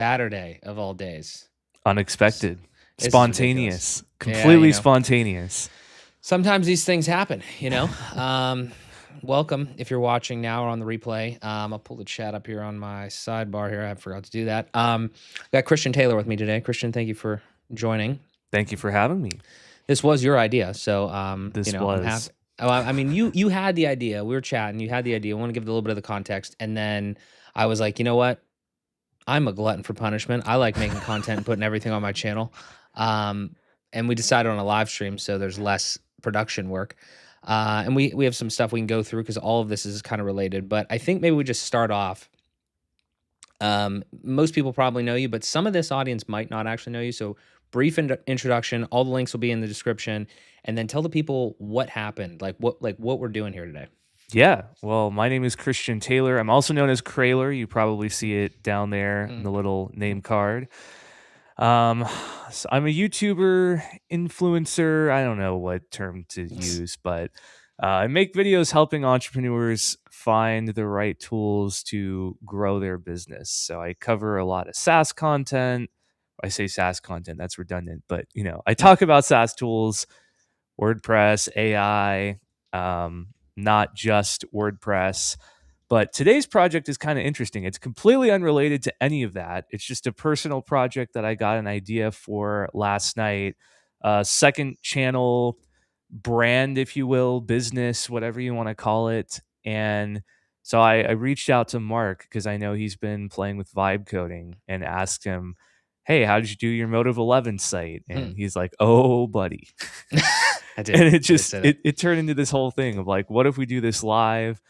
Saturday of all days. Unexpected, This is ridiculous. spontaneous, Yeah, completely spontaneous. sometimes these things happen, Welcome if you're watching now or on the replay. I'll pull the chat up here on my sidebar here. I forgot to do that. Got Christian Taylor with me today. Christian, thank you for joining. Thank you for having me. This was your idea, so This I'm happy. was. I mean, you had the idea. We were chatting. You had the idea. I want to give it a little bit of the context, and then I was like, you know what? I'm a glutton for punishment. I like making content and putting everything on my channel. And we decided on a live stream, so there's less production work. And we have some stuff we can go through because all of this is kind of related. But I think maybe we just start off. Most people probably know you, but some of this audience might not actually know you. So brief introduction. All the links will be in the description, and then tell the people what happened, like what we're doing here today. Yeah. Well, my name is Christian Taylor. I'm also known as Craylor. You probably see it down there in the little name card. So I'm a YouTuber, influencer. I don't know what term to use, but I make videos helping entrepreneurs find the right tools to grow their business. So I cover a lot of SaaS content. I say SaaS content, that's redundant, but I talk about SaaS tools, WordPress, AI, not just WordPress. But today's project is kind of interesting. It's completely unrelated to any of that. It's just a personal project that I got an idea for last night. Second channel brand, if you will, business, whatever you want to call it. And so I reached out to Mark because I know he's been playing with vibe coding and asked him, hey, how did you do your Motive 11 site? And he's like, oh, buddy. I did. And it turned into this whole thing of like, what if we do this live?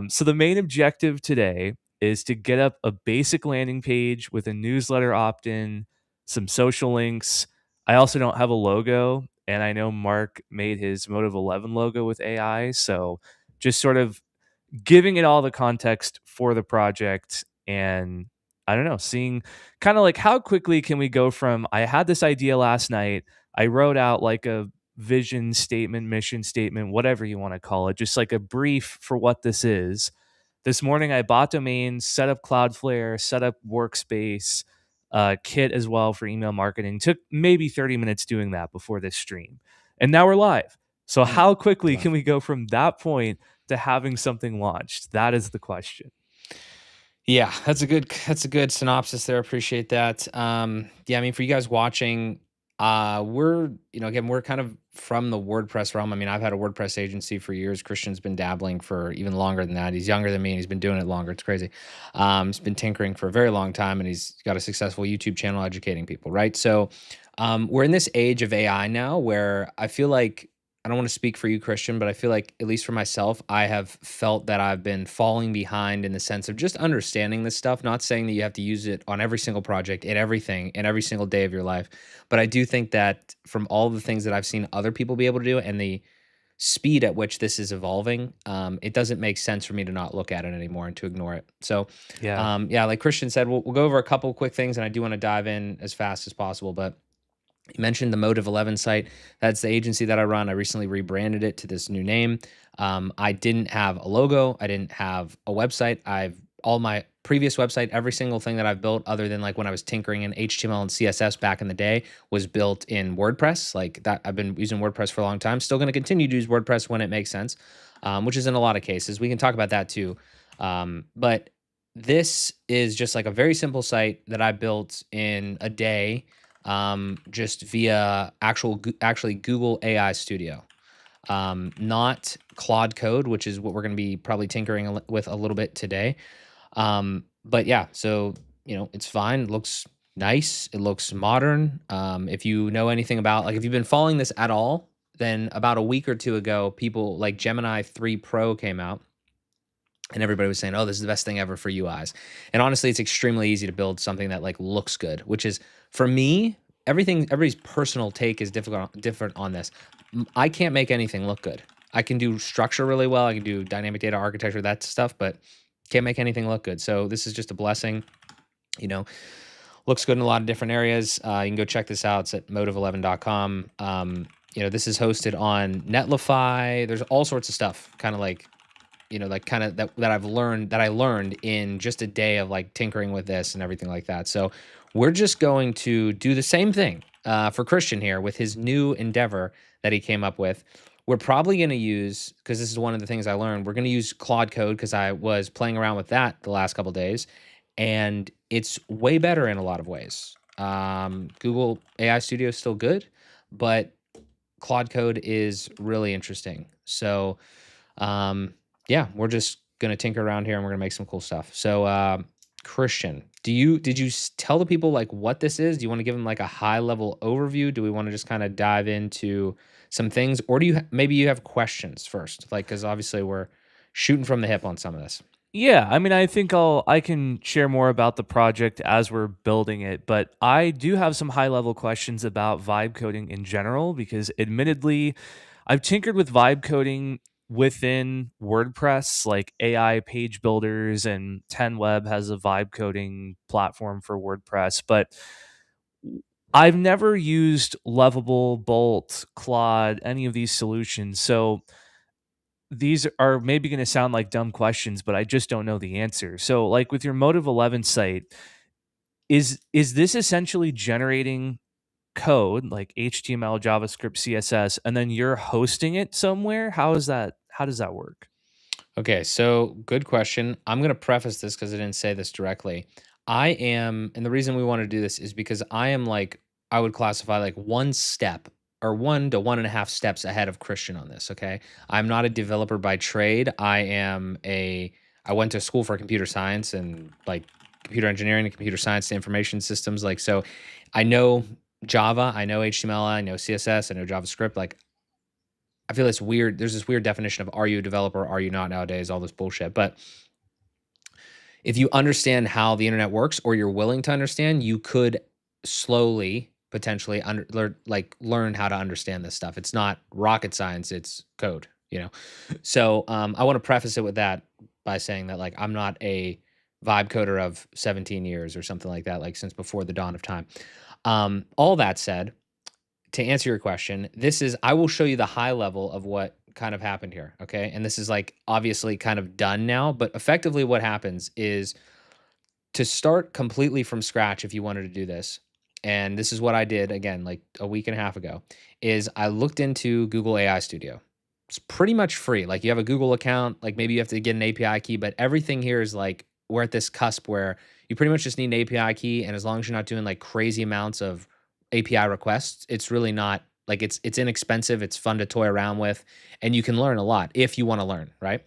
So the main objective today is to get up a basic landing page with a newsletter opt-in, some social links. I also don't have a logo, and I know Mark made his Motive 11 logo with AI. So just sort of giving it all the context for the project, and I don't know, seeing kind of like how quickly can we go from I had this idea last night, I wrote out like a vision statement, mission statement, whatever you want to call it, just like a brief for what this is. This morning, I bought domains, set up Cloudflare, set up Workspace, Kit as well for email marketing. Took maybe 30 minutes doing that before this stream. And now we're live. So how quickly can we go from that point to having something launched? That is the question. Yeah, that's a good synopsis there. Appreciate that. I mean, for you guys watching, we're kind of from the WordPress realm. I mean, I've had a WordPress agency for years. Christian's been dabbling for even longer than that. He's younger than me and he's been doing it longer. It's crazy. He's been tinkering for a very long time and he's got a successful YouTube channel educating people, right? So we're in this age of AI now where I feel like, I don't want to speak for you, Christian, but I feel like, at least for myself, I have felt that I've been falling behind in the sense of just understanding this stuff. Not saying that you have to use it on every single project, in everything, in every single day of your life. But I do think that from all the things that I've seen other people be able to do and the speed at which this is evolving, it doesn't make sense for me to not look at it anymore and to ignore it. So, like Christian said, we'll go over a couple of quick things, and I do want to dive in as fast as possible, but you mentioned the Motive 11 site. That's the agency that I run. I recently rebranded it to this new name. I didn't have a logo. I didn't have a website. All my previous website, every single thing that I've built, other than like when I was tinkering in HTML and CSS back in the day, was built in WordPress. Like that, I've been using WordPress for a long time. Still going to continue to use WordPress when it makes sense, which is in a lot of cases. We can talk about that too. But this is just like a very simple site that I built in a day, just via actually Google AI Studio, not Claude code, which is what we're going to be probably tinkering with a little bit today. But yeah, so, it's fine. It looks nice. It looks modern. If you know anything about, like, if you've been following this at all, then about a week or two ago, people like Gemini 3 Pro came out. And everybody was saying, oh, this is the best thing ever for UIs. And honestly, it's extremely easy to build something that like looks good, which is, for me, everybody's personal take is different on this. I can't make anything look good. I can do structure really well. I can do dynamic data architecture, that stuff, but can't make anything look good. So this is just a blessing, looks good in a lot of different areas. You can go check this out. It's at motive11.com. This is hosted on Netlify. There's all sorts of stuff kind of like like kind of that I learned in just a day of like tinkering with this and everything like that. So we're just going to do the same thing for Christian here with his new endeavor that he came up with. We're probably going to use, because this is one of the things I learned, we're going to use Claude Code because I was playing around with that the last couple days, and it's way better in a lot of ways. Google AI Studio is still good, but Claude Code is really interesting. So, um, yeah, we're just gonna tinker around here and we're gonna make some cool stuff. So, Christian, did you tell the people like what this is? Do you want to give them like a high level overview? Do we want to just kind of dive into some things, or do you maybe you have questions first? Like, because obviously we're shooting from the hip on some of this. Yeah, I mean, I think I can share more about the project as we're building it, but I do have some high level questions about vibe coding in general because admittedly, I've tinkered with vibe coding within WordPress, like AI page builders, and 10 Web has a vibe coding platform for WordPress, but I've never used Lovable, Bolt, Claude, any of these solutions. So these are maybe going to sound like dumb questions, but I just don't know the answer. So, like with your Motive 11 site, is this essentially generating code like HTML, JavaScript, CSS, and then you're hosting it somewhere? How is that? How does that work? Okay, so good question. I'm going to preface this because I didn't say this directly. I am, and the reason we want to do this is because I am like, I would classify like one step or 1 to 1.5 steps ahead of Christian on this. Okay. I'm not a developer by trade. I went to school for computer science and like computer engineering and computer science and information systems. Like, so I know Java, I know HTML, I know CSS, I know JavaScript. Like, I feel it's weird. There's this weird definition of are you a developer, are you not nowadays, all this bullshit. But if you understand how the internet works or you're willing to understand, you could slowly potentially learn how to understand this stuff. It's not rocket science, it's code. So I want to preface it with that by saying that like I'm not a vibe coder of 17 years or something like that, like since before the dawn of time. All that said, to answer your question, I will show you the high level of what kind of happened here. Okay. And this is like obviously kind of done now, but effectively what happens is to start completely from scratch if you wanted to do this. And this is what I did again, like a week and a half ago, is I looked into Google AI Studio. It's pretty much free. Like you have a Google account, like maybe you have to get an API key, but everything here is like we're at this cusp where you pretty much just need an API key. And as long as you're not doing like crazy amounts of API requests, it's really not like it's inexpensive, it's fun to toy around with, and you can learn a lot if you want to learn, right?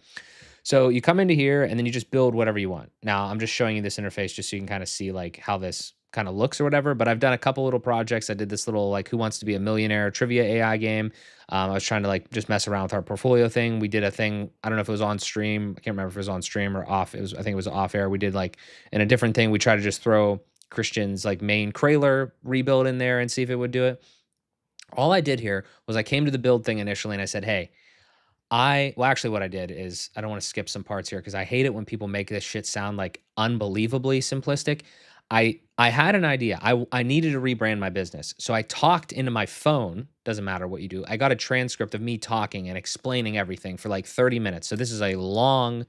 So you come into here and then you just build whatever you want. Now I'm just showing you this interface just so you can kind of see like how this kind of looks or whatever. But I've done a couple little projects. I did this little like Who Wants to Be a Millionaire trivia AI game. I was trying to like just mess around with our portfolio thing. We did a thing. I don't know if it was on stream. I can't remember if it was on stream or off. I think it was off air. We did like in a different thing. We tried to just throw Christian's like main Craylor rebuild in there and see if it would do it. All I did here was I came to the build thing initially and I said, hey, actually, what I did is I don't want to skip some parts here because I hate it when people make this shit sound like unbelievably simplistic. I had an idea. I needed to rebrand my business. So I talked into my phone, doesn't matter what you do. I got a transcript of me talking and explaining everything for like 30 minutes. So this is a long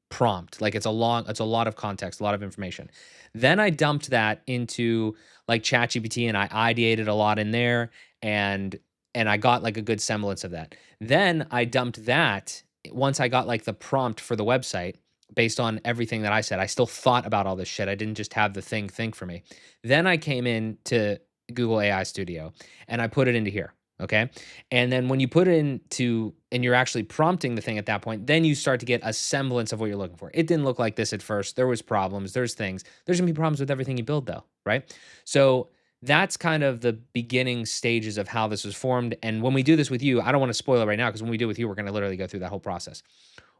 prompt. Like it's a lot of context, a lot of information. Then I dumped that into like ChatGPT and I ideated a lot in there and I got like a good semblance of that. Then I dumped that once I got like the prompt for the website based on everything that I said. I still thought about all this shit. I didn't just have the thing think for me. Then I came in to Google AI Studio and I put it into here. Okay. And then when you put it into and you're actually prompting the thing at that point, then you start to get a semblance of what you're looking for. It didn't look like this at first. There was problems, there's things. There's gonna be problems with everything you build though, right? So that's kind of the beginning stages of how this was formed. And when we do this with you, I don't want to spoil it right now because when we do it with you, we're going to literally go through that whole process.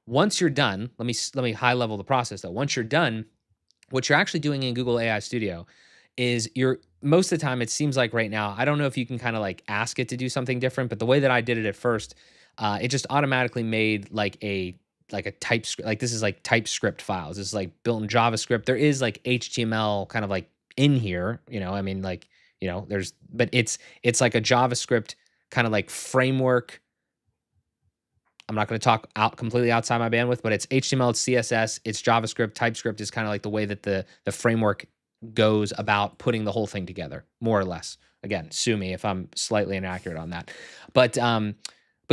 Once you're done, let me high level the process though. Once you're done, what you're actually doing in Google AI Studio is you're most of the time it seems like right now, I don't know if you can kind of like ask it to do something different, but the way that I did it at first, it just automatically made like a TypeScript, like this is like TypeScript files. This is like built in JavaScript. There is like HTML kind of like in here, I mean like, but it's like a JavaScript kind of like framework I'm not going to talk out completely outside my bandwidth, but it's HTML, it's CSS, it's JavaScript, TypeScript is kind of like the way that the framework goes about putting the whole thing together, more or less. Again, sue me if I'm slightly inaccurate on that. But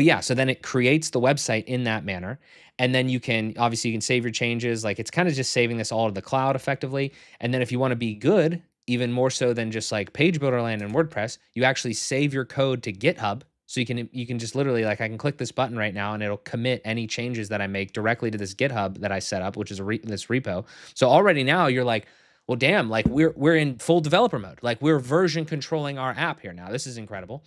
yeah, so then it creates the website in that manner. And then you can, obviously you can save your changes. Like it's kind of just saving this all to the cloud effectively. And then if you want to be good, even more so than just like page builder land in WordPress, you actually save your code to GitHub. So you can just literally, like, I can click this button right now and it'll commit any changes that I make directly to this GitHub that I set up, which is this repo. So already now you're like, well, damn, like we're in full developer mode. Like we're version controlling our app here now. This is incredible.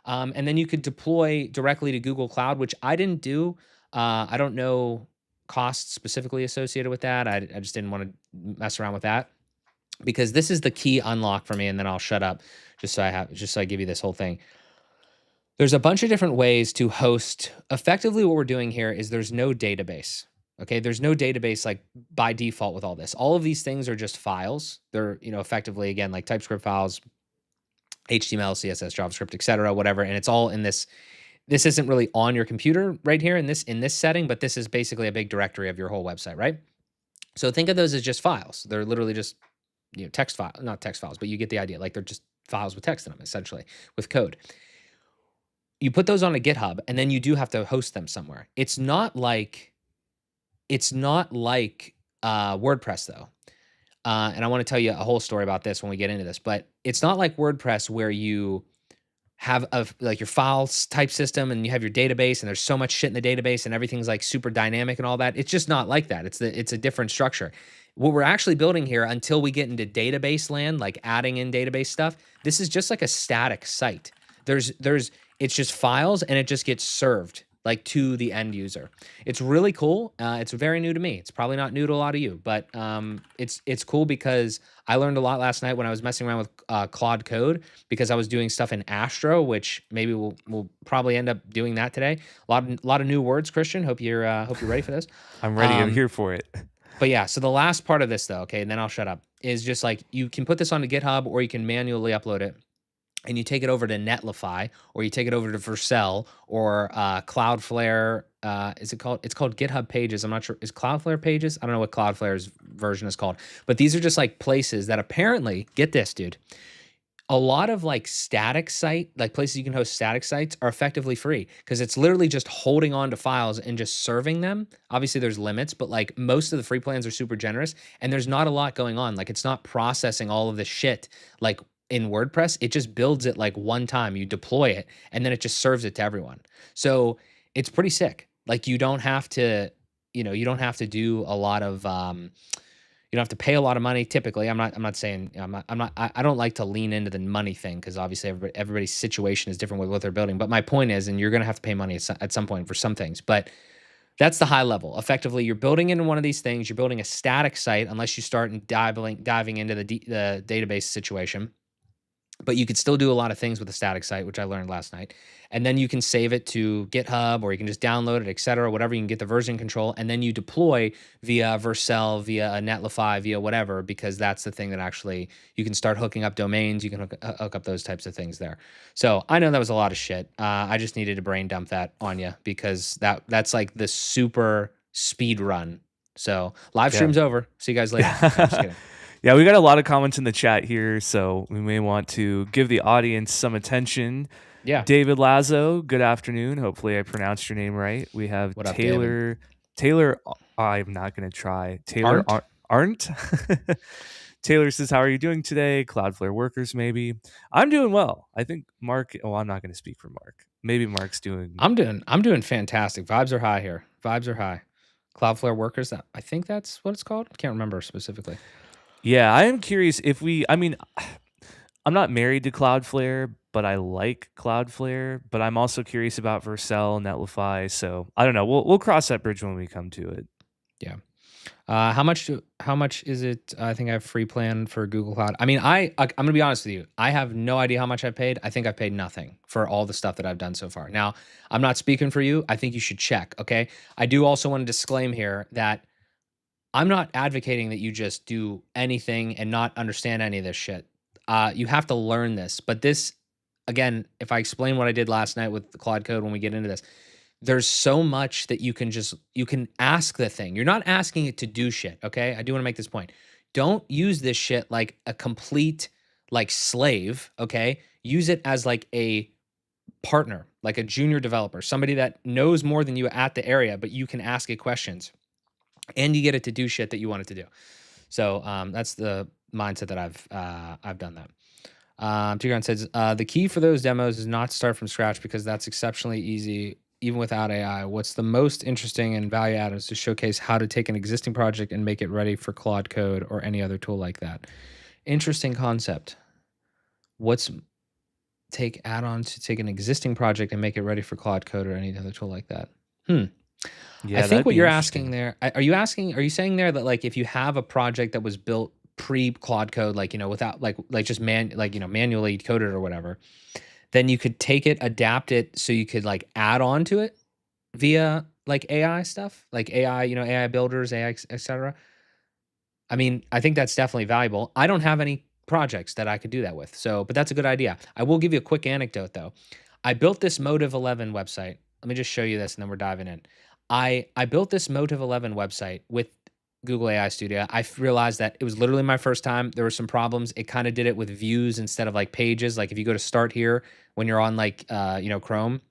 And then you could deploy directly to Google Cloud, which I didn't do. I don't know costs specifically associated with that. I just didn't want to mess around with that, because this is the key unlock for me. And then I'll shut up just so I give you this whole thing. There's a bunch of different ways to host. Effectively, what we're doing here is there's no database. Okay, there's no database like by default with all this. All of these things are just files. They're, effectively, again, like TypeScript files, HTML, CSS, JavaScript, etc., whatever. And it's all in this. This isn't really on your computer right here in this setting, but this is basically a big directory of your whole website, right? So think of those as just files. They're literally just text file, not text files, but you get the idea. Like they're just files with text in them, essentially, with code. You put those on a GitHub, and then you do have to host them somewhere. It's not like WordPress though. And I want to tell you a whole story about this when we get into this, but it's not like WordPress where you have like your files type system and you have your database and there's so much shit in the database and everything's like super dynamic and all that. It's just not like that. It's a different structure. What we're actually building here, until we get into database land, like adding in database stuff, this is just like a static site. It's just files, and it just gets served like to the end user. It's really cool. It's very new to me. It's probably not new to a lot of you, but it's cool because I learned a lot last night when I was messing around with Claude code, because I was doing stuff in Astro, which maybe we'll probably end up doing that today. A lot of new words, Christian. Hope you're ready for this. I'm ready. I'm here for it. But yeah, so the last part of this though, okay, and then I'll shut up, is just like you can put this onto GitHub, or you can manually upload it. And you take it over to Netlify, or you take it over to Vercel, or Cloudflare. Is it called? It's called GitHub Pages. I'm not sure. Is Cloudflare Pages? I don't know what Cloudflare's version is called. But these are just like places that apparently, get this, dude, a lot of like static site, like places you can host static sites, are effectively free, because it's literally just holding on to files and just serving them. Obviously there's limits, but like most of the free plans are super generous, and there's not a lot going on. Like it's not processing all of this shit like in WordPress. It just builds it like one time, you deploy it, and then it just serves it to everyone. So it's pretty sick. Like you don't have to, you don't have to do a lot of, you don't have to pay a lot of money. Typically, I'm not saying, I don't like to lean into the money thing, because obviously everybody's situation is different with what they're building. But my point is, and you're going to have to pay money at some point for some things, but that's the high level. Effectively, you're building into one of these things. You're building a static site, unless you start diving into the database situation. But you could still do a lot of things with a static site, which I learned last night. And then you can save it to GitHub, or you can just download it, etc., whatever. You can get the version control, and then you deploy via Vercel, via Netlify, via whatever, because that's the thing that actually you can start hooking up domains. You can hook up those types of things there. So I know that was a lot of shit. I just needed to brain dump that on you, because that's like the super speed run. So live stream's over. See you guys later. No, I'm just kidding. Yeah, we got a lot of comments in the chat here, so we may want to give the audience some attention. Yeah. David Lazo, good afternoon. Hopefully I pronounced your name right. We have What up, Taylor. Taylor, I'm not going to try. Taylor Arndt? Taylor says, how are you doing today? Cloudflare workers, maybe. I'm doing well. I think Mark, I'm not going to speak for Mark. Maybe Mark's doing. I'm doing fantastic. Vibes are high here. Vibes are high. Cloudflare workers, I think that's what it's called. I can't remember specifically. Yeah, I am curious if I'm not married to Cloudflare, but I like Cloudflare. But I'm also curious about Vercel, Netlify. So I don't know. We'll cross that bridge when we come to it. Yeah. How much is it? I think I have free plan for Google Cloud. I mean, I'm gonna be honest with you. I have no idea how much I paid. I think I paid nothing for all the stuff that I've done so far. Now, I'm not speaking for you. I think you should check. Okay. I do also want to disclaim here that I'm not advocating that you just do anything and not understand any of this shit. You have to learn this. But this, again, if I explain what I did last night with the Claude code when we get into this, there's so much that you can ask the thing. You're not asking it to do shit, okay? I do want to make this point. Don't use this shit like a complete like slave, okay? Use it as like a partner, like a junior developer, somebody that knows more than you at the area, but you can ask it questions and you get it to do shit that you want it to do. So that's the mindset that I've done that. Tigran says the key for those demos is not to start from scratch because that's exceptionally easy even without AI. What's the most interesting and value added is to showcase how to take an existing project and make it ready for Claude Code or any other tool like that. Interesting concept. What's take add-ons to take an existing project and make it ready for Claude Code or any other tool like that? I Yeah, think that'd what be you're asking interesting. there, are you saying there that like if you have a project that was built pre Claude Code, like without like just manually coded or whatever, then you could take it, adapt it, so you could like add on to it via like AI stuff, like AI, AI builders, AI, etc. I mean, I think that's definitely valuable. I don't have any projects that I could do that with. So, but that's a good idea. I will give you a quick anecdote though. I built this Motive 11 website. Let me just show you this and then we're diving in. I built this Motive 11 website with Google AI Studio. Realized that it was literally my first time. There were some problems. It kind of did it with views instead of like pages. Like if you go to start here when you're on like Chrome,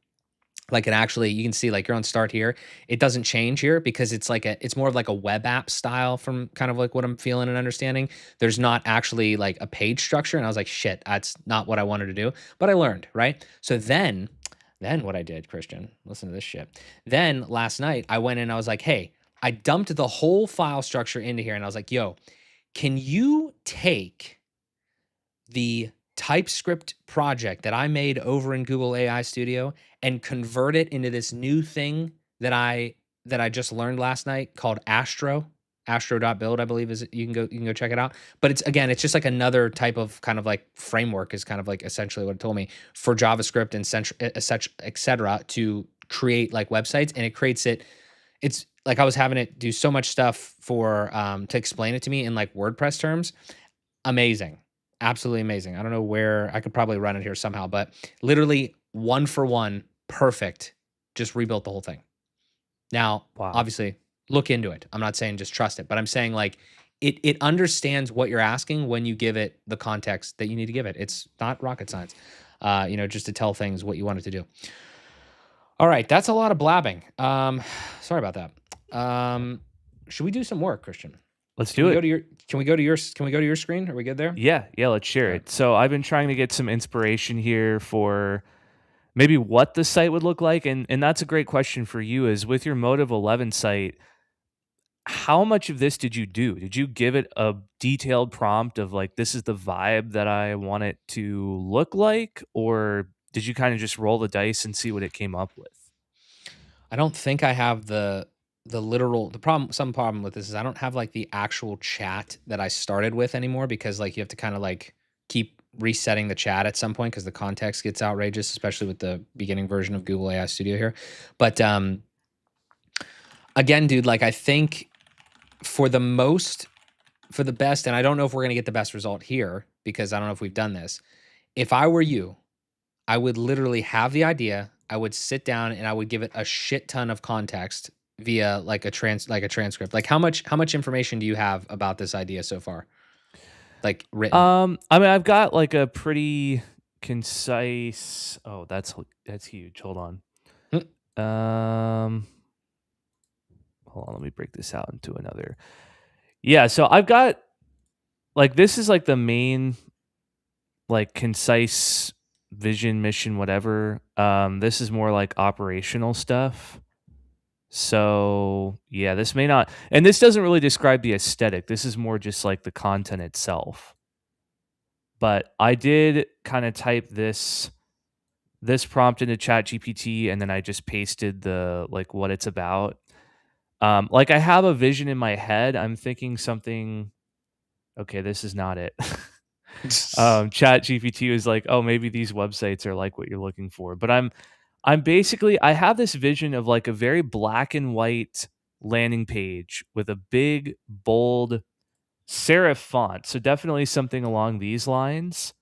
like it actually, you can see like you're on start here, it doesn't change here because it's more of like a web app style from kind of like what I'm feeling and understanding. There's not actually like a page structure, and I was like, shit, that's not what I wanted to do, but I learned, right? So then what I did, Christian, listen to this shit. Then last night I went in, I was like, hey, I dumped the whole file structure into here, and I was like, yo, can you take the TypeScript project that I made over in Google AI Studio and convert it into this new thing that I just learned last night called Astro. Astro.build, I believe, is you can go check it out. But it's just like another type of kind of like framework is kind of like essentially what it told me for JavaScript and such et cetera to create like websites, and it creates it. It's like I was having it do so much stuff for to explain it to me in like WordPress terms. Amazing. Absolutely amazing. I don't know where I could probably run it here somehow, but literally one for one, perfect. Just rebuilt the whole thing. Now, Wow. obviously, look into it. I'm not saying just trust it, but I'm saying like it understands what you're asking when you give it the context that you need to give it. It's not rocket science. Just to tell things what you want it to do. All right, that's a lot of blabbing. Sorry about that. Should we do some work, Christian? Let's Can do we it. go to your can we go to your screen? Are we good there? Yeah, let's share All right. it. So I've been trying to get some inspiration here for maybe what the site would look like, and that's a great question for you. Is with your Motive 11 site, how much of this did you do? Did you give it a detailed prompt of like, this is the vibe that I want it to look like? Or did you kind of just roll the dice and see what it came up with? I don't think I have some problem with this is I don't have like the actual chat that I started with anymore because like you have to kind of like keep resetting the chat at some point because the context gets outrageous, especially with the beginning version of Google AI Studio here. But again, dude, like I think for the most for the best, and I don't know if we're gonna get the best result here because I don't know if we've done this. If I were you, I would literally have the idea. I would sit down and I would give it a shit ton of context via like a transcript. Like how much information do you have about this idea so far? Like written. I mean, I've got like a pretty concise. Oh, that's huge. Hold on. Hmm. Um, hold on. Let me break this out into another. Yeah, so I've got like this is like the main like concise vision, mission, whatever. This is more like operational stuff. So yeah, this may not, and this doesn't really describe the aesthetic. This is more just like the content itself. But I did kind of type this prompt into Chat GPT, and then I just pasted the like what it's about. Like I have a vision in my head. I'm thinking something. Okay, this is not it. Chat GPT was like, oh, maybe these websites are like what you're looking for. But I'm basically I have this vision of like a very black and white landing page with a big bold serif font. So definitely something along these lines.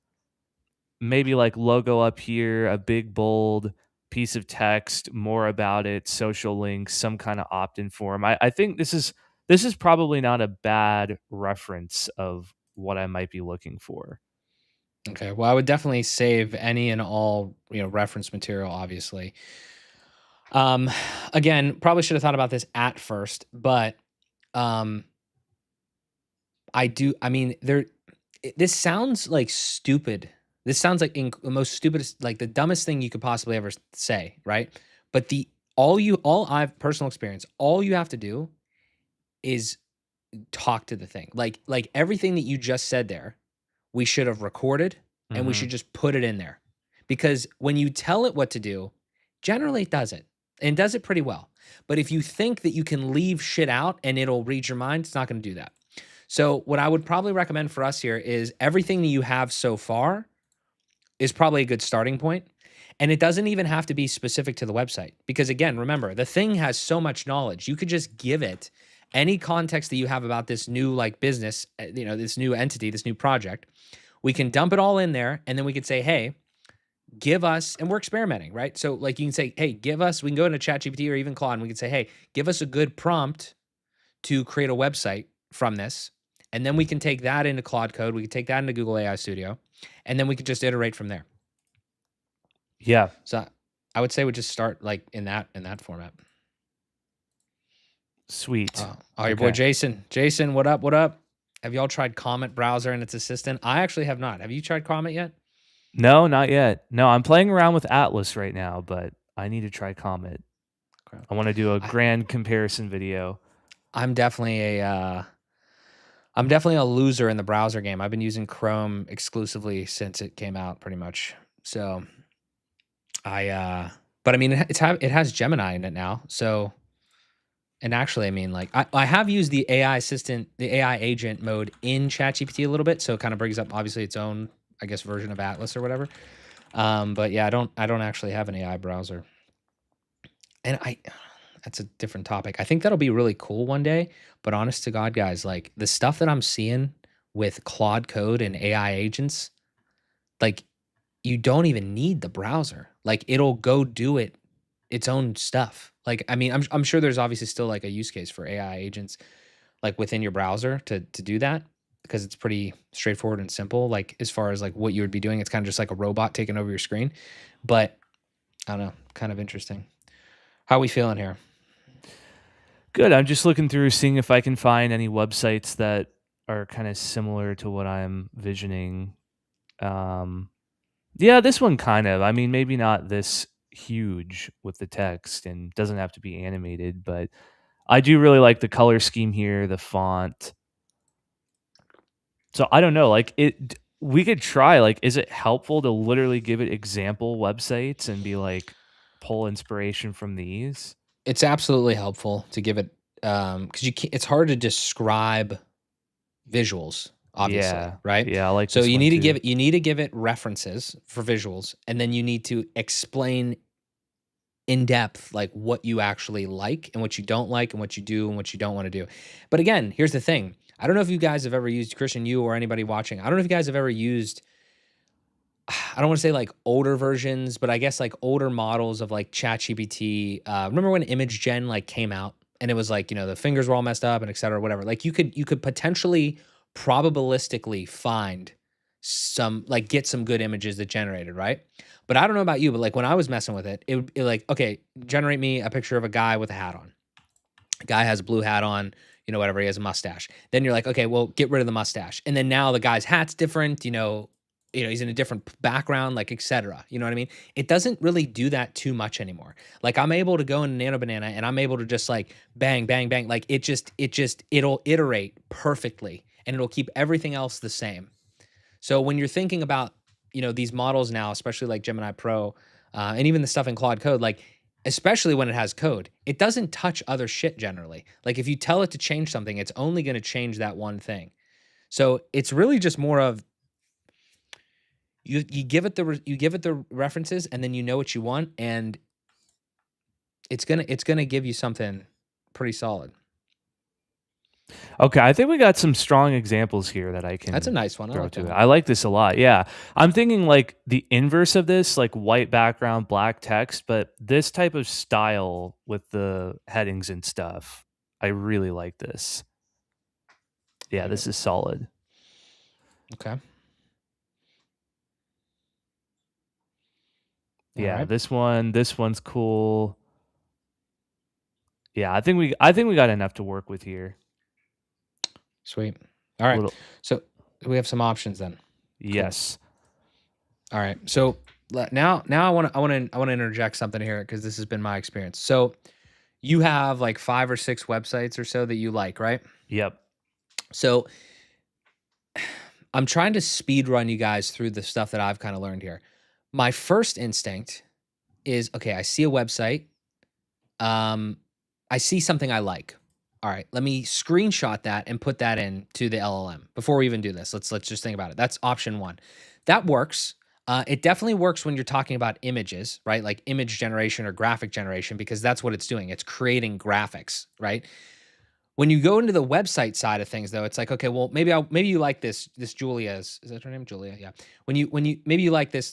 Maybe like logo up here, a big bold piece of text, more about it, social links, some kind of opt-in form. I think this is probably not a bad reference of what I might be looking for. Okay. Well, I would definitely save any and all, reference material, obviously. Um, Again, probably should have thought about this at first, but um, I mean, this sounds like stupid. This sounds like the most stupidest, like the dumbest thing you could possibly ever say, right? But all I've personal experience, all you have to do is talk to the thing. Like everything that you just said there, we should have recorded and we Mhm. should just put it in there. Because when you tell it what to do, generally it does it and does it pretty well. But if you think that you can leave shit out and it'll read your mind, it's not going to do that. So, what I would probably recommend for us here is everything that you have so far is probably a good starting point. And it doesn't even have to be specific to the website. Because again, remember, the thing has so much knowledge. You could just give it any context that you have about this new like business, this new entity, this new project. We can dump it all in there and then we could say, hey, give us, and we're experimenting, right? So like you can say, hey, we can go into ChatGPT or even Claude and we can say, hey, give us a good prompt to create a website from this. And then we can take that into Claude Code. We can take that into Google AI Studio. And then we could just iterate from there. Yeah. So I would say we just start like in that format. Sweet. Your boy Okay. Jason. Jason, what up? What up? Have y'all tried Comet browser and its assistant? I actually have not. Have you tried Comet yet? No, not yet. No, I'm playing around with Atlas right now, but I need to try Comet. Okay. I want to do a I, grand comparison video. I'm definitely a loser in the browser game. I've been using Chrome exclusively since it came out, pretty much. So but I mean, it has Gemini in it now. So, and actually, I mean, like I have used the AI assistant, the AI agent mode in ChatGPT a little bit. So it kind of brings up obviously its own, I guess, version of Atlas or whatever. But yeah, I don't actually have an AI browser, and that's a different topic. I think that'll be really cool one day. But honest to God, guys, like the stuff that I'm seeing with Claude Code and AI agents, like you don't even need the browser. Like it'll go do its own stuff. Like I mean, I'm sure there's obviously still like a use case for AI agents like within your browser to do that because it's pretty straightforward and simple. Like as far as like what you would be doing, it's kind of just like a robot taking over your screen. But I don't know, kind of interesting. How are we feeling here? Good. I'm just looking through, seeing if I can find any websites that are kind of similar to what I'm visioning. Um, yeah, this one kind of. I mean, maybe not this huge with the text and doesn't have to be animated, but I do really like the color scheme here, the font. So I don't know, like we could try, like, is it helpful to literally give it example websites and be like, pull inspiration from these? It's absolutely helpful to give it because it's hard to describe visuals, obviously, Yeah. right? Yeah, I like So this one too. you need to give it references for visuals, and then you need to explain in depth like what you actually like and what you don't like and what you do and what you don't want to do. But again, here's the thing. I don't know if you guys have ever used Christian, you or anybody watching. I don't know if you guys have ever used I don't want to say like older versions, but I guess like older models of like ChatGPT. Remember when Image Gen like came out and it was like, the fingers were all messed up and et cetera, whatever. Like you could potentially probabilistically find get some good images that generated, right? But I don't know about you, but like when I was messing with it, it like, okay, generate me a picture of a guy with a hat on. A guy has a blue hat on, whatever, he has a mustache. Then you're like, okay, well, get rid of the mustache. And then now the guy's hat's different, he's in a different background, like etc. You know what I mean? It doesn't really do that too much anymore. Like I'm able to go in Nano Banana and I'm able to just like bang, bang, bang. Like it'll iterate perfectly and it'll keep everything else the same. So when you're thinking about, these models now, especially like Gemini Pro, and even the stuff in Claude Code, like especially when it has code, it doesn't touch other shit generally. Like if you tell it to change something, it's only going to change that one thing. So it's really just more of you give it the references and then you know what you want and it's gonna give you something pretty solid. Okay, I think we got some strong examples here that I That's a can nice one. I throw like that to it. one. I like this a lot. Yeah. I'm thinking like the inverse of this, like white background, black text, but this type of style with the headings and stuff. I really like this. I Yeah, like it. this is solid. Okay. All Yeah, right. this one's cool. Yeah, I think we got enough to work with here. Sweet. All right. Little So we have some options then. Cool. yes. All right. So now I want to interject something here because this has been my experience. So you have like 5 or 6 websites or so that you like, right? Yep. So I'm trying to speed run you guys through the stuff that I've kind of learned here. My first instinct is okay, I see a website. Um, I see something I like. All right, let me screenshot that and put that into the LLM before we even do this. Let's just think about it. That's option one. That works. It definitely works when you're talking about images, right? Like image generation or graphic generation, because that's what it's doing. It's creating graphics, right? When you go into the website side of things, though, it's like, okay, well, maybe you like this Julia's, is that her name? Julia, yeah. When you maybe you like this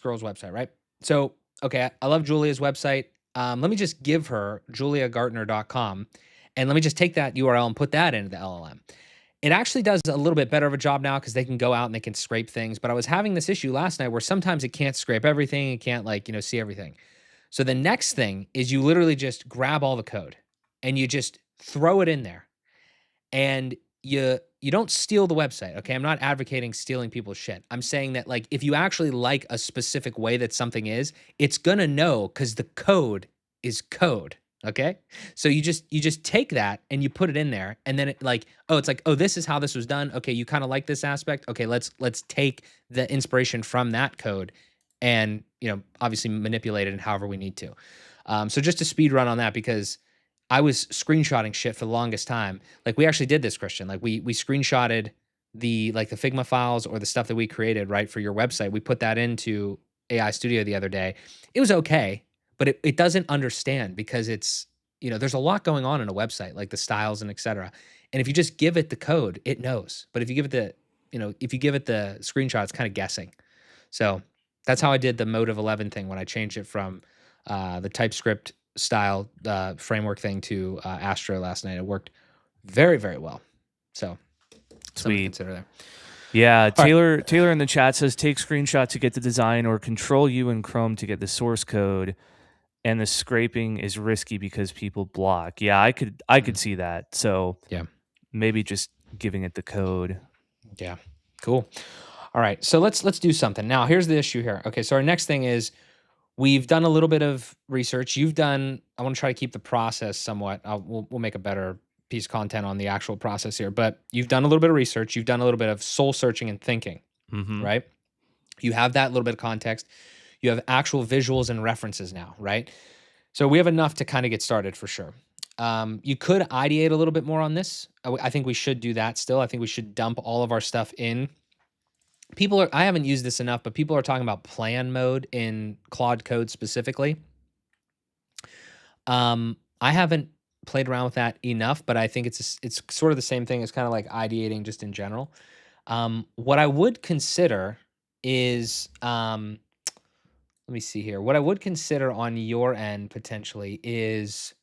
girl's website, right? So, okay, I love Julia's website. Let me just give her juliagartner.com and let me just take that URL and put that into the LLM. It actually does a little bit better of a job now because they can go out and they can scrape things. But I was having this issue last night where sometimes it can't scrape everything, it can't like, see everything. So the next thing is you literally just grab all the code and you just throw it in there and you don't steal the website. Okay, I'm not advocating stealing people's shit. I'm saying that like if you actually like a specific way that something is, it's gonna know because the code is code. Okay, so you just take that and you put it in there, and then it like, oh, it's like, oh, this is how this was done. Okay, you kind of like this aspect. Okay, let's take the inspiration from that code and obviously manipulate it in however we need to. So just to speed run on that because I was screenshotting shit for the longest time. Like we actually did this, Christian. Like we screenshotted the Figma files or the stuff that we created, right, for your website. We put that into AI Studio the other day. It was okay, but it doesn't understand because there's a lot going on in a website, like the styles and et cetera. And if you just give it the code, it knows. But if you give it the screenshot, it's kind of guessing. So that's how I did the Motive 11 thing when I changed it from the TypeScript style framework thing to Astro last night. It worked very, very well. So something to Sweet. consider there. Yeah, All right. Taylor in the chat says take screenshot to get the design or control U in Chrome to get the source code. And the scraping is risky because people block. Yeah, I could see that. So Yeah. maybe just giving it the code. Yeah. Cool. All right. So let's do something. Now, here's the issue here. Okay, so our next thing is we've done a little bit of research. I want to try to keep the process somewhat. We'll make a better piece of content on the actual process here. But you've done a little bit of research. You've done a little bit of soul searching and thinking, Mm-hmm. right? You have that little bit of context. You have actual visuals and references now, right? So we have enough to kind of get started for sure. You could ideate a little bit more on this. I think we should do that still. I think we should dump all of our stuff in. I haven't used this enough, but people are talking about plan mode in Claude Code specifically. I haven't played around with that enough, but I think it's sort of the same thing as kind of like ideating just in general. What I would consider is, let me see here. What I would consider on your end potentially is,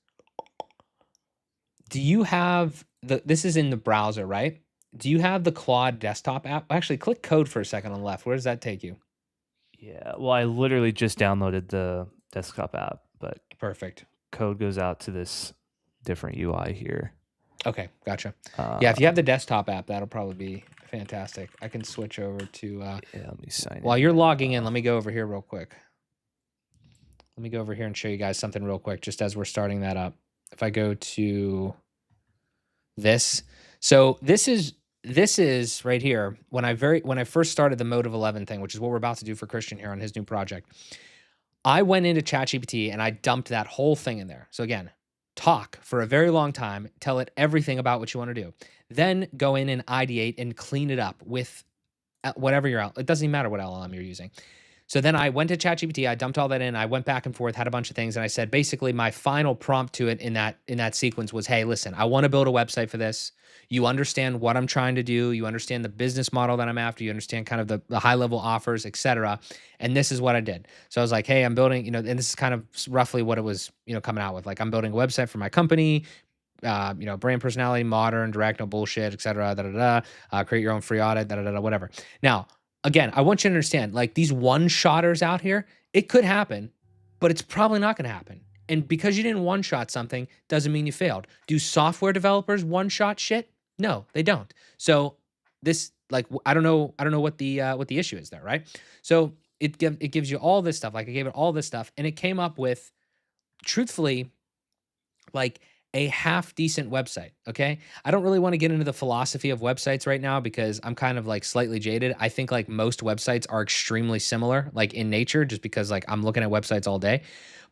do you have this is in the browser, right? Do you have the Claude desktop app? Actually, click code for a second on the left. Where does that take you? Yeah. Well, I literally just downloaded the desktop app, but Perfect. code goes out to this different UI here. Okay, gotcha. Yeah, if you have the desktop app, that'll probably be fantastic. I can switch over to yeah, let me sign while in you're now. logging in, let me go over here real quick. Let me go over here and show you guys something real quick, just as we're starting that up. If I go to this, so this is right here. When I first started the Motive 11 thing, which is what we're about to do for Christian here on his new project, I went into ChatGPT and I dumped that whole thing in there. So again, talk for a very long time, tell it everything about what you want to do. Then go in and ideate and clean it up with whatever you're out. It doesn't even matter what LLM you're using. So then I went to ChatGPT, I dumped all that in, I went back and forth, had a bunch of things, and I said basically my final prompt to it in that sequence was, "Hey, listen, I want to build a website for this. You understand what I'm trying to do, you understand the business model that I'm after, you understand kind of the high level offers, etc. And this is what I did." So I was like, "Hey, I'm building, and this is kind of roughly what it was, coming out with. Like, I'm building a website for my company, brand personality, modern, direct, no bullshit, etc. Da da da. Create your own free audit, da da da, whatever." Now, again, I want you to understand, like these one-shotters out here, it could happen, but it's probably not going to happen. And because you didn't one-shot something doesn't mean you failed. Do software developers one-shot shit? No, they don't. So this, like, I don't know what the issue is there, right? So it gives you all this stuff. Like I gave it all this stuff, and it came up with, truthfully, like a half decent website. Okay. I don't really want to get into the philosophy of websites right now because I'm kind of like slightly jaded. I think like most websites are extremely similar, like in nature, just because like I'm looking at websites all day.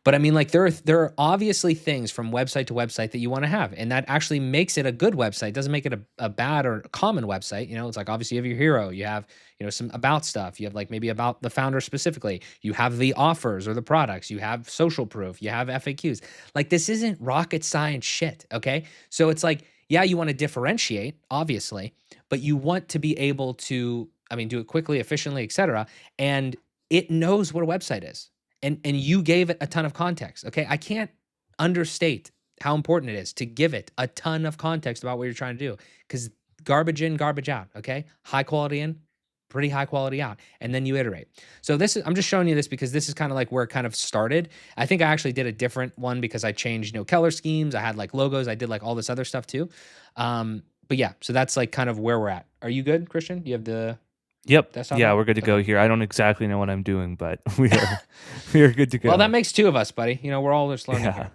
But I mean, like there are obviously things from website to website that you want to have, and that actually makes it a good website. Doesn't make it a bad or a common website. It's like obviously you have your hero, you have some about stuff, you have like maybe about the founder specifically, you have the offers or the products, you have social proof, you have FAQs. Like this isn't rocket science shit, okay? So it's like, yeah, you want to differentiate, obviously, but you want to be able to, I mean, do it quickly, efficiently, etc. And it knows what a website is. And you gave it a ton of context. Okay. I can't understate how important it is to give it a ton of context about what you're trying to do. Because garbage in, garbage out. Okay. High quality in, pretty high quality out. And then you iterate. So I'm just showing you this because this is kind of like where it kind of started. I think I actually did a different one because I changed, color schemes. I had like logos. I did like all this other stuff too. But yeah, so that's like kind of where we're at. Are you good, Christian? You have the Yep. desktop Yeah, app? we're good to go here. I don't exactly know what I'm doing, but we are good to go. Well, that makes two of us, buddy. We're all just learning Yeah. here.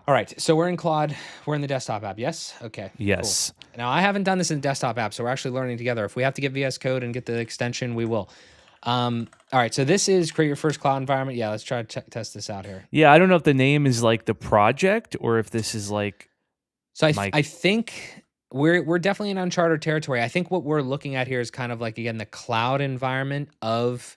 All right. So we're in Claude. We're in the desktop app. Yes? Okay. Yes. Cool. Now, I haven't done this in the desktop app, so we're actually learning together. If we have to get VS Code and get the extension, we will. All right. So this is create your first cloud environment. Yeah, let's try to test this out here. Yeah, I don't know if the name is like the project or if this is like. So I think we're definitely in uncharted territory. I think what we're looking at here is kind of like, again, the cloud environment of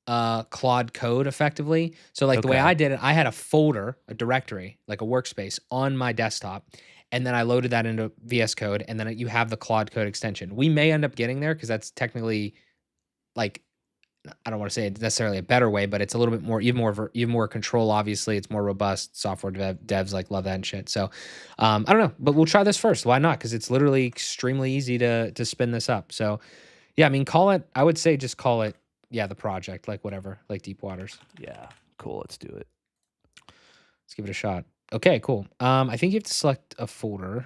Claude code effectively. So like the way I did it, I had a folder, a directory, like a workspace on my desktop, and then I loaded that into VS Code, and then you have the Claude code extension. We may end up getting there because that's technically, like, I don't want to say it's necessarily a better way, but it's a little bit more, even more control. Obviously, it's more robust. Software devs like love that and shit. So I don't know, but we'll try this first. Why not? Because it's literally extremely easy to spin this up. So yeah, I mean, I would say just call it, yeah, the project, like whatever, like Deep Waters. Yeah, cool. Let's do it. Let's give it a shot. Okay, cool. I think you have to select a folder.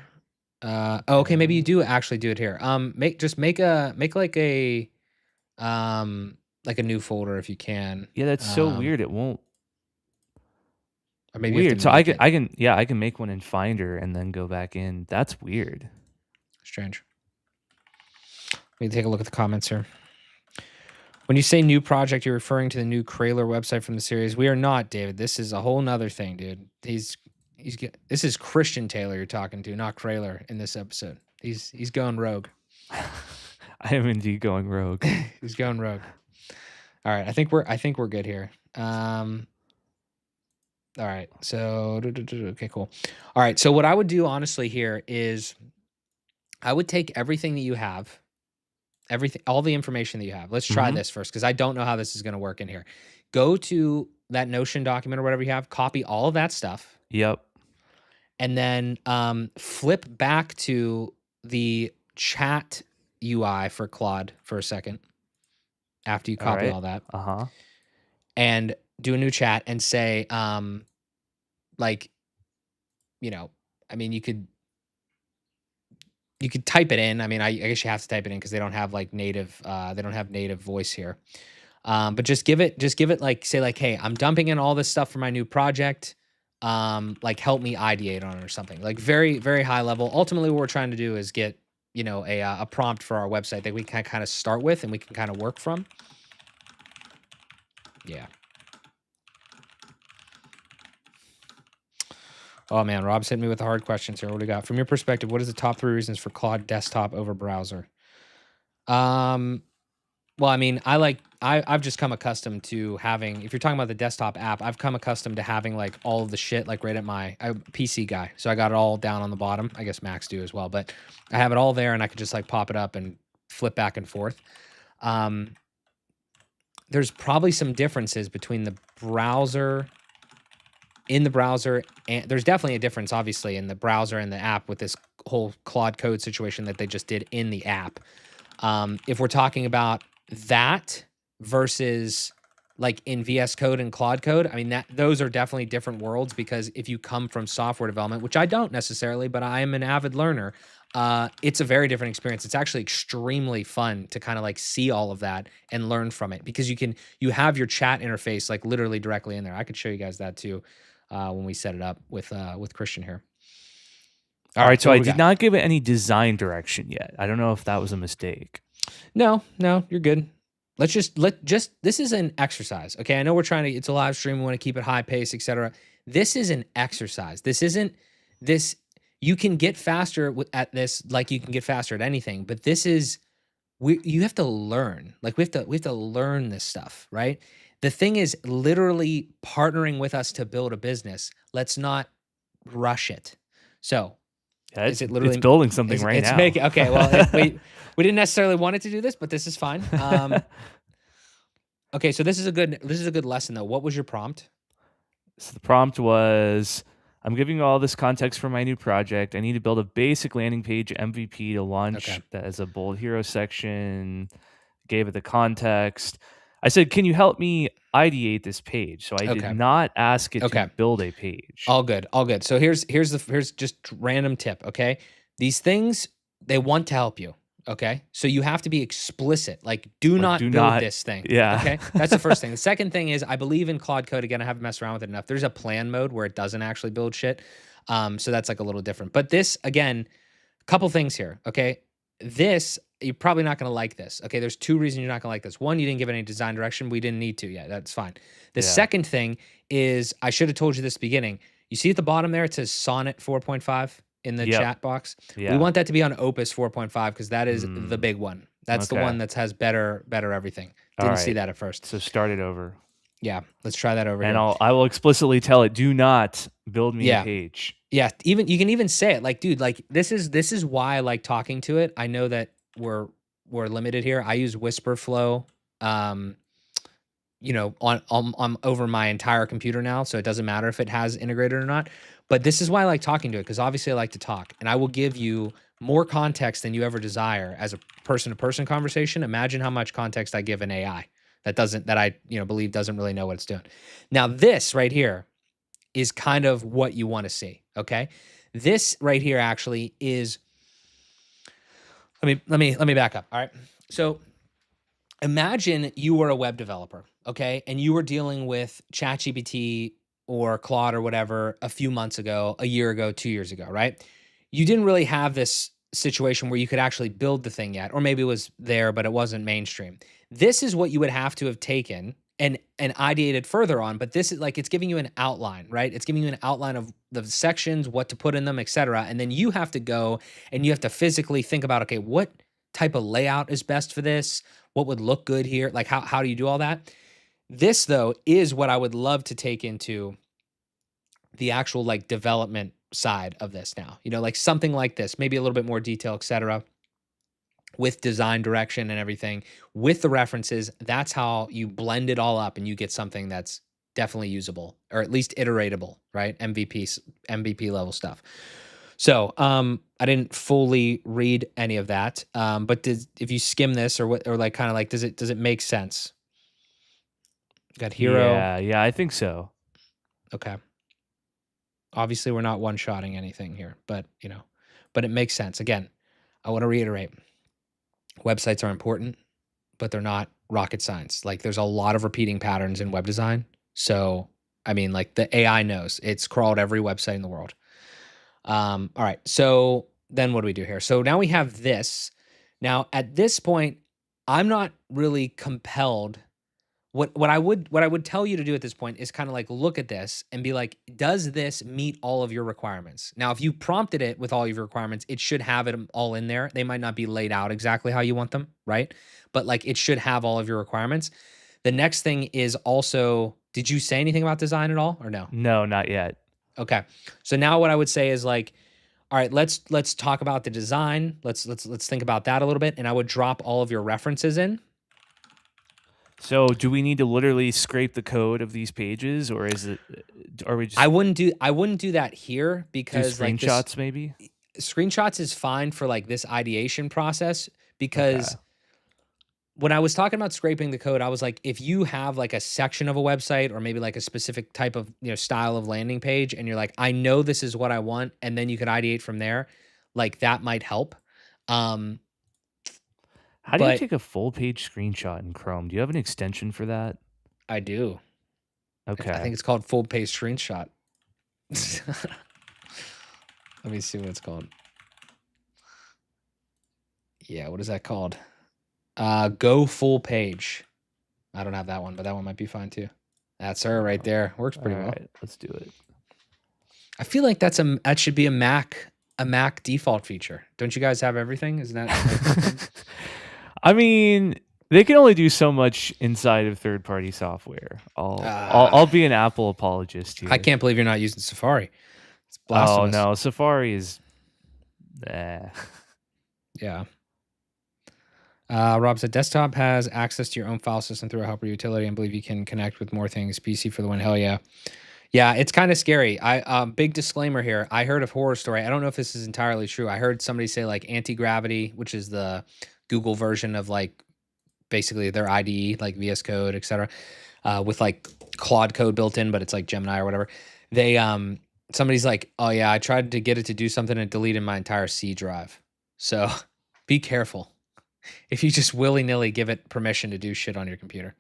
Okay, maybe you do actually do it here. Make like a new folder if you can. Yeah, that's so weird. It won't. Or maybe weird. So I can make one in Finder and then go back in. That's weird. Strange. Let me take a look at the comments here. When you say new project, you're referring to the new Craylor website from the series. We are not, David. This is a whole nother thing, dude. This is Christian Taylor you're talking to, not Craylor in this episode. He's going rogue. I am indeed going rogue. He's going rogue. All right, I think we're good here. All right, so okay, cool. All right, so what I would do honestly here is I would take everything that you have, all the information that you have. Let's try this first because I don't know how this is going to work in here. Go to that Notion document or whatever you have, copy all of that stuff. Yep. And then flip back to the chat UI for Claude for a second after you copy all that. And do a new chat and say, like, I mean, you could type it in. I mean, I guess you have to type it in because they don't have like native, they don't have native voice here. But just give it like, say like, hey, I'm dumping in all this stuff for my new project. Like help me ideate on it or something, like very, very high level. Ultimately what we're trying to do is get, a prompt for our website that we can kind of start with and we can kind of work from. Yeah. Oh man, Rob's hit me with the hard questions here. What do we got? From your perspective, what is the top 3 reasons for Claude desktop over browser? Well, I mean, I've just come accustomed to having, if you're talking about the desktop app, I've come accustomed to having like all of the shit like right at I'm a PC guy. So I got it all down on the bottom. I guess Macs do as well, but I have it all there and I could just like pop it up and flip back and forth. Um, there's probably some differences between the browser and there's definitely a difference obviously in the browser and the app with this whole Claude code situation that they just did in the app. If we're talking about that versus like in VS Code and Claude Code, I mean, those are definitely different worlds, because if you come from software development, which I don't necessarily, but I am an avid learner, it's a very different experience. It's actually extremely fun to kind of like see all of that and learn from it, because you have your chat interface like literally directly in there. I could show you guys that too when we set it up with Christian here. All right, so I did not give it any design direction yet. I don't know if that was a mistake. No, you're good. This is an exercise. Okay. I know it's a live stream. We want to keep it high pace, etc. This is an exercise. You can get faster at this, like you can get faster at anything, but you have to learn. Like we have to learn this stuff, right? The thing is literally partnering with us to build a business. Let's not rush it. So is it literally, it's building something right now. Okay. Well, we didn't necessarily want it to do this, but this is fine. Okay. So this is a good lesson though. What was your prompt? So the prompt was, I'm giving you all this context for my new project. I need to build a basic landing page MVP to launch that has a bold hero section. Gave it the context. I said, can you help me ideate this page? So I did not ask it to build a page. All good. So here's just random tip. Okay. These things, they want to help you. Okay. So you have to be explicit. Like, do not build this thing. Yeah. Okay. That's the first thing. The second thing is, I believe in Claude Code. Again, I haven't messed around with it enough. There's a plan mode where it doesn't actually build shit. So that's like a little different. But this, again, a couple things here. Okay. This, you're probably not going to like this. Okay. There's two reasons you're not going to like this. One, you didn't give any design direction. We didn't need to yet. That's fine. The second thing is, I should have told you this at the beginning. You see at the bottom there, it says Sonnet 4.5 in the chat box. We want that to be on Opus 4.5 because that is the big one. That's the one that has better everything. Didn't see that at first. So start it over. Yeah, let's try that over. And I will explicitly tell it, do not build me a page. Yeah, even you can even say it like, dude, like this is why I like talking to it. I know that we're limited here. I use Whisper Flow, you know, on over my entire computer now, so it doesn't matter if it has integrated or not. But this is why I like talking to it, because obviously I like to talk, and I will give you more context than you ever desire as a person-to-person conversation. Imagine how much context I give an AI that I believe doesn't really know what it's doing. Now this right here is kind of what you want to see. Okay, this right here actually is. Let me back up. All right, so imagine you were a web developer, okay, and you were dealing with ChatGPT or Claude or whatever a few months ago, a year ago, 2 years ago, right? You didn't really have this situation where you could actually build the thing yet, or maybe it was there, but it wasn't mainstream. This is what you would have to have taken and ideated further on, but this is like, it's giving you an outline, right? It's giving you an outline of the sections, what to put in them, etc. And then you have to go and you have to physically think about, okay, what type of layout is best for this? What would look good here? Like how do you do all that? This though is what I would love to take into the actual like development side of this now, like something like this, maybe a little bit more detail, etc., with design direction and everything, with the references. That's how you blend it all up and you get something that's definitely usable, or at least iteratable, right? MVP level stuff. So I didn't fully read any of that, but if you skim this or like kind of like, does it make sense? Got hero. Yeah, I think so. Okay. Obviously, we're not one-shotting anything here, but it makes sense. Again, I want to reiterate, websites are important, but they're not rocket science. Like, there's a lot of repeating patterns in web design. So, I mean, like the AI knows. It's crawled every website in the world. All right. So then what do we do here? So now we have this. Now, at this point, I'm not really compelled. what I would tell you to do at this point is kind of like look at this and be like, does this meet all of your requirements? Now, if you prompted it with all of your requirements, it should have it all in there. They might not be laid out exactly how you want them, right? But like it should have all of your requirements. The next thing is also, did you say anything about design at all or no? No, not yet. Okay. So now what I would say is like, all right, let's talk about the design. Let's think about that a little bit. And I would drop all of your references in. So do we need to literally scrape the code of these pages, or is it? Are we just? I wouldn't do that here because do screenshots like maybe. Screenshots is fine for like this ideation process because Okay. when I was talking about scraping the code, I was like, if you have like a section of a website or maybe like a specific type of, style of landing page, and you're like, I know this is what I want, and then you could ideate from there, like that might help. How do you But take a full page screenshot in Chrome? Do you have an extension for that? I do. I Okay. think it's called full page screenshot. Let me see what it's called. Yeah, what is that called? Go full page. I don't have that one, but that one might be fine too. That's her right there. Works pretty well. Let's do it. I feel like that should be a Mac default feature. Don't you guys have everything? Isn't that? I mean, they can only do so much inside of third-party software. I'll be an Apple apologist here. I can't believe you're not using Safari. It's Oh blasphemous. no, Safari is. Yeah. Rob said, desktop has access to your own file system through a helper utility and believe you can connect with more things. PC for the win. Hell yeah. Yeah, it's kind of scary. Big disclaimer here. I heard a horror story. I don't know if this is entirely true. I heard somebody say like anti-gravity, which is the Google version of like basically their IDE, like VS Code, etc., with like Claude code built in, but it's like Gemini or whatever. They somebody's like, oh yeah, I tried to get it to do something and deleted my entire C drive. So be careful if you just willy-nilly give it permission to do shit on your computer.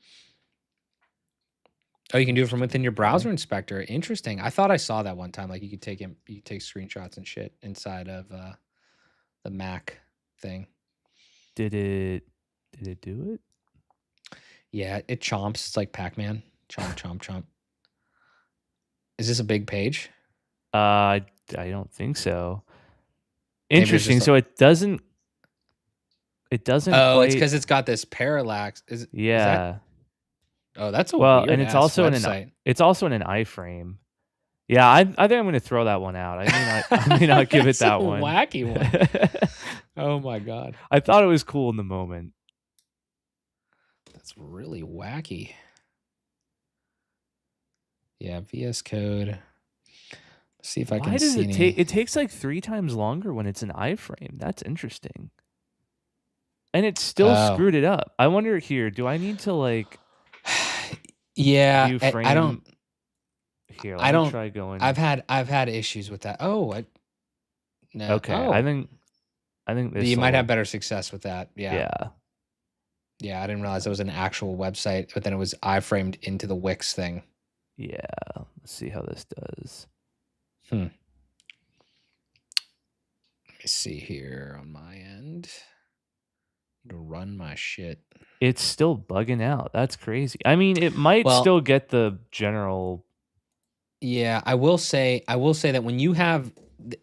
Oh, you can do it from within your browser inspector. Interesting. I thought I saw that one time. Like you could take screenshots and shit inside of the Mac thing. Did it do it? Yeah, it chomps. It's like Pac-Man. Chomp, chomp, chomp. Is this a big page? I don't think so. Interesting. So it doesn't. Oh, quite... it's because it's got this parallax. Yeah. Oh, that's a weird and it's also website. It's also in an iframe. Yeah, I think I'm going to throw that one out. I may not give it that one. Wacky one. Oh my god! I thought it was cool in the moment. That's really wacky. Yeah, VS Code. Let's see if I can see. It takes like 3 times longer when it's an iframe. That's interesting. And it still screwed it up. I wonder here, do I need to like yeah, frame? I don't. Here, let me try going. I've had issues with that. Oh, no. Okay, I think this. You might have better success with that. Yeah. Yeah, I didn't realize it was an actual website, but then it was iframed into the Wix thing. Yeah, let's see how this does. Let me see here on my end. To run my shit. It's still bugging out. That's crazy. I mean, it might still get the general. Yeah, I will say that when you have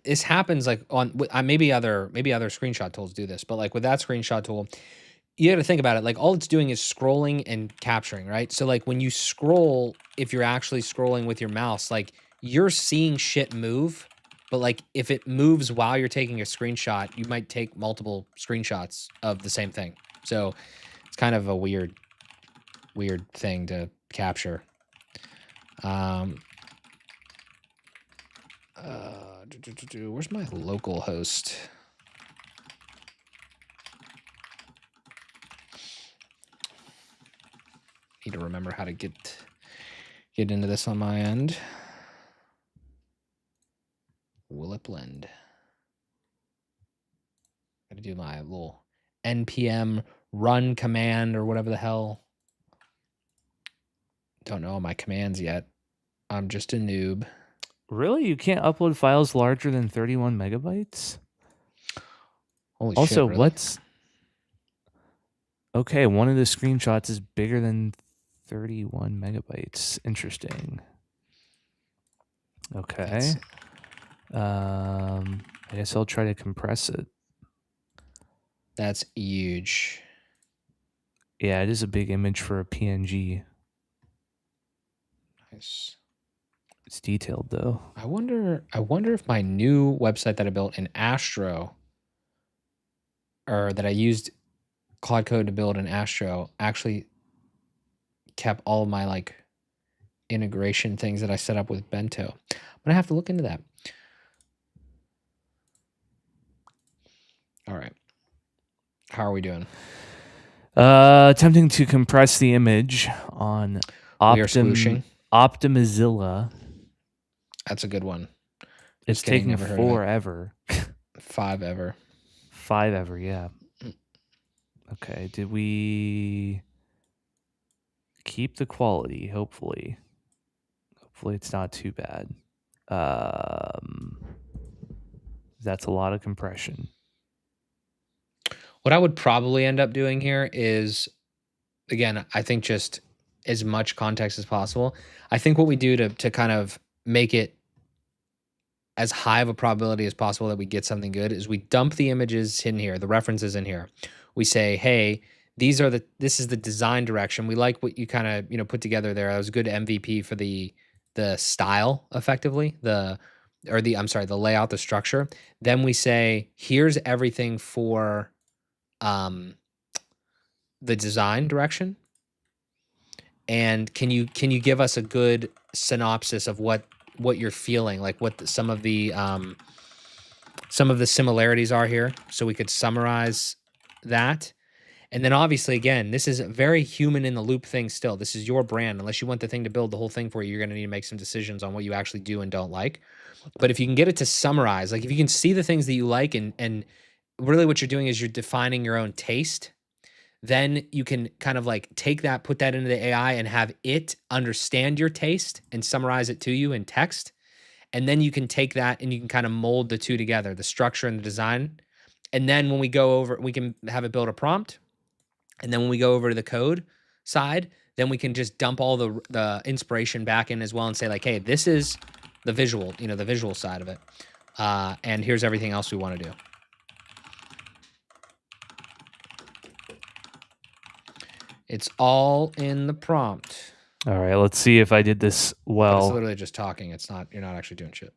this happens like on maybe other screenshot tools do this, but like with that screenshot tool, you got to think about it. Like all it's doing is scrolling and capturing, right? So like when you scroll, if you're actually scrolling with your mouse, like you're seeing shit move, but like if it moves while you're taking a screenshot, you might take multiple screenshots of the same thing. So it's kind of a weird thing to capture. Where's my local host? Need to remember how to get into this on my end. Will it blend? Gotta do my little npm run command or whatever the hell. Don't know my commands yet. I'm just a noob. Really? You can't upload files larger than 31 megabytes? Holy also, shit, really? Okay, one of the screenshots is bigger than 31 megabytes. Interesting. Okay. That's I guess I'll try to compress it. that's huge. Yeah, it is a big image for a PNG. Nice. It's detailed though. I wonder if my new website that I built in Astro, or that I used Claude Code to build in Astro, actually kept all of my like integration things that I set up with Bento. I'm gonna have to look into that. All right. How are we doing? Attempting to compress the image on We are squooshing. Optimizilla. That's a good one. It's taking forever. 5 ever. 5 ever, yeah. Okay, did we keep the quality? Hopefully it's not too bad. That's a lot of compression. What I would probably end up doing here is, again, I think just as much context as possible. I think what we do to kind of make it as high of a probability as possible that we get something good is we dump the images in here, the references in here. We say, hey, this is the design direction. We like what you kind of, put together there. That was a good MVP for the style, effectively, the layout, the structure. Then we say, here's everything for the design direction. And can you give us a good synopsis of what you're feeling, like what some of the similarities are here, so we could summarize that. And then obviously, again, this is a very human in the loop thing still. This is your brand. Unless you want the thing to build the whole thing for you, you're going to need to make some decisions on what you actually do and don't like. But if you can get it to summarize, like if you can see the things that you like and really what you're doing is you're defining your own taste, then you can kind of like take that, put that into the AI and have it understand your taste and summarize it to you in text. And then you can take that and you can kind of mold the two together, the structure and the design. And then when we go over, we can have it build a prompt. And then when we go over to the code side, then we can just dump all the inspiration back in as well and say like, hey, this is the visual, the visual side of it. And here's everything else we want to do. It's all in the prompt. All right, let's see if I did this well. But it's literally just talking. You're not actually doing shit.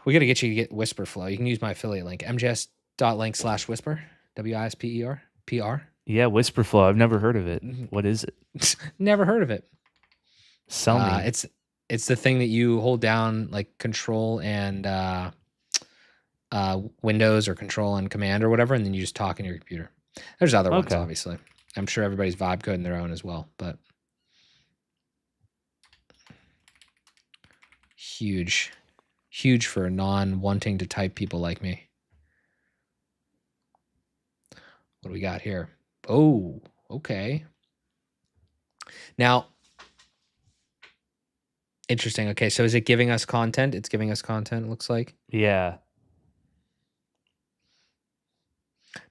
We got to get you to get Whisper Flow. You can use my affiliate link, mjs.link/whisper, WISPER, PR. Yeah, Whisper Flow. I've never heard of it. What is it? Never heard of it. Sell me. It's the thing that you hold down, like Control and Windows or Control and Command or whatever, and then you just talk in your computer. There's other ones, obviously. I'm sure everybody's vibe coding their own as well, but huge for non-wanting to type people like me. What do we got here? Oh, okay. Now, interesting. Okay, so is it giving us content? It's giving us content, it looks like. Yeah.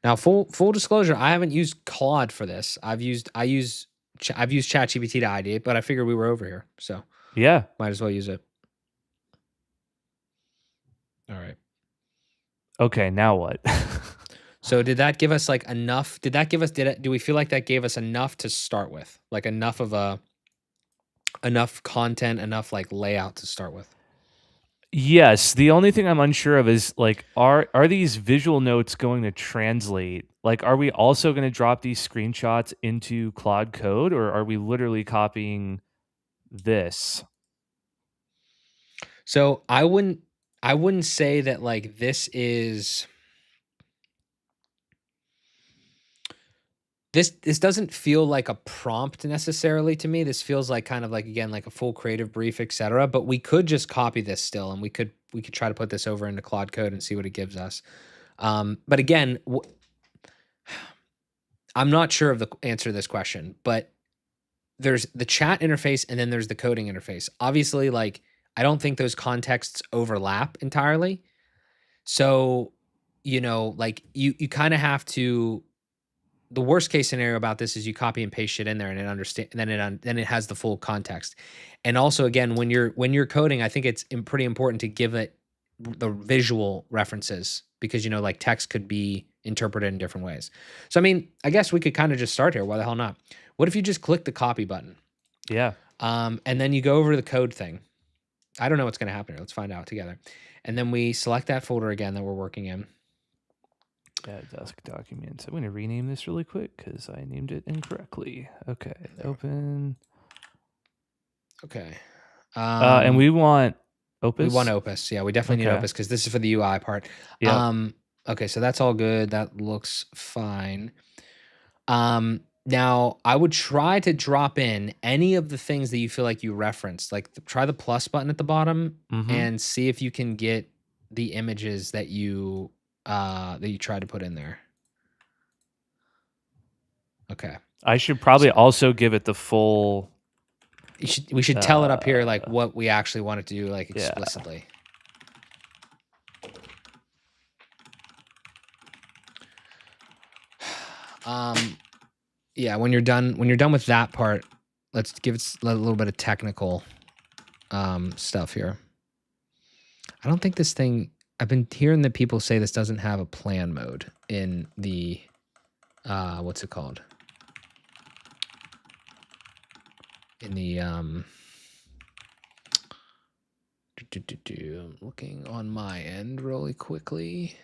Now, full disclosure, I haven't used Claude for this. I've used ChatGPT to ideate, but I figured we were over here, so yeah, might as well use it. All right. Okay, now what? So did that give us like enough? Do we feel like that gave us enough to start with? Like enough content, enough like layout to start with? Yes. The only thing I'm unsure of is like, are these visual notes going to translate? Like, are we also going to drop these screenshots into Claude Code, or are we literally copying this? So I wouldn't say that like this doesn't feel like a prompt necessarily to me. This feels like kind of like, again, like a full creative brief, etc. But we could just copy this still, and we could try to put this over into Claude Code and see what it gives us. But again, I'm not sure of the answer to this question, but there's the chat interface and then there's the coding interface. Obviously, like I don't think those contexts overlap entirely. So, like you kind of have to the worst case scenario about this is you copy and paste shit in there and then it has the full context. And also, again, when you're coding, I think it's pretty important to give it the visual references because, like text could be interpreted in different ways. So, I mean, I guess we could kind of just start here. Why the hell not? What if you just click the copy button? Yeah. And then you go over to the code thing. I don't know what's going to happen here. Let's find out together. And then we select that folder again that we're working in. Yeah, desk documents. I'm going to rename this really quick because I named it incorrectly. Okay, open. Okay. And we want Opus? We want Opus. Yeah, we definitely need Opus because this is for the UI part. Yep. Okay, so that's all good. That looks fine. Now, I would try to drop in any of the things that you feel like you referenced. Like try the plus button at the bottom and see if you can get the images that you tried to put in there. Okay. I should probably also give it the full. We should tell it up here like what we actually want it to do, like explicitly. Yeah, when you're done with that part, let's give it a little bit of technical stuff here. I don't think this thing, I've been hearing that people say this doesn't have a plan mode in the what's it called? In the I'm looking on my end really quickly.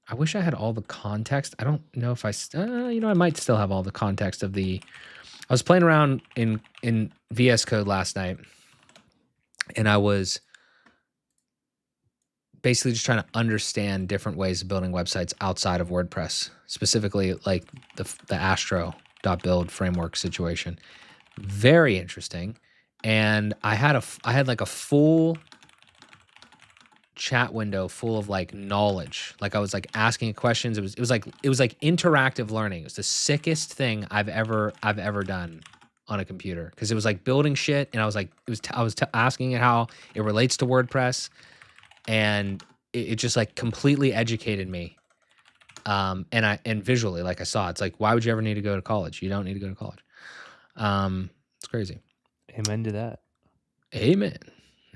I wish I had all the context. I don't know if I might still have all the context of the. I was playing around in VS Code last night, and I was basically just trying to understand different ways of building websites outside of WordPress, specifically like the Astro.build framework situation. Very interesting, and I had like a full chat window full of like knowledge. Like I was like asking questions. It was like interactive learning. It was the sickest thing I've ever done on a computer because it was like building shit, and I was like I was asking it how it relates to WordPress, and it just like completely educated me. And visually, like I saw, it's like, why would you ever need to go to college? You don't need to go to college. It's crazy. Amen to that. Amen.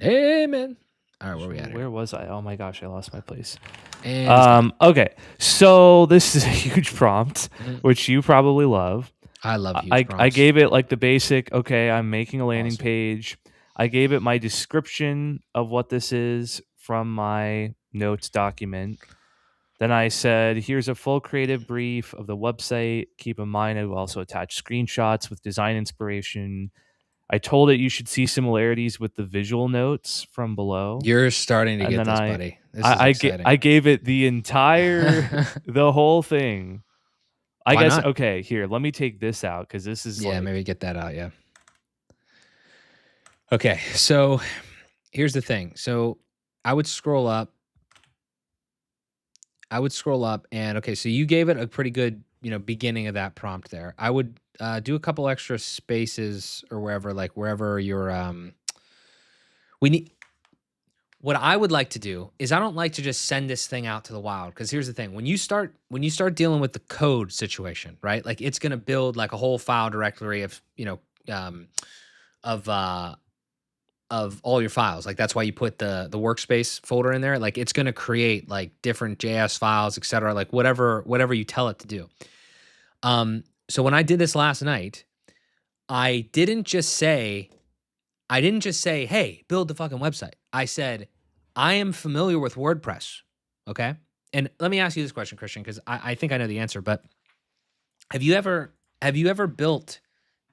Amen. All right, where are we at here? Where was I? Oh my gosh, I lost my place. Okay, so this is a huge prompt, which you probably love. I love huge prompts. I gave it like the basic, okay, I'm making a landing page. I gave it my description of what this is from my notes document. Then I said, here's a full creative brief of the website. Keep in mind, I will also attach screenshots with design inspiration. I told it you should see similarities with the visual notes from below. You're starting to get this, buddy. This is exciting. I gave it the entire, the whole thing. I Why guess, not? okay, here, let me take this out because this is maybe get that out, yeah. Okay, so here's the thing. So I would scroll up. And, okay, so you gave it a pretty good, beginning of that prompt there. I would do a couple extra spaces or wherever you're what I would like to do is I don't like to just send this thing out to the wild, because here's the thing. When you start dealing with the code situation, right? Like it's going to build like a whole file directory of, of all your files. Like that's why you put the workspace folder in there. Like it's going to create like different JS files, etc. Like whatever you tell it to do. So when I did this last night, I didn't just say, hey, build the fucking website. I said, I am familiar with WordPress. Okay. And let me ask you this question, Christian, because I think I know the answer, but have you ever built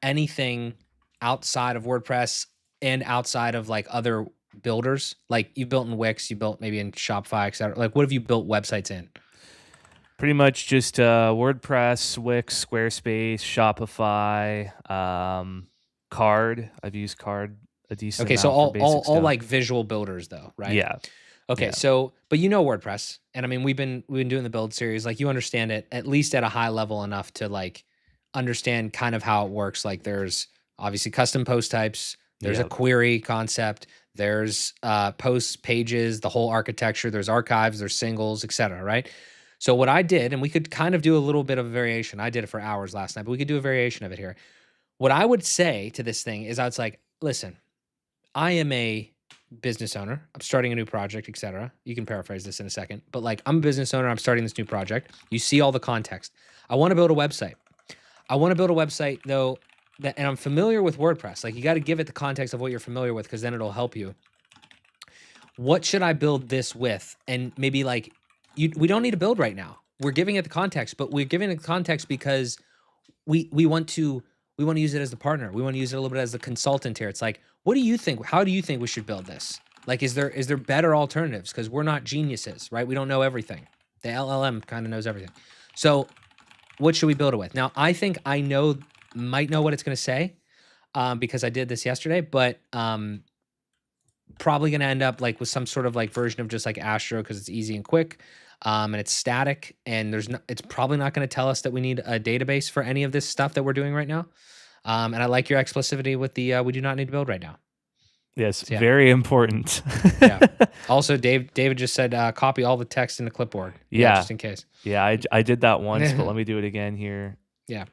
anything outside of WordPress and outside of like other builders? Like you built in Wix, you built maybe in Shopify, etc. Like what have you built websites in? Pretty much just WordPress, Wix, Squarespace, Shopify, Card. I've used Card a decent amount. Okay, so for basic all stuff. like visual builders though, right? Yeah. Okay, Yeah. so but WordPress, and I mean we've been doing the build series. Like you understand it at least at a high level enough to like understand kind of how it works. Like there's obviously custom post types. There's a query concept. There's posts, pages, the whole architecture. There's archives. There's singles, etc. Right? So what I did, and we could kind of do a little bit of a variation. I did it for hours last night, but we could do a variation of it here. What I would say to this thing is I was like, listen, I am a business owner. I'm starting a new project, etc. You can paraphrase this in a second, but like I'm a business owner. I'm starting this new project. You see all the context. I want to build a website. I want to build a website though, and I'm familiar with WordPress. Like you got to give it the context of what you're familiar with because then it'll help you. What should I build this with? And maybe like we don't need to build right now. We're giving it the context, but we're giving it the context because we want to use it as the partner. We want to use it a little bit as the consultant here. It's like, what do you think? How do you think we should build this? Like, is there better alternatives? Because we're not geniuses, right? We don't know everything. The LLM kind of knows everything. So what should we build it with? Now, I think I might know what it's going to say because I did this yesterday, but probably going to end up like with some sort of like version of just like Astro because it's easy and quick. And it's static, and it's probably not going to tell us that we need a database for any of this stuff that we're doing right now. And I like your explicitity with the we do not need to build right now. Yes, so, yeah. Very important. Yeah. Also, David just said copy all the text in the clipboard. Yeah, just in case. Yeah, I did that once, but let me do it again here. Yeah.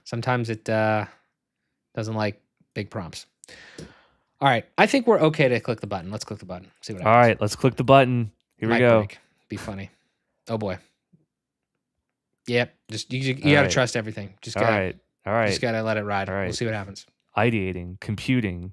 Sometimes it doesn't like big prompts. All right, I think we're okay to click the button. Let's click the button. See what happens. All right, let's click the button. Here we go. Break. Be funny. Oh boy. Yep. Just you gotta trust everything. Just gotta, all right. Just gotta let it ride. All right. We'll see what happens. Ideating, computing.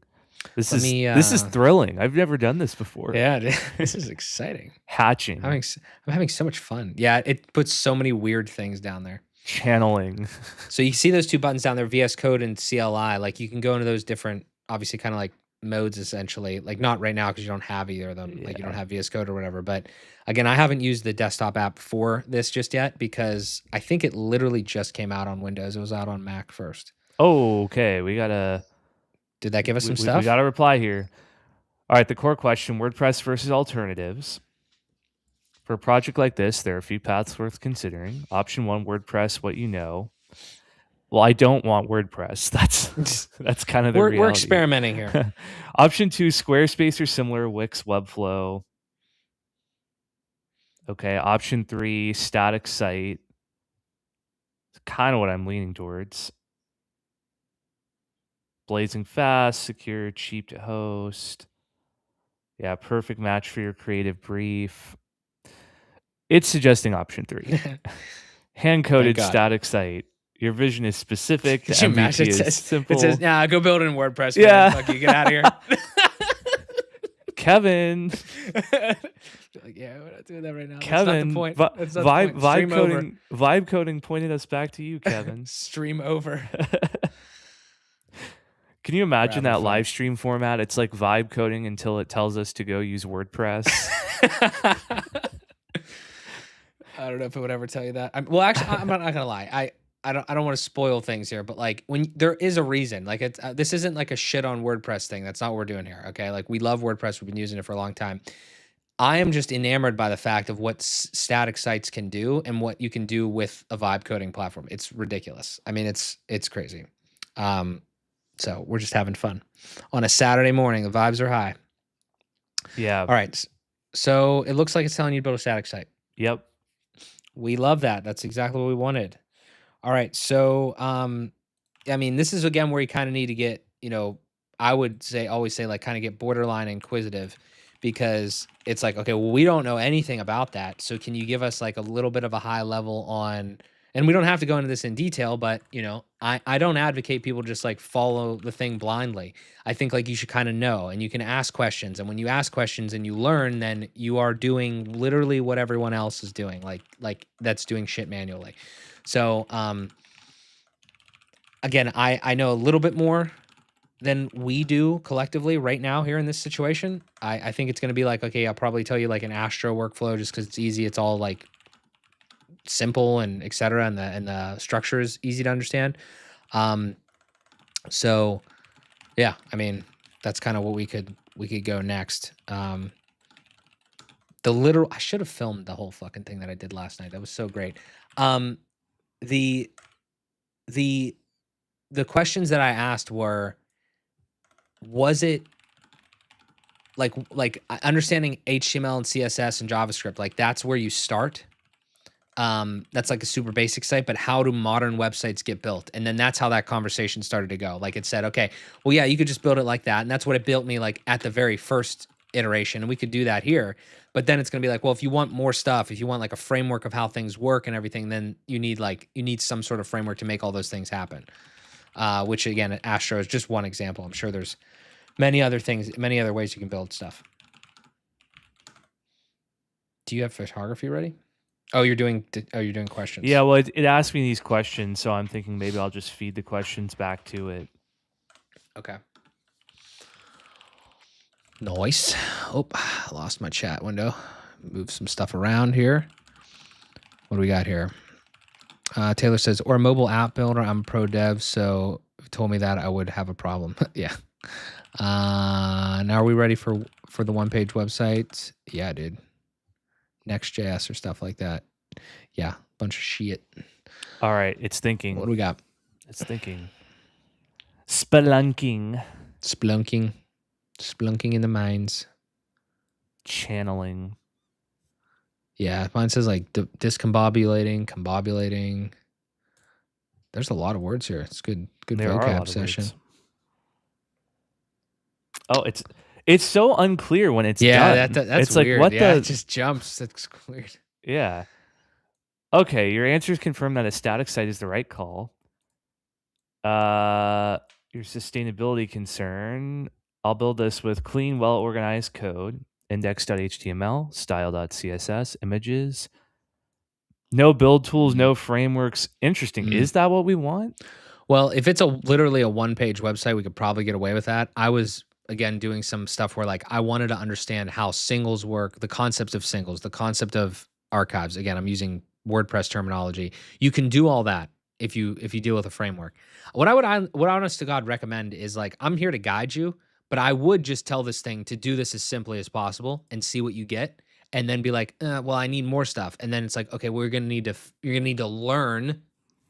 This is thrilling. I've never done this before. Yeah, this is exciting. Hatching. I'm having so much fun. Yeah, it puts so many weird things down there. Channeling. So you see those two buttons down there, VS Code and CLI. Like you can go into those different, obviously, kind of like modes essentially. Like not right now because you don't have either of them. Yeah. Like you don't have VS Code or whatever. But again, I haven't used the desktop app for this just yet because I think it literally just came out on Windows. It was out on Mac first. Oh, okay. We gotta. Did that give us some stuff? We got to reply here. All right, the core question, WordPress versus alternatives. For a project like this, there are a few paths worth considering. Option 1, WordPress, what you know. Well, I don't want WordPress. That's kind of the reality. We're experimenting here. Option 2, Squarespace or similar, Wix, Webflow. Okay, option 3, static site. It's kind of what I'm leaning towards. Blazing fast, secure, cheap to host. Yeah, perfect match for your creative brief. It's suggesting option 3. Hand-coded static site. Your vision is specific. The MVP is simple. It says, nah, go build it in WordPress. Yeah. Fuck you, get out of here. Kevin. Like, yeah, we're not doing that right now. Kevin, that's not the point. Vibe coding pointed us back to you, Kevin. Stream over. Can you imagine that live stream format? It's like vibe coding until it tells us to go use WordPress. I don't know if it would ever tell you that. Well, actually, I'm not gonna lie. I don't want to spoil things here, but like when there is a reason, like it's this isn't like a shit on WordPress thing. That's not what we're doing here. Okay, like we love WordPress. We've been using it for a long time. I am just enamored by the fact of what static sites can do and what you can do with a vibe coding platform. It's ridiculous. I mean, it's crazy. So we're just having fun on a Saturday morning. The vibes are high. Yeah. All right. So it looks like it's telling you to build a static site. Yep. We love that. That's exactly what we wanted. All right. So, I mean, this is again where you kind of need to get, I would always say like kind of get borderline inquisitive because it's like, okay, well, we don't know anything about that. So can you give us like a little bit of a high level on, and we don't have to go into this in detail, but I don't advocate people just like follow the thing blindly. I think like you should kind of know, and you can ask questions. And when you ask questions and you learn, then you are doing literally what everyone else is doing. Like that's doing shit manually. So, again, I know a little bit more than we do collectively right now here in this situation. I think it's going to be like, okay, I'll probably tell you like an Astro workflow just because it's easy. It's all like simple and et cetera. And the structure is easy to understand. So yeah, I mean, that's kind of what we could go next. I should have filmed the whole fucking thing that I did last night. That was so great. The questions that I asked were, was it like understanding HTML and CSS and JavaScript, like that's where you start? that's like a super basic site, but how do modern websites get built? And then that's how that conversation started to go. Like it said, okay, well, yeah, you could just build it like that. And that's what it built me like at the very first iteration. And we could do that here. But then it's going to be like, well, if you want more stuff, if you want like a framework of how things work and everything, then you need some sort of framework to make all those things happen. Which again, Astro is just one example. I'm sure there's many other things, many other ways you can build stuff. Do you have photography ready? Oh, you're doing questions. Yeah, well, it asked me these questions, so I'm thinking maybe I'll just feed the questions back to it. Okay. Nice. Oh, I lost my chat window. Move some stuff around here. What do we got here? Taylor says, or a mobile app builder. I'm a pro dev, so if you told me that, I would have a problem. Yeah. Now are we ready for the one-page website? Yeah, dude. Next.js or stuff like that. Yeah, bunch of shit. All right, it's thinking. What do we got? It's thinking. Spelunking. Splunking in the mines. Channeling. Yeah, mine says like discombobulating, combobulating. There's a lot of words here. It's good vocab session. Words. Oh, it's so unclear when it's done. Yeah, that's it's weird. Like, what it just jumps. That's weird. Yeah. Okay, your answers confirm that a static site is the right call. Your sustainability concern. I'll build this with clean, well-organized code, index.html, style.css, images. No build tools, no frameworks. Interesting. Is that what we want? Well, if it's literally a one-page website, we could probably get away with that. I was, again, doing some stuff where like I wanted to understand how singles work, the concepts of singles, the concept of archives. Again, I'm using WordPress terminology. You can do all that if you deal with a framework. What I honest to God recommend is like, I'm here to guide you, but I would just tell this thing to do this as simply as possible and see what you get. And then be like, well, I need more stuff. And then it's like, okay, you're gonna need to learn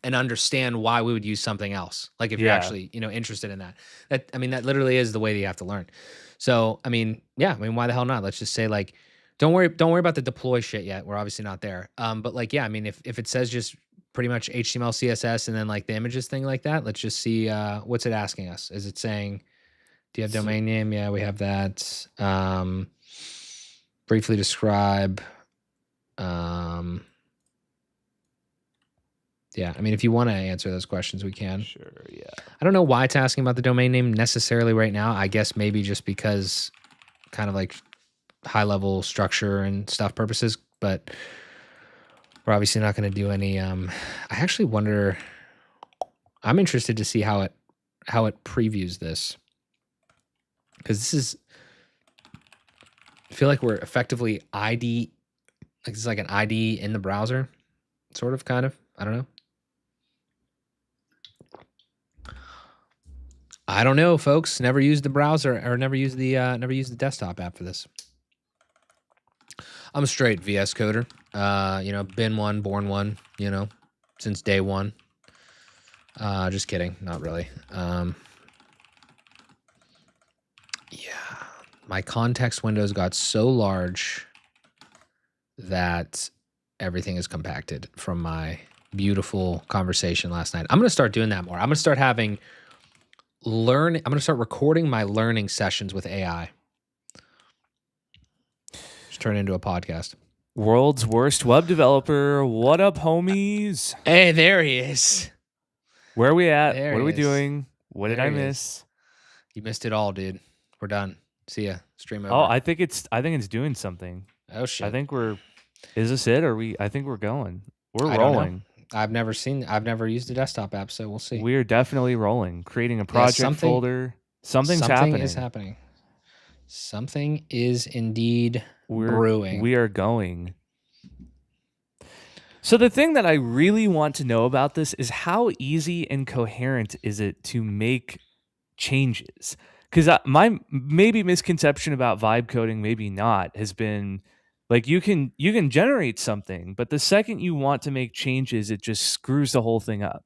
and understand why we would use something else. Like if you're actually, interested in that. That literally is the way that you have to learn. So, why the hell not? Let's just say like, don't worry about the deploy shit yet. We're obviously not there. But like, yeah, if it says just pretty much HTML, CSS, and then like the images thing like that, let's just see what's it asking us. Is it saying, do you have domain name? Yeah, we have that. Briefly describe. Yeah, if you want to answer those questions, we can. Sure, yeah. I don't know why it's asking about the domain name necessarily right now. I guess maybe just because kind of like high-level structure and stuff purposes, but we're obviously not going to do any. I actually wonder. I'm interested to see how it previews this, because this is. I feel like we're effectively ID, like it's like an ID in the browser, sort of, kind of. I don't know. I don't know, folks. Never used the browser or never used the desktop app for this. I'm a straight VS coder. Been one, born one. Since day one. Just kidding, not really. Yeah. My context windows got so large that everything is compacted from my beautiful conversation last night. I'm going to start doing that more. I'm going to start I'm going to start recording my learning sessions with AI. Just turn it into a podcast. World's worst web developer. What up, homies? Hey, there he is. Where are we at? What are we doing? What did I miss? You missed it all, dude. We're done. See ya. Stream over. Oh, I think it's doing something. Oh shit. I think is this it? I think we're going. We're rolling. I've never used a desktop app, so we'll see. We're definitely rolling. Creating a project folder. Something is happening. Something is indeed brewing. We are going. So the thing that I really want to know about this is how easy and coherent is it to make changes? Because my maybe misconception about vibe coding, maybe not, has been like you can generate something, but the second you want to make changes, it just screws the whole thing up.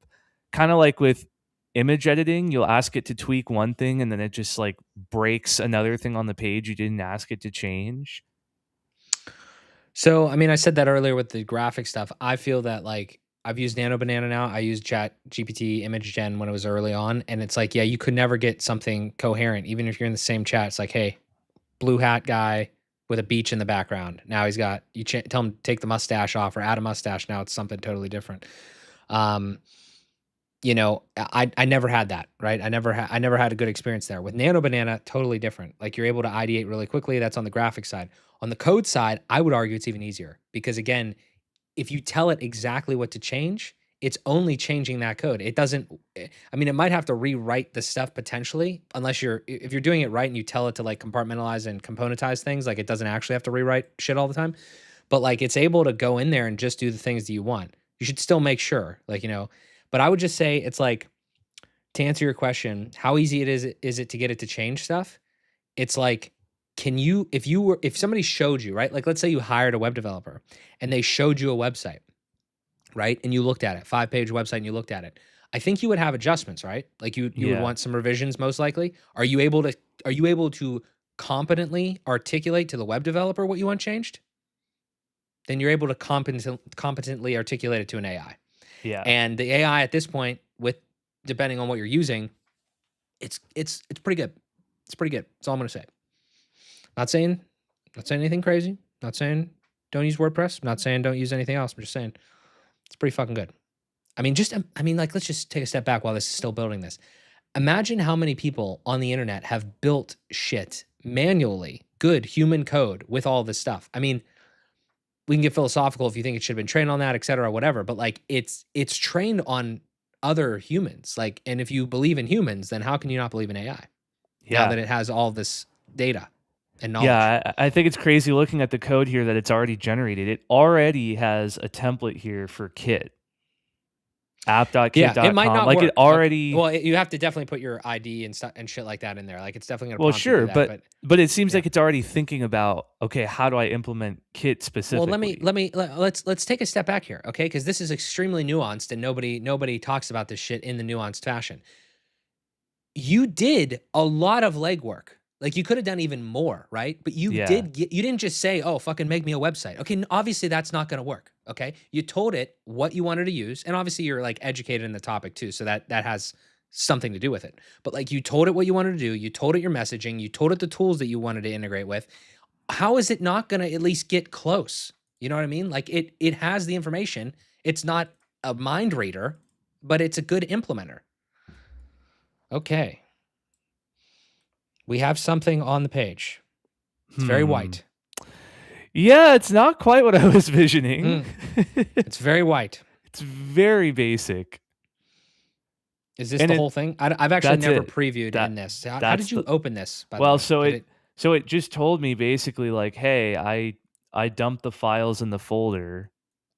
Kind of like with image editing, you'll ask it to tweak one thing and then it just like breaks another thing on the page you didn't ask it to change. So, I mean, I said that earlier with the graphic stuff. I feel that like I've used Nano Banana now. I used Chat GPT image gen when it was early on, and it's like, yeah, you could never get something coherent, even if you're in the same chat. It's like, hey, blue hat guy with a beach in the background. Now he's got tell him to take the mustache off or add a mustache. Now it's something totally different. Um, you know, I never had that, right? I never had a good experience there. With Nano Banana, totally different. Like you're able to ideate really quickly. That's on the graphic side. On the code side, I would argue it's even easier because again, if you tell it exactly what to change, it's only changing that code. It doesn't I mean, it might have to rewrite the stuff potentially, unless if you're doing it right and you tell it to like compartmentalize and componentize things, like it doesn't actually have to rewrite shit all the time. But like it's able to go in there and just do the things that you want. You should still make sure, like, you know, but I would just say it's like to answer your question, how easy is it to get it to change stuff? It's like, can you if somebody showed you, right? Like let's say you hired a web developer and they showed you a website, right? And you looked at it, 5-page website and you looked at it. I think you would have adjustments, right? Like you would Yeah. want some revisions most likely. Are you able to competently articulate to the web developer what you want changed? Then you're able to competently articulate it to an AI. Yeah. And the AI at this point, with depending on what you're using, it's pretty good. It's pretty good. That's all I'm gonna say. Not saying anything crazy. Not saying don't use WordPress. Not saying don't use anything else. I'm just saying it's pretty fucking good. I mean, like, let's just take a step back while this is still building this. Imagine how many people on the internet have built shit manually, good human code with all this stuff. I mean, we can get philosophical if you think it should have been trained on that, et cetera, whatever. But like, it's trained on other humans. Like, and if you believe in humans, then how can you not believe in AI now Yeah. that it has all this data and knowledge? Yeah, I think it's crazy looking at the code here that it's already generated. It already has a template here for Kit, Yeah, it might app.kit.com. not Like it work. Okay. already. Well, you have to definitely put your ID and stuff and shit like that in there. Like, it's definitely gonna Well, prompt you to do sure, that. but But it seems yeah. like it's already thinking about, okay, how do I implement Kit Well, specifically? let's take a step back here, okay? Because this is extremely nuanced, and nobody talks about this shit in the nuanced fashion. You did a lot of legwork. Like, you could have done even more, right? But Yeah. you didn't just say, "Oh, fucking make me a website." Okay, obviously that's not gonna work, okay? You told it what you wanted to use, and obviously you're, like, educated in the topic too, so that has something to do with it. But, like, you told it what you wanted to do, you told it your messaging, you told it the tools that you wanted to integrate with. How is it not gonna at least get close? You know what I mean? Like, it has the information. It's not a mind reader, but it's a good implementer. Okay. We have something on the page. It's very Hmm. white. Yeah, it's not quite what I was visioning. It's very white. It's very basic. Is this And the whole thing? I've actually that's never it. previewed That in this. How that's did you the open this, by the Well, way? Did it so it just told me basically like, "Hey, I dumped the files in the folder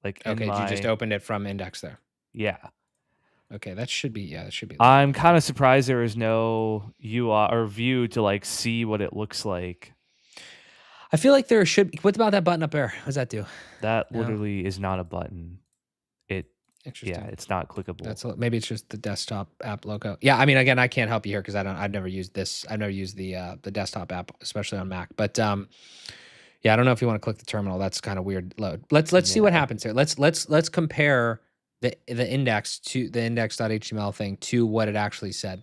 like in okay, you just my." opened it from index there. Yeah. Okay, that should be loading I'm kind everything. of surprised there is no UI or view to like see what it looks like. I feel like there should what about that button up there? What does that do? That No. literally is not a button. It Yeah, Interesting. it's not clickable. Maybe it's just the desktop app logo. Yeah, I mean, again, I can't help you here because I've never used this. I've never used the desktop app, especially on Mac. But yeah, I don't know if you want to click the terminal. That's kind of weird load. Let's see what Yeah. happens here. Let's compare the index to the index.html thing to what it actually said.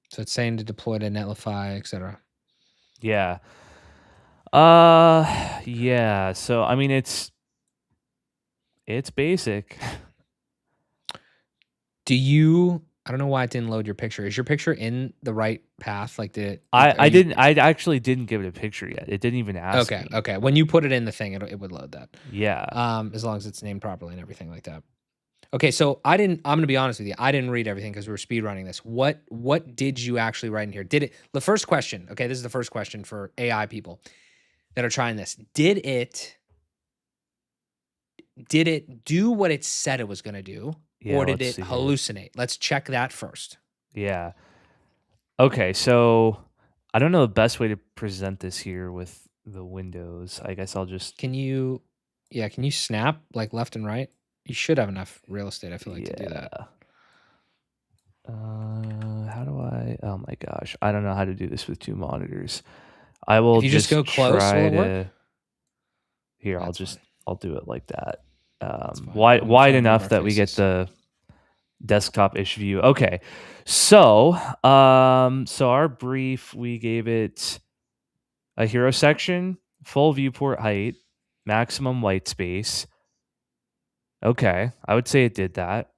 So it's saying to deploy to Netlify, etc. Yeah. Yeah, so I mean it's basic. Do you? I don't know why it didn't load your picture. Is your picture in the right path? Like, are I you? didn't I actually didn't give it a picture yet. It didn't even ask Okay, me. okay. When you put it in the thing, it would load that. Yeah. As long as it's named properly and everything like that. Okay, so I didn't. I'm gonna be honest with you. I didn't read everything because we were speed running this. What did you actually write in here? Did it? The first question. Okay, this is the first question for AI people that are trying this. Did it do what it said it was gonna do, Yeah, or did let's it see here. hallucinate? Let's check that first. Yeah. Okay, so I don't know the best way to present this here with the windows. I guess I'll just Can you? Yeah, can you snap like left and right? You should have enough real estate. I feel like to do that. yeah. How do I? Oh my gosh, I don't know how to do this with two monitors. I will If you just just go close, will try it work? to. Here, That's fine. I'll do it like that. That's fine. I'm Wide trying to move enough our that we get faces. the desktop-ish view. Okay. So, so our brief, we gave it a hero section, full viewport height, maximum white space. Okay, I would say it did that.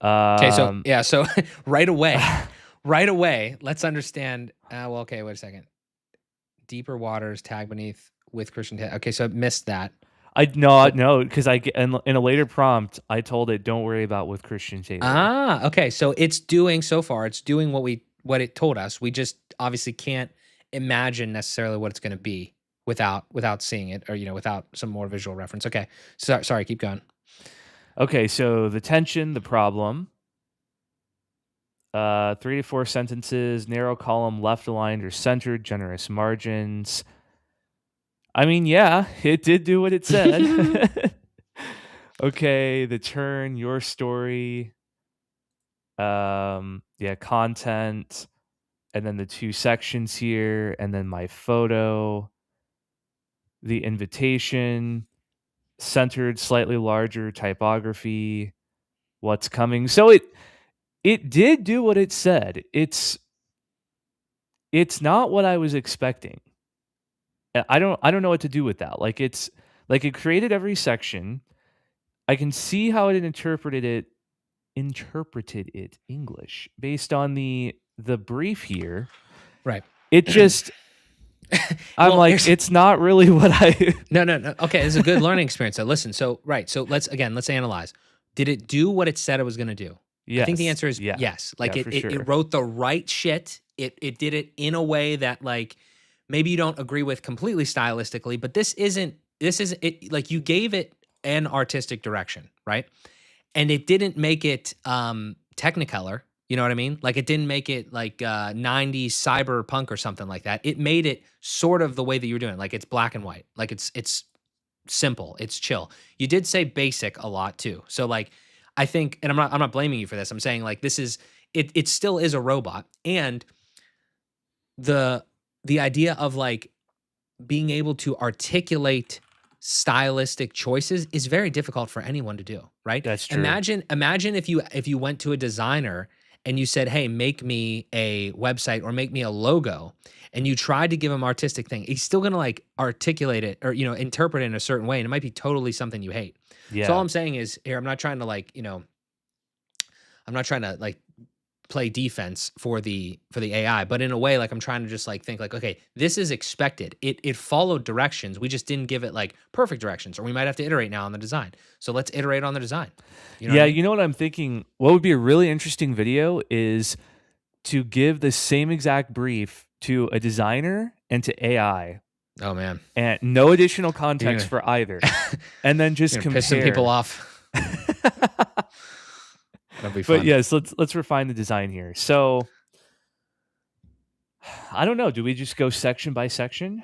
Okay, so yeah, so right away, let's understand. Well, okay, wait a second. Deeper waters, tag beneath with Christian. Okay, so it missed that. So no, because in a later prompt, I told it, don't worry about with Christian Taylor. okay, so it's doing so far. It's doing what it told us. We just obviously can't imagine necessarily what it's going to be without seeing it, or without some more visual reference. Okay, sorry, keep going. Okay, so the tension, the problem. 3 to 4 sentences, narrow column, left aligned or centered, generous margins. I mean, yeah, it did do what it said. Okay, the turn, your story. Yeah, content, and then the 2 sections here, and then my photo, the invitation, centered, slightly larger typography, what's coming. So it did do what it said. It's not what I was expecting. I don't know what to do with that. Like it created every section. I can see how it interpreted it English based on the brief here. Right. It just I'm Well, like, it's not really what I No. Okay, this is a good learning experience. So listen, so right, so let's analyze. Did it do what it said it was going to do? I think the Yes. answer is Yeah. yes. Yeah, Like for it sure. wrote the right shit. It did it in a way that like maybe you don't agree with completely stylistically, but this isn't it. Like you gave it an artistic direction, right? And it didn't make it Technicolor. You know what I mean? Like it didn't make it like 90s cyberpunk or something like that. It made it sort of the way that you were doing it. Like it's black and white. Like it's simple. It's chill. You did say basic a lot too. So like I think, and I'm not blaming you for this. I'm saying like this is it still is a robot. And the the idea of like being able to articulate stylistic choices is very difficult for anyone to do, right? That's true. Imagine if you went to a designer and you said, "Hey, make me a website or make me a logo." And you tried to give him artistic thing. He's still going to like articulate it or interpret it in a certain way and it might be totally something you hate. So all Yeah. I'm saying is here I'm not trying to like, I'm not trying to like play defense for the AI, but in a way, like I'm trying to just like think like, okay, this is expected. It followed directions. We just didn't give it like perfect directions, or we might have to iterate now on the design. So let's iterate on the design. You know what I Yeah, mean? you know what I'm thinking? What would be a really interesting video is to give the same exact brief to a designer and to AI Oh man, and no additional you're context gonna for either. And then just you're gonna piss some people compare. off. That'll be But fun. yes, let's refine the design here. So I don't know. Do we just go section by section?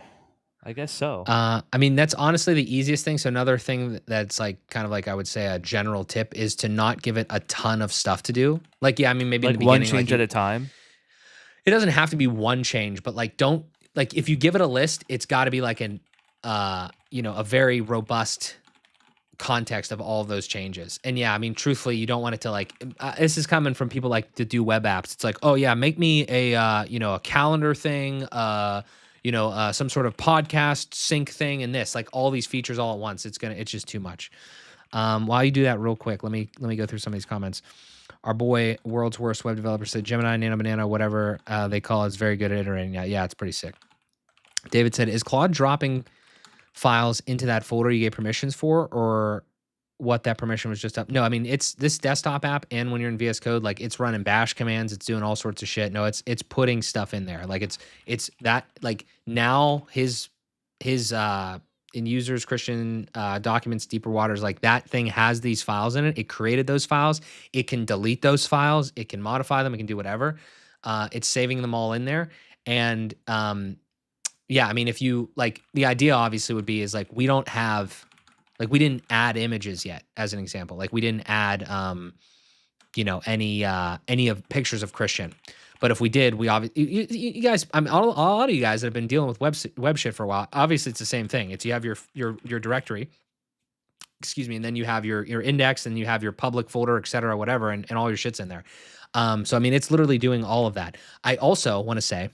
I guess so. I mean, that's honestly the easiest thing. So another thing that's like kind of like I would say a general tip is to not give it a ton of stuff to do. Like, yeah, I mean, maybe in the Like one beginning, like change at a time. it doesn't have to be one change, but like don't like if you give it a list, it's got to be like a very robust context of all of those changes. And yeah, I mean, truthfully, you don't want it to like this is coming from people like to do web apps. It's like, oh yeah, make me a calendar thing, some sort of podcast sync thing and this, like all these features all at once. It's just too much. While you do that real quick, let me go through some of these comments. Our boy, world's worst web developer, said Gemini, Nano Banana, whatever they call it, is very good at iterating. Yeah, it's pretty sick. David said, is Claude dropping files into that folder you gave permissions for, or what that permission was just up? No, I mean, it's this desktop app, and when you're in VS Code, like it's running bash commands, it's doing all sorts of shit. No, it's putting stuff in there. Like it's that like now his in users Christian documents deeper waters, like that thing has these files in it. It created those files. It can delete those files. It can modify them. It can do whatever. It's saving them all in there. And yeah, I mean, if you like, the idea obviously would be is like we don't have like we didn't add images yet, as an example. Like we didn't add any of pictures of Christian. But if we did, we obviously, you guys, I mean, a lot of you guys that have been dealing with web shit for a while, obviously it's the same thing. It's you have your directory, excuse me, and then you have your index, and you have your public folder, et cetera, whatever, and all your shit's in there. So I mean, it's literally doing all of that. I also want to say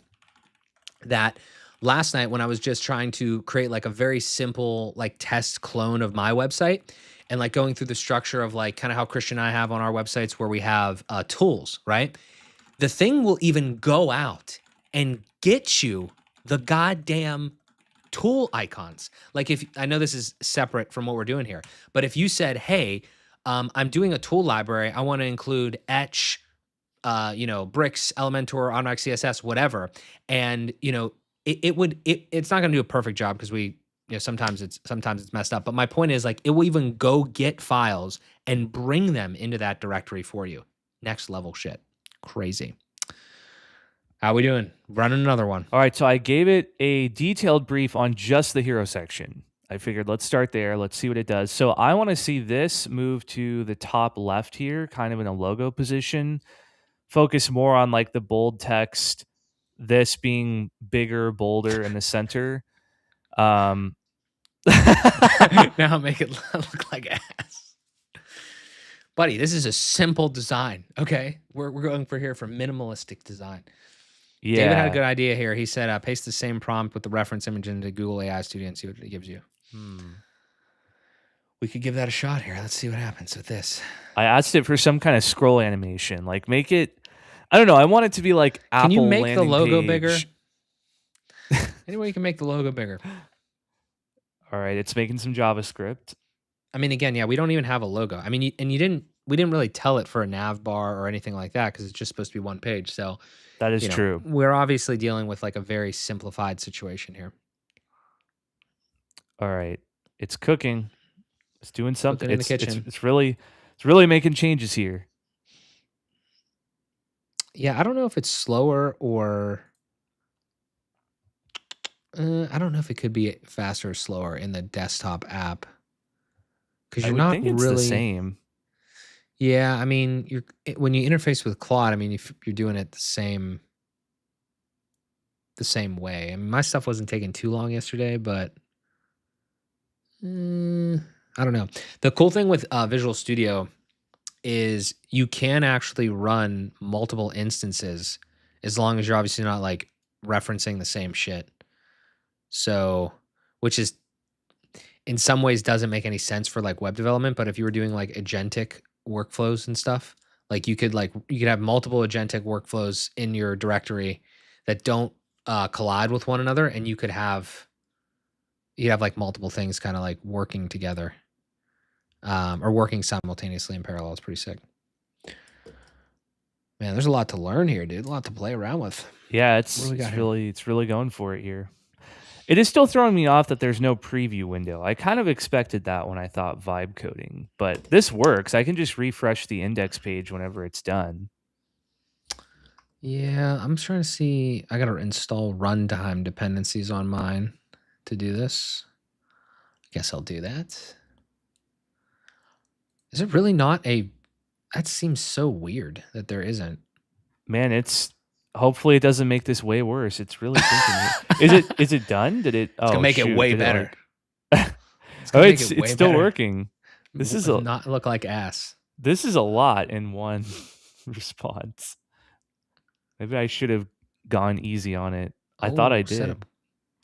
that last night when I was just trying to create like a very simple like test clone of my website, and like going through the structure of like kind of how Christian and I have on our websites where we have tools, right? The thing will even go out and get you the goddamn tool icons. Like if I know this is separate from what we're doing here, but if you said, hey, I'm doing a tool library, I want to include Etch, Bricks, Elementor, Automatic CSS, whatever. And, it's not going to do a perfect job because sometimes it's messed up. But my point is like, it will even go get files and bring them into that directory for you. Next level shit. Crazy. How we doing? Running another one. All right. So I gave it a detailed brief on just the hero section. I figured let's start there. Let's see what it does. So I want to see this move to the top left here, kind of in a logo position. Focus more on like the bold text, this being bigger, bolder in the center. Now make it look like ass. Buddy, this is a simple design. Okay. We're going for minimalistic design. Yeah. David had a good idea here. He said, paste the same prompt with the reference image into Google AI Studio and see what it gives you. We could give that a shot here. Let's see what happens with this. I asked it for some kind of scroll animation. Like make it, I don't know. I want it to be like Apple. Can you make the logo page. bigger? Any way you can make the logo bigger. All right. It's making some JavaScript. I mean, again, yeah, we don't even have a logo. I mean, we didn't really tell it for a nav bar or anything like that because it's just supposed to be one page. So that is true. We're obviously dealing with like a very simplified situation here. All right. It's cooking. It's doing something. In the kitchen. It's really making changes here. Yeah, I don't know if it's slower or I don't know if it could be faster or slower in the desktop app because you're not think it's really the same. Yeah, I mean, when you interface with Claude, I mean, if you're doing it the same way. I mean, my stuff wasn't taking too long yesterday, but I don't know. The cool thing with Visual Studio is you can actually run multiple instances as long as you're obviously not like referencing the same shit. So, which is in some ways doesn't make any sense for like web development, but if you were doing like agentic workflows and stuff, like you could have multiple agentic workflows in your directory that don't collide with one another, and you'd have like multiple things kind of like working together. Or working simultaneously in parallel. It's pretty sick. Man, there's a lot to learn here, dude. A lot to play around with. Yeah, it's really going for it here. It is still throwing me off that there's no preview window. I kind of expected that when I thought vibe coding, but this works. I can just refresh the index page whenever it's done. Yeah, I'm trying to see. I got to install runtime dependencies on mine to do this. I guess I'll do that. Is it really not that seems so weird that there isn't. Man, hopefully it doesn't make this way worse. It's really thinking is it done? Did it it's gonna make it way better. It's still working. This is not look like ass. This is a lot in one response. Maybe I should have gone easy on it. I thought I did.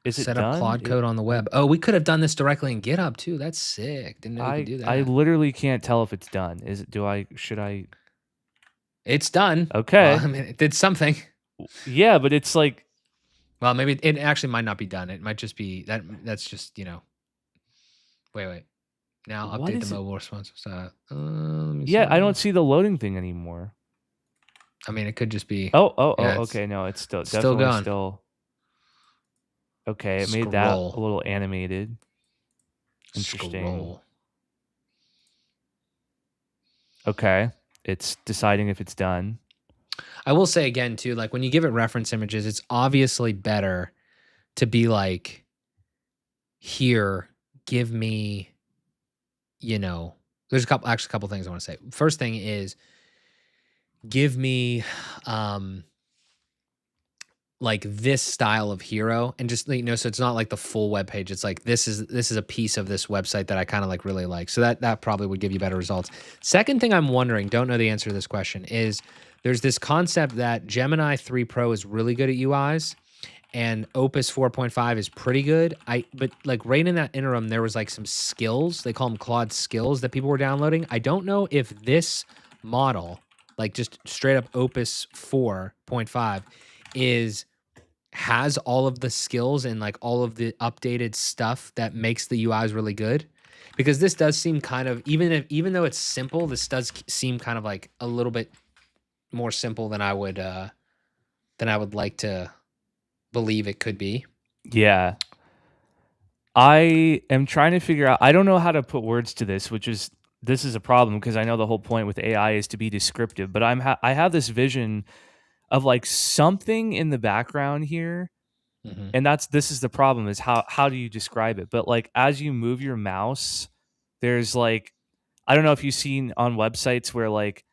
Is it set done? Up Claude code on the web. Oh, we could have done this directly in GitHub too. That's sick. Didn't know you could do that. I literally can't tell if it's done. Should I? It's done. Okay. Well, I mean, it did something. Yeah, but it's like. Well, maybe it actually might not be done. It might just be that's just, Wait. Now update the mobile response. Yeah, I don't see the loading thing anymore. I mean, it could just be. Okay. No, it's still going. Still. Okay, it made that a little animated. Interesting. Scroll. Okay, it's deciding if it's done. I will say again, too, like when you give it reference images, it's obviously better to be like, here, give me, there's a couple things I want to say. First thing is, give me, like this style of hero, and just, so it's not like the full web page. It's like this is a piece of this website that I kind of like really like. So that probably would give you better results. Second thing I'm wondering, don't know the answer to this question, is there's this concept that Gemini 3 Pro is really good at UIs and Opus 4.5 is pretty good. But like right in that interim, there was like some skills. They call them Claude skills that people were downloading. I don't know if this model, like just straight up Opus 4.5, has all of the skills and like all of the updated stuff that makes the UIs really good. Because this does seem kind of, even though it's simple, this does seem kind of like a little bit more simple than I would like to believe it could be. Yeah. I am trying to figure out, I don't know how to put words to this, this is a problem because I know the whole point with AI is to be descriptive, but I have this vision of like something in the background here. And this is the problem, is how do you describe it? But like as you move your mouse, there's like, I don't know if you've seen on websites where like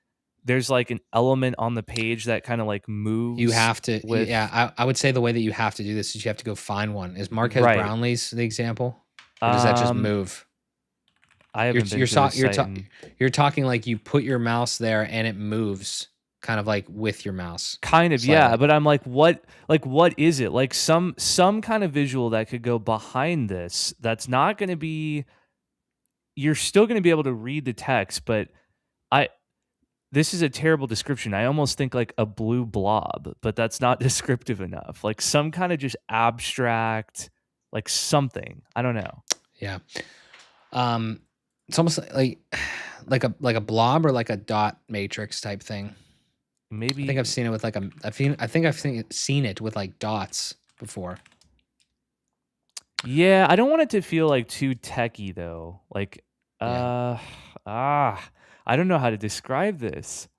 there's like an element on the page that kind of like moves. You have to, I would say the way that you have to do this is you have to go find one. Is Marquez Right. Brownlee's the example? Or does that just move? I haven't been to the site. You're talking like you put your mouse there and it moves kind of like with your mouse. Kind of, yeah. But I'm like, what is it? Like some kind of visual that could go behind this that's not going to be, you're still going to be able to read the text, but this is a terrible description. I almost think like a blue blob, but that's not descriptive enough. Like some kind of just abstract, like something. I don't know. Yeah. It's almost like a blob or like a dot matrix type thing. Maybe. I think I've seen it with like I've seen it with like dots before. Yeah, I don't want it to feel like too techy though. Like, I don't know how to describe this.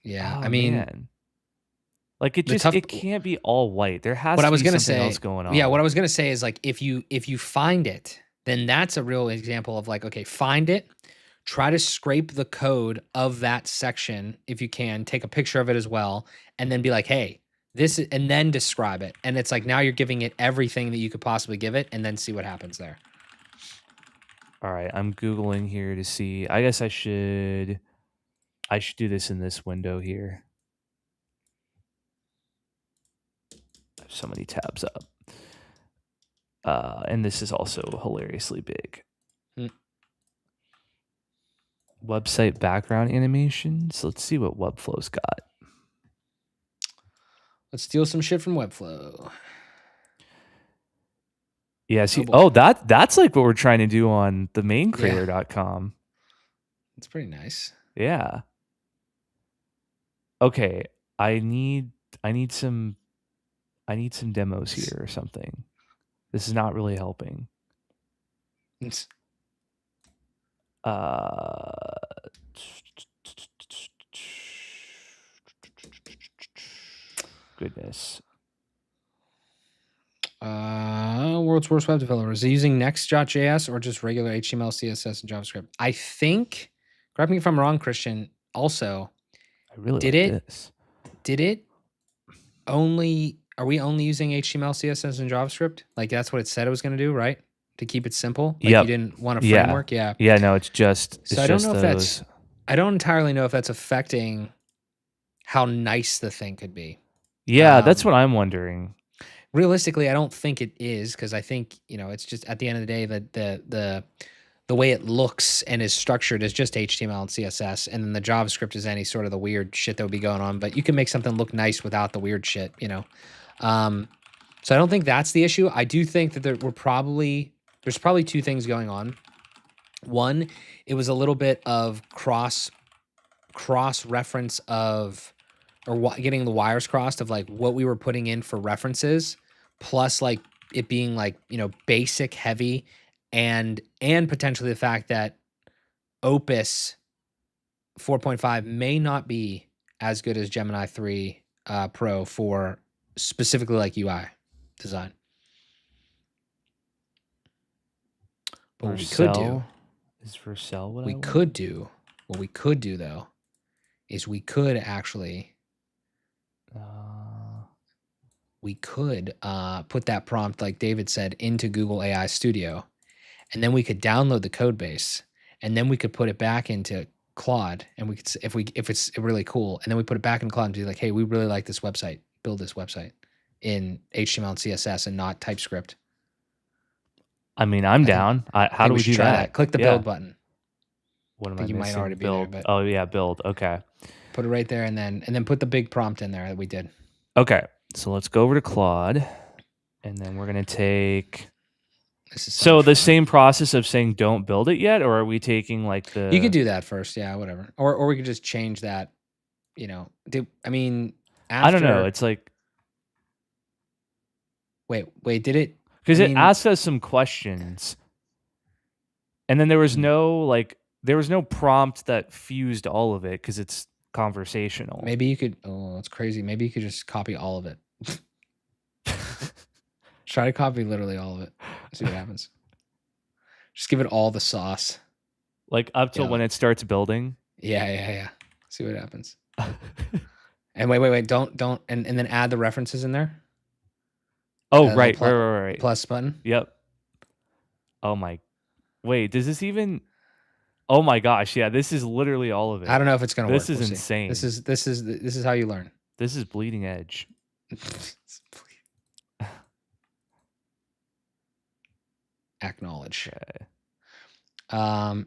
Yeah, I mean, man. Like it can't be all white. There has to be something else going on. Yeah, what I was gonna say is like if you find it, then that's a real example of like, okay, find it, try to scrape the code of that section if you can, take a picture of it as well, and then be like, hey, this is, and then describe it. And it's like now you're giving it everything that you could possibly give it, and then see what happens there. All right, I'm Googling here to see. I guess I should do this in this window here. I have so many tabs up. And this is also hilariously big. Website background animations. Let's see what Webflow's got. Let's steal some shit from Webflow. Yeah, see, that's like what we're trying to do on the main Craylor.com. It's pretty nice. Yeah. Okay, I need some demos here or something. This is not really helping. Goodness. World's worst web developer. Is he using Next.js or just regular HTML, CSS, and JavaScript? I think, correct me if I'm wrong, Christian, also, I really did it only, are we only using HTML, CSS, and JavaScript? Like that's what it said it was going to do, right? To keep it simple? Like you didn't want a framework? Yeah. Yeah, no, it's just, so I don't know if I don't entirely know if that's affecting how nice the thing could be. Yeah, that's what I'm wondering. Realistically, I don't think it is, because I think, it's just at the end of the day that the way it looks and is structured is just HTML and CSS, and then the JavaScript is any sort of the weird shit that would be going on. But you can make something look nice without the weird shit, So I don't think that's the issue. I do think that there's probably two things going on. One, it was a little bit of cross reference of, or getting the wires crossed of like what we were putting in for references, plus like it being like, basic heavy, and potentially the fact that Opus 4.5 may not be as good as Gemini 3 Pro for specifically like UI design. But what we could do is Vercel what we could do though is we could actually we could put that prompt, like David said, into Google AI Studio, and then we could download the code base, and then we could put it back into Claude, and we could, if it's really cool, and then we put it back in Claude and be like, hey, we really like this website, build this website in HTML and CSS and not TypeScript. I mean, I'm down. How do we do that? Click the build button. What am I missing? Might already be build. There, but oh yeah, build. Okay. Put it right there, and then put the big prompt in there that we did. Okay, so let's go over to Claude, and then we're gonna take. So the same process of saying don't build it yet, or are we taking like the? You could do that first, yeah, whatever. Or we could just change that. You know, I mean, after, I don't know. It's like. Wait, did it? Because it asked us some questions, and then there was no prompt that fused all of it because it's conversational. Maybe you could. Oh, that's crazy. Maybe you could just copy all of it. Try to copy literally all of it. See what happens. Just give it all the sauce. Like up till when it starts building. Yeah. See what happens. And wait. Don't. And then add the references in there. Oh, right. Plus button. Yep. Oh my. Wait, does this even? Oh my gosh! Yeah, this is literally all of it. I don't know if it's gonna work. This is insane. This is how you learn. This is bleeding edge. Acknowledge. Okay.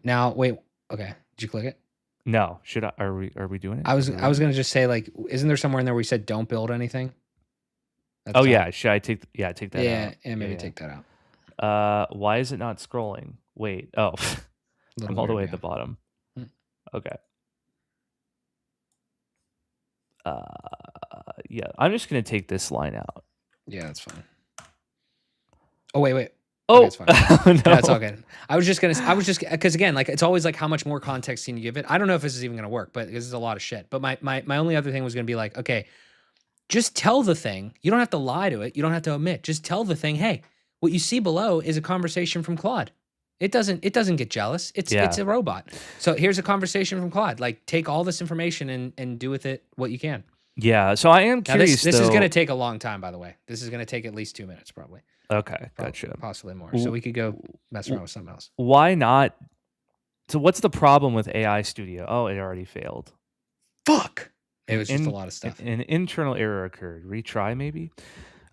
Now wait. Okay. Did you click it? No. Should I? Are we doing it? I was gonna just say, like, isn't there somewhere in there where we said don't build anything? That's yeah. Should I take? Yeah, take that out. Yeah, maybe take that out. Why is it not scrolling? Wait. Oh, I'm all the way at the bottom. Okay. Yeah, I'm just gonna take this line out. Yeah, that's fine. Oh wait. Oh, okay, it's fine. No, it's all good. I was just because again, like, it's always like, how much more context can you give it? I don't know if this is even gonna work, but this is a lot of shit. But my only other thing was gonna be like, okay, just tell the thing. You don't have to lie to it. You don't have to omit. Just tell the thing, hey, what you see below is a conversation from Claude. It doesn't get jealous. It's a robot. So here's a conversation from Claude. Like, take all this information and do with it what you can. Yeah. So I am curious. This is going to take a long time, by the way. This is going to take at least 2 minutes, probably. Okay, gotcha. Possibly more. So we could go mess around with something else. Why not? So what's the problem with AI Studio? Oh, it already failed. Fuck. It was just a lot of stuff. An internal error occurred. Retry maybe.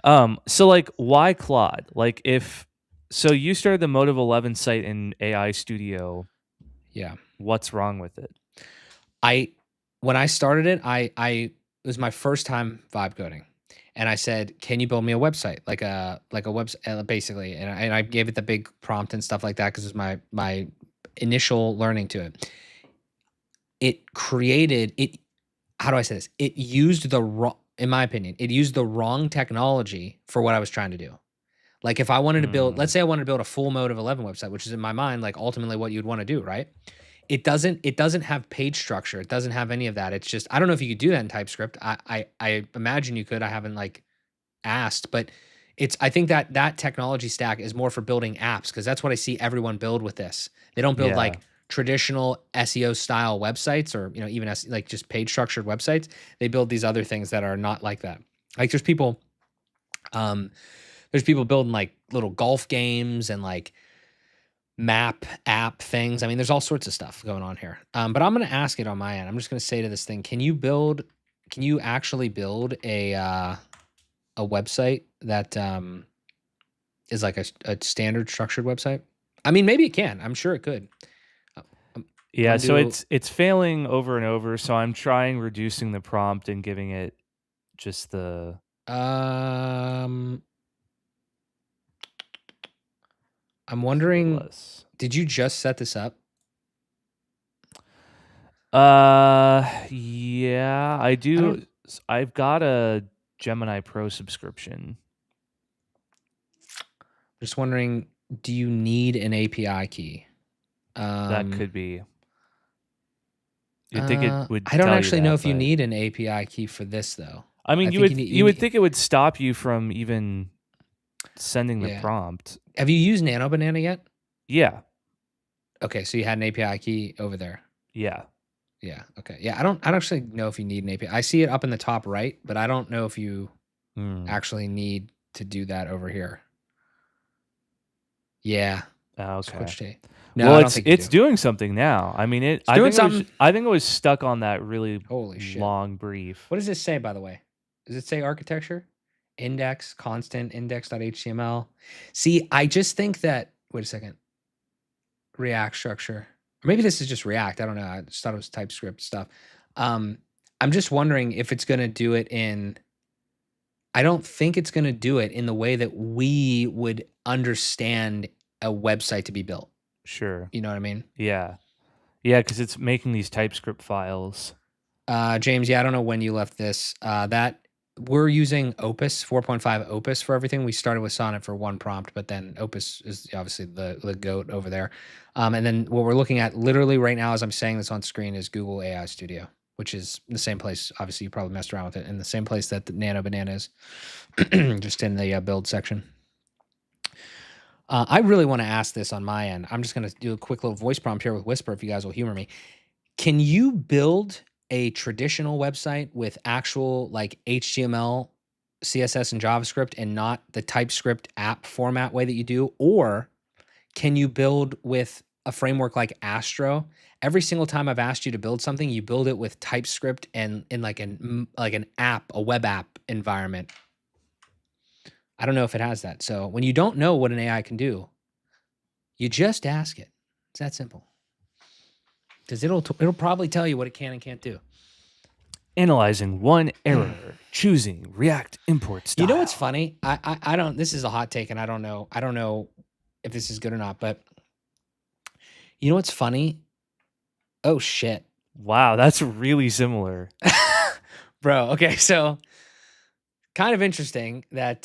So like, why Claude? Like, so you started the Motive 11 site in AI Studio. Yeah. What's wrong with it? When I started it, it was my first time vibe coding. And I said, can you build me a website? Like a website, basically. And I gave it the big prompt and stuff like that, because it was my initial learning to it. It created it. How do I say this? It used in my opinion, it used the wrong technology for what I was trying to do. Like, if I wanted to build, let's say I wanted to build a full Motive 11 website, which is in my mind, like, ultimately what you'd want to do, right? It doesn't have page structure. It doesn't have any of that. It's just, I don't know if you could do that in TypeScript. I imagine you could. I haven't like asked, but I think that technology stack is more for building apps, because that's what I see everyone build with this. They don't build like traditional SEO style websites, or, even like just page structured websites. They build these other things that are not like that. Like, there's people building like little golf games and like map app things. I mean, there's all sorts of stuff going on here. But I'm going to ask it on my end. I'm just going to say to this thing, can you actually build a website that is like a standard structured website? I mean, maybe it can. I'm sure it could. Yeah, so it's failing over and over. So I'm trying reducing the prompt and giving it just the I'm wondering, did you just set this up? Yeah, I do. I've got a Gemini Pro subscription. Just wondering, do you need an API key? That could be. You think it would? I don't actually know if you need an API key for this, though. I mean, you would think it would stop you from even sending the prompt. Have you used Nano Banana yet? Yeah. Okay, so you had an API key over there. Yeah. Yeah. Okay. Yeah, I don't actually know if you need an API. I see it up in the top right, but I don't know if you. actually need to do that over here. Yeah. Okay. Switch to. No, Well, I don't think you it's do. doing something now. I mean, It's doing something. I think it was stuck on that really Holy shit. long brief. What does this say, by the way? Does it say architecture? Index, constant, index.html. See, I just think that, wait a second. React structure. Or maybe this is just React. I don't know. I just thought it was TypeScript stuff. I'm just wondering if it's going to do it in, I don't think it's going to do it in the way that we would understand a website to be built. Sure. You know what I mean? Yeah. Yeah, because it's making these TypeScript files. James, yeah, I don't know when you left this. That we're using Opus 4.5 Opus for everything. We started with Sonnet for one prompt, but then Opus is obviously the goat over there. And then what we're looking at literally right now, as I'm saying this on screen, is Google AI Studio, which is the same place. Obviously, you probably messed around with it in the same place that the Nano Banana is, just in the build section. I really want to ask this on my end. I'm just going to do a quick little voice prompt here with Whisper if you guys will humor me. Can you build a traditional website with actual like HTML, CSS, and JavaScript and not the TypeScript app format way that you do? Or can you build with a framework like Astro? Every single time I've asked you to build something, you build it with TypeScript and in like an app, a web app environment. I don't know if it has that. So when you don't know what an AI can do, you just ask it. It's that simple. Because it'll probably tell you what it can and can't do. Analyzing one error, choosing React import style. You know what's funny? I don't. This is a hot take, and I don't know if this is good or not. But you know what's funny? Oh shit! Wow, that's really similar, bro. Okay, so kind of interesting that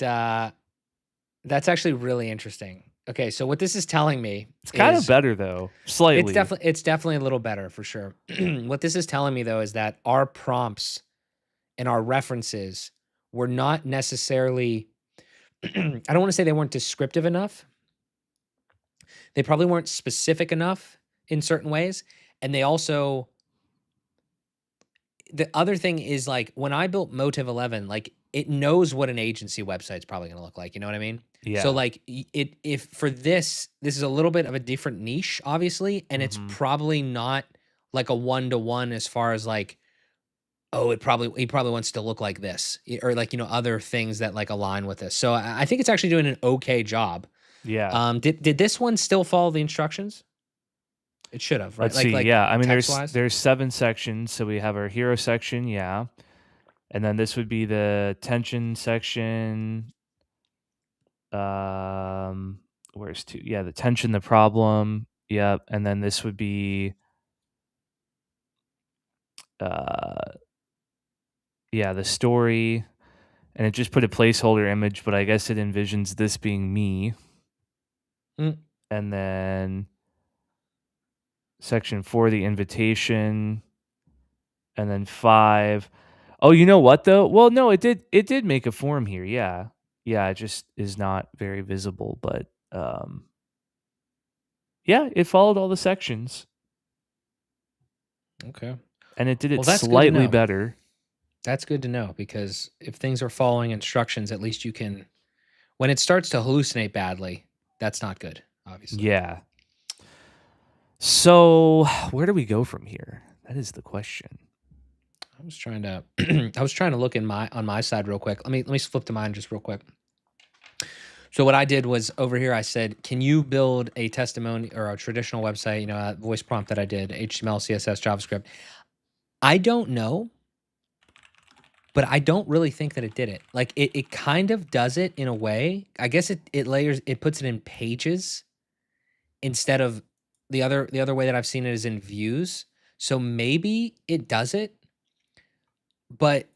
that's actually really interesting. Okay, so what this is telling me, it's kind of better though, slightly. It's definitely a little better for sure. What this is telling me though is that our prompts and our references were not necessarily, I don't want to say they weren't descriptive enough. They probably weren't specific enough in certain ways. And they also, the other thing is like when I built Motive 11, like it knows what an agency website's probably going to look like. You know what I mean? Yeah. So like if for this is a little bit of a different niche, obviously, and it's probably not like a one-to-one as far as like, oh, he probably wants to look like this or like, you know, other things that like align with this. So I think it's actually doing an okay job. Yeah. Did this one still follow the instructions? It should have, right? Let's see. Yeah. I mean, text-wise? there's 7 sections. So we have our hero section. Yeah. And then this would be the tension section. Where's 2? Yeah. The tension, the problem. Yep. And then this would be, yeah, the story. And it just put a placeholder image, but I guess it envisions this being me. And then section 4, the invitation. And then 5. Oh, you know what though? Well, no, it did make a form here. Yeah. Yeah, it just is not very visible, but yeah, it followed all the sections. Okay. And it did it slightly better. That's good to know because if things are following instructions, at least you can, when it starts to hallucinate badly, that's not good, obviously. Yeah. So where do we go from here? That is the question. I was trying to look on my side real quick. Let me flip to mine just real quick. So what I did was over here, I said, can you build a testimony or a traditional website, you know, a voice prompt that I did, HTML, CSS, JavaScript. I don't know, but I don't really think that it did it. Like it kind of does it in a way. I guess it puts it in pages instead of the other way that I've seen it is in views. So maybe it does it, but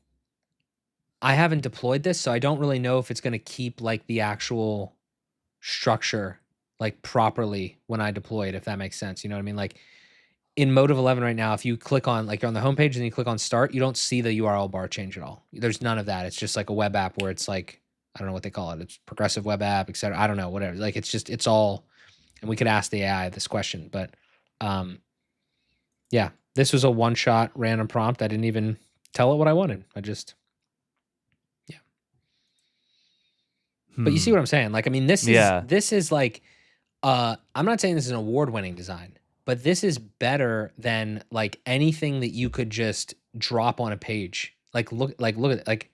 I haven't deployed this, so I don't really know if it's going to keep like the actual structure like properly when I deploy it, if that makes sense. You know what I mean? Like in Motive 11 right now, if you click on like you're on the homepage and you click on start, you don't see the URL bar change at all. There's none of that. It's just like a web app where it's like, I don't know what they call it. It's progressive web app, etc. I don't know, whatever. Like it's all, and we could ask the AI this question, but yeah, this was a one-shot random prompt. I didn't even tell it what I wanted. I just, yeah. But you see Hmm. what I'm saying? Like, I mean, Yeah. this is like, I'm not saying this is an award-winning design, but this is better than like anything that you could just drop on a page. Look at like,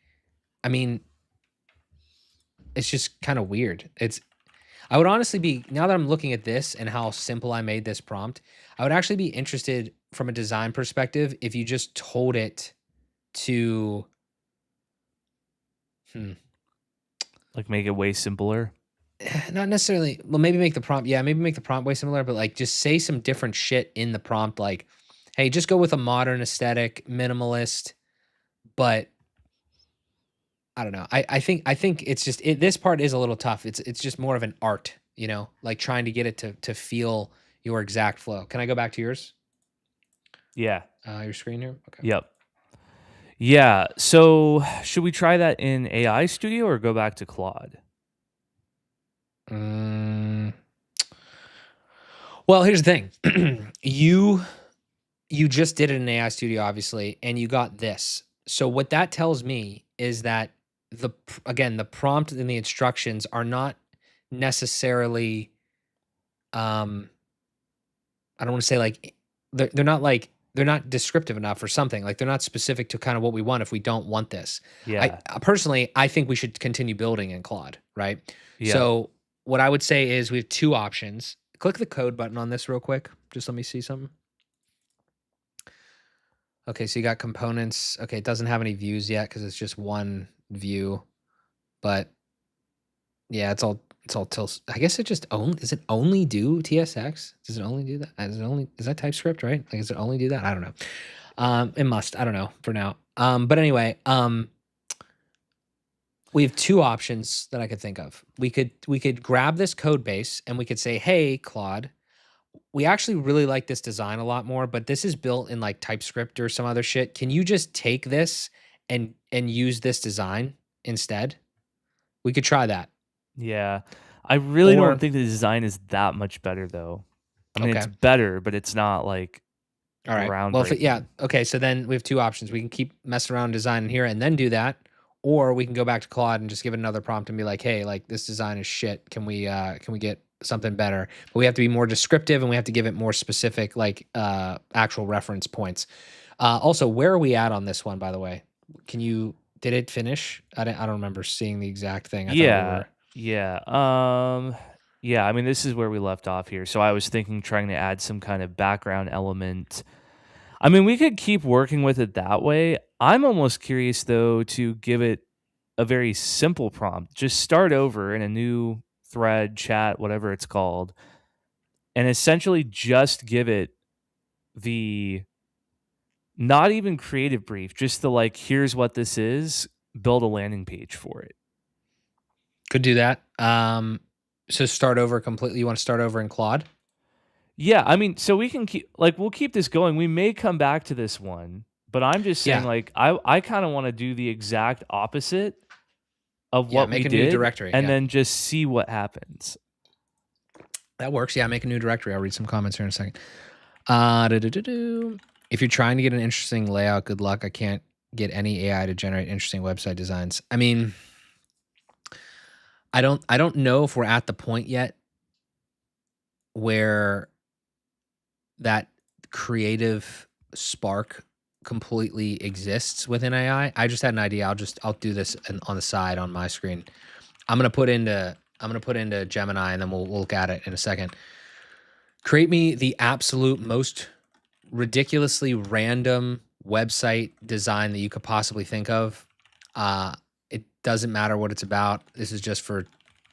I mean, it's just kind of weird. I would honestly be, now that I'm looking at this and how simple I made this prompt, I would actually be interested from a design perspective if you just told it to, hmm, Like make it way simpler. not necessarily, well, maybe make the prompt, yeah, maybe make the prompt way similar, but like just say some different shit in the prompt, like, hey, just go with a modern aesthetic, minimalist, but I don't know. I think it's just this part is a little tough. It's just more of an art, you know, like trying to get it to feel your exact flow. Can I go back to yours? Yeah. Your screen here? Okay. Yep. Yeah. So should we try that in AI Studio or go back to Claude? Mm, well, here's the thing. You just did it in AI Studio, obviously, and you got this. So what that tells me is that again, the prompt and the instructions are not necessarily um I don't want to say like they're not like they're not descriptive enough or something. Like they're not specific to kind of what we want if we don't want this. Yeah. Personally, I think we should continue building in Claude, right? Yep. So what I would say is we have two options. Click the code button on this real quick. Just let me see something. Okay, so you got components. Okay, it doesn't have any views yet because it's just one view. But yeah, it's all till. I guess it just only does it only do TSX? Does it only do that? Is that TypeScript, right? Like, does it only do that? I don't know. It must. I don't know for now. But anyway, we have two options that I could think of. We could grab this code base and we could say, hey, Claude, we actually really like this design a lot more, but this is built in like TypeScript or some other shit. Can you just take this and use this design instead? We could try that. Yeah. I really don't Or think the design is that much better though. I mean, it's okay. better, but it's not like All right. Well, if yeah, groundbreaking. okay. So then we have two options. We can keep messing around designing here and then do that, or we can go back to Claude and just give it another prompt and be like, "Hey, like this design is shit. Can we get something better?" But we have to be more descriptive and we have to give it more specific, like actual reference points. Also, where are we at on this one? By the way, did it finish? I don't remember seeing the exact thing. I thought we Yeah. were. Yeah. Yeah, I mean, this is where we left off here. So I was thinking trying to add some kind of background element. I mean, we could keep working with it that way. I'm almost curious though to give it a very simple prompt. Just start over in a new thread, chat, whatever it's called, and essentially just give it the not even creative brief, just the like, here's what this is, build a landing page for it. Could do that. So start over completely. You want to start over in Claude? Yeah, I mean, so we can keep like we'll keep this going. We may come back to this one, but I'm just saying Yeah. like I kind of want to do the exact opposite of Yeah. what we Make a new did directory. and Yeah. then just see what happens. That works. Yeah, make a new directory. I'll read some comments here in a second. If you're trying to get an interesting layout, good luck. I can't get any AI to generate interesting website designs. I mean, I don't know if we're at the point yet where that creative spark completely exists within AI. I just had an idea. I'll do this on the side on my screen. I'm gonna put into Gemini and then we'll look at it in a second. Create me the absolute most ridiculously random website design that you could possibly think of. It doesn't matter what it's about. This is just for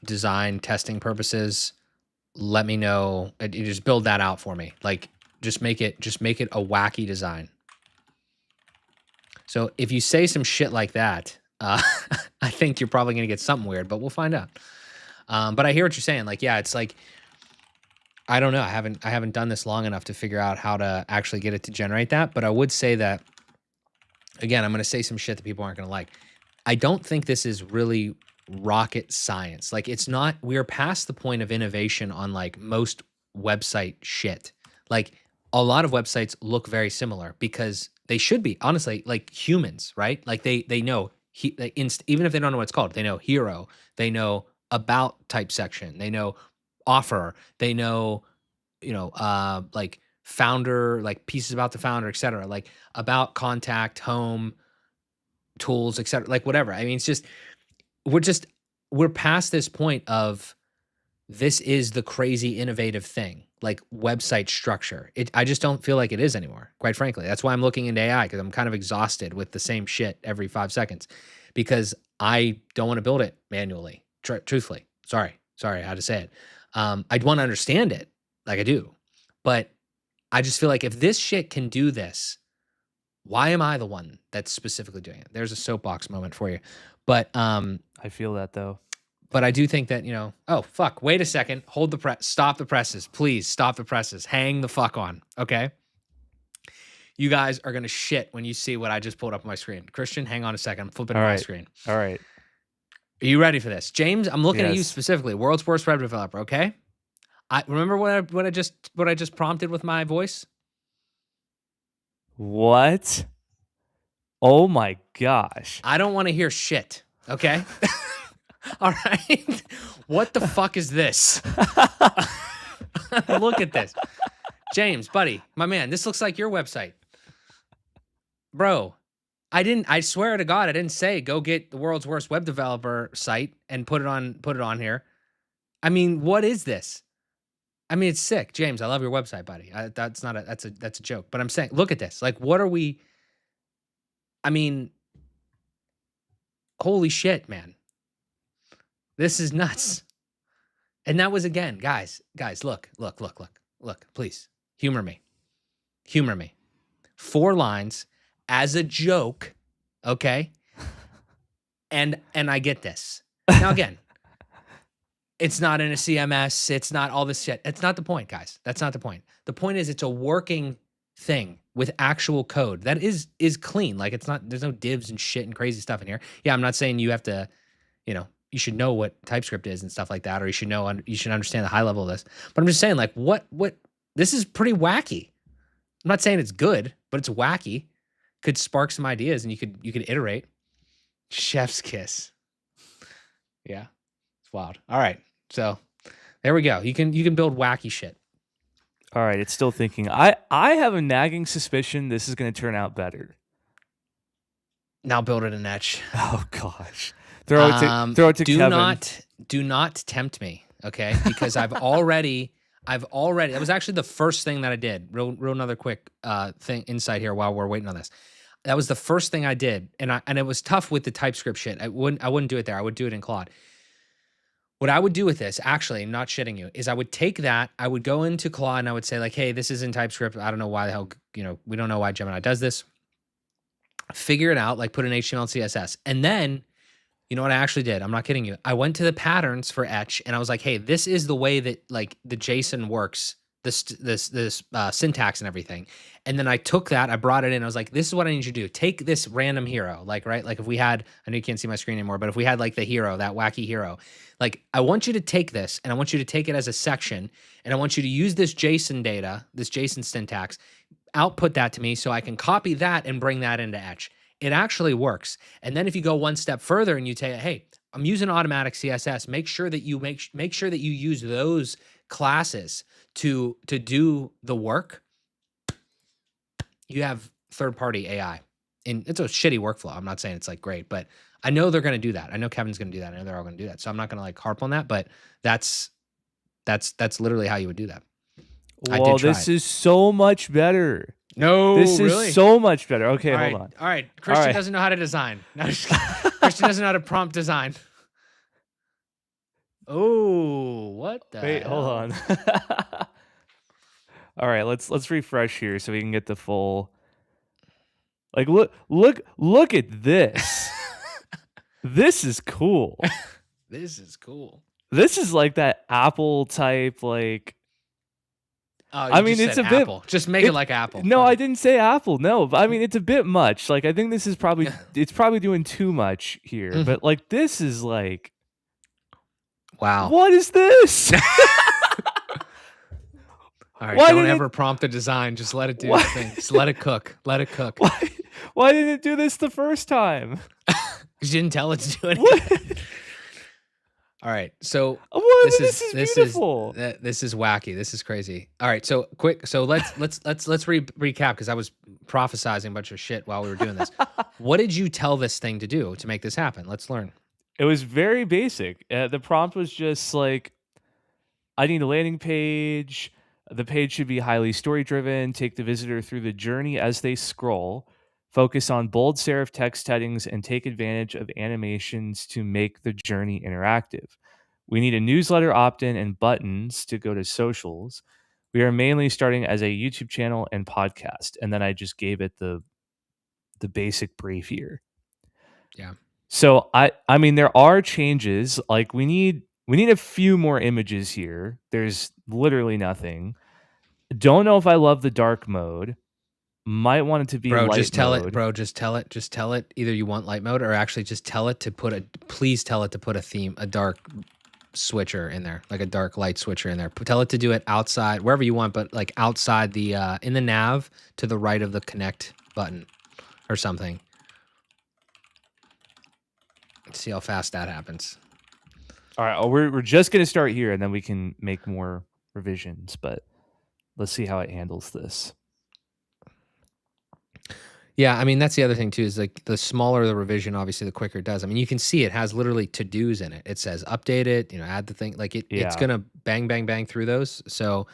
design testing purposes. Let me know. You just build that out for me. Like just make it a wacky design. So if you say some shit like that, I think you're probably gonna get something weird, but we'll find out. But I hear what you're saying. Like, yeah, it's like I don't know. I haven't done this long enough to figure out how to actually get it to generate that. But I would say that again, I'm going to say some shit that people aren't going to like. I don't think this is really rocket science. Like it's not. We're past the point of innovation on like most website shit. Like a lot of websites look very similar because they should be honestly like humans, right? Like they know even if they don't know what it's called, they know hero, they know about type section. They know offer. They know, like founder, like pieces about the founder, etc. Like about contact, home, tools, etc. Like whatever. I mean, it's just we're past this point of this is the crazy innovative thing, like website structure. I just don't feel like it is anymore, quite frankly. That's why I'm looking into AI, because I'm kind of exhausted with the same shit every 5 seconds, because I don't want to build it manually. Truthfully, sorry, I had to say it. I'd want to understand it, like I do, but I just feel like if this shit can do this, why am I the one that's specifically doing it? There's a soapbox moment for you, but I feel that though. But I do think that, oh, fuck, wait a second. Hold the press. Stop the presses. Please stop the presses. Hang the fuck on. Okay. You guys are going to shit when you see what I just pulled up on my screen. Christian, hang on a second. I'm flipping to my screen. All right. Are you ready for this? James, I'm looking at you specifically. World's worst web developer. Okay. I remember what I just prompted with my voice. What? Oh my gosh. I don't want to hear shit. Okay. All right. What the fuck is this? Look at this. James, buddy, my man, this looks like your website. Bro, I swear to God, I didn't say go get the world's worst web developer site and put it on here. I mean, what is this? I mean, it's sick. James, I love your website, buddy. That's a joke. But I'm saying, look at this. Like, what are we? I mean, holy shit, man. This is nuts. And that was, again, guys, look, please, humor me. 4 lines as a joke, okay? And I get this. Now, again, it's not in a CMS. It's not all this shit. It's not the point, guys. That's not the point. The point is it's a working thing with actual code that is clean. Like, it's not, there's no divs and shit and crazy stuff in here. Yeah, I'm not saying you have to, you should know what TypeScript is and stuff like that, or you should understand the high level of this. But I'm just saying, like, what this is pretty wacky. I'm not saying it's good, but it's wacky. Could spark some ideas, and you could iterate. Chef's kiss. Yeah, it's wild. All right, so there we go. You can build wacky shit. All right, it's still thinking. I have a nagging suspicion this is going to turn out better. Now build it in Etch. Oh gosh. Throw it to Kevin. Do not tempt me, okay? Because I've already that was actually the first thing that I did. Real another quick insight here while we're waiting on this. That was the first thing I did, and it was tough with the TypeScript shit. I wouldn't do it there. I would do it in Claude. What I would do with this, actually, I'm not shitting you, is I would take that, I would go into Claude and I would say, like, hey, this is in TypeScript. I don't know why the hell, we don't know why Gemini does this. Figure it out, like put in HTML and CSS. And then, you know what I actually did? I'm not kidding you. I went to the patterns for Etch and I was like, hey, this is the way that, like, the JSON works, this syntax and everything. And then I took that, I brought it in. I was like, this is what I need you to do. Take this random hero, like, right? Like if we had, I know you can't see my screen anymore, but if we had like the hero, that wacky hero, like I want you to take this and I want you to take it as a section and I want you to use this JSON data, this JSON syntax, output that to me so I can copy that and bring that into Etch. It actually works. And then if you go one step further and you say, hey, I'm using automatic CSS, make sure that you make sure that you use those classes to do the work. You have third-party AI. And it's a shitty workflow. I'm not saying it's like great, but I know they're going to do that. I know Kevin's going to do that. I know they're all going to do that. So I'm not going to like harp on that, but that's literally how you would do that. Well, this is so much better. No, this really? is so much better. Okay, all hold right, on. All right, Christian doesn't know how to design. No, Christian doesn't know how to prompt design. Oh, what the Wait, hell? hold on. All right, let's refresh here so we can get the full. Like, look at this. This is cool. This is cool. This is like that Apple type, like. Oh, I mean, it's a Apple. Bit. Just make it like Apple. No, I didn't say Apple. No, but I mean, it's a bit much. Like, I think this is probably it's probably doing too much here. But like, this is like, wow. What is this? All right, don't ever prompt the design. Just let it do its thing. Just let it cook. Let it cook. Why didn't it do this the first time? Because you didn't tell it to do anything. All right. So What? this This is is this is beautiful. this is wacky. This is crazy. All right. So quick. So let's recap because I was prophesizing a bunch of shit while we were doing this. What did you tell this thing to do to make this happen? Let's learn. It was very basic. The prompt was just like, I need a landing page. The page should be highly story driven, take the visitor through the journey as they scroll, focus on bold serif text headings, and take advantage of animations to make the journey interactive. We need a newsletter opt in and buttons to go to socials. We are mainly starting as a YouTube channel and podcast. And then I just gave it the basic brief here. Yeah. So I mean there are changes. Like we need a few more images here. There's literally nothing. Don't know if I love the dark mode. Might want it to be Bro, light just tell mode. it. Bro, just tell it. Just tell it. Either you want light mode or actually just tell it to put a. Please tell it to put a theme, a dark switcher in there, like a dark light switcher in there. Tell it to do it outside, wherever you want, but like outside the in the nav to the right of the connect button or something. Let's see how fast that happens. All right, we're just gonna start here, and then we can make more revisions. But let's see how it handles this. Yeah, I mean that's the other thing too. Is like the smaller the revision, obviously, the quicker it does. I mean, you can see it has literally to dos in it. It says update it, add the thing. Like it's gonna bang, bang, bang through those. So,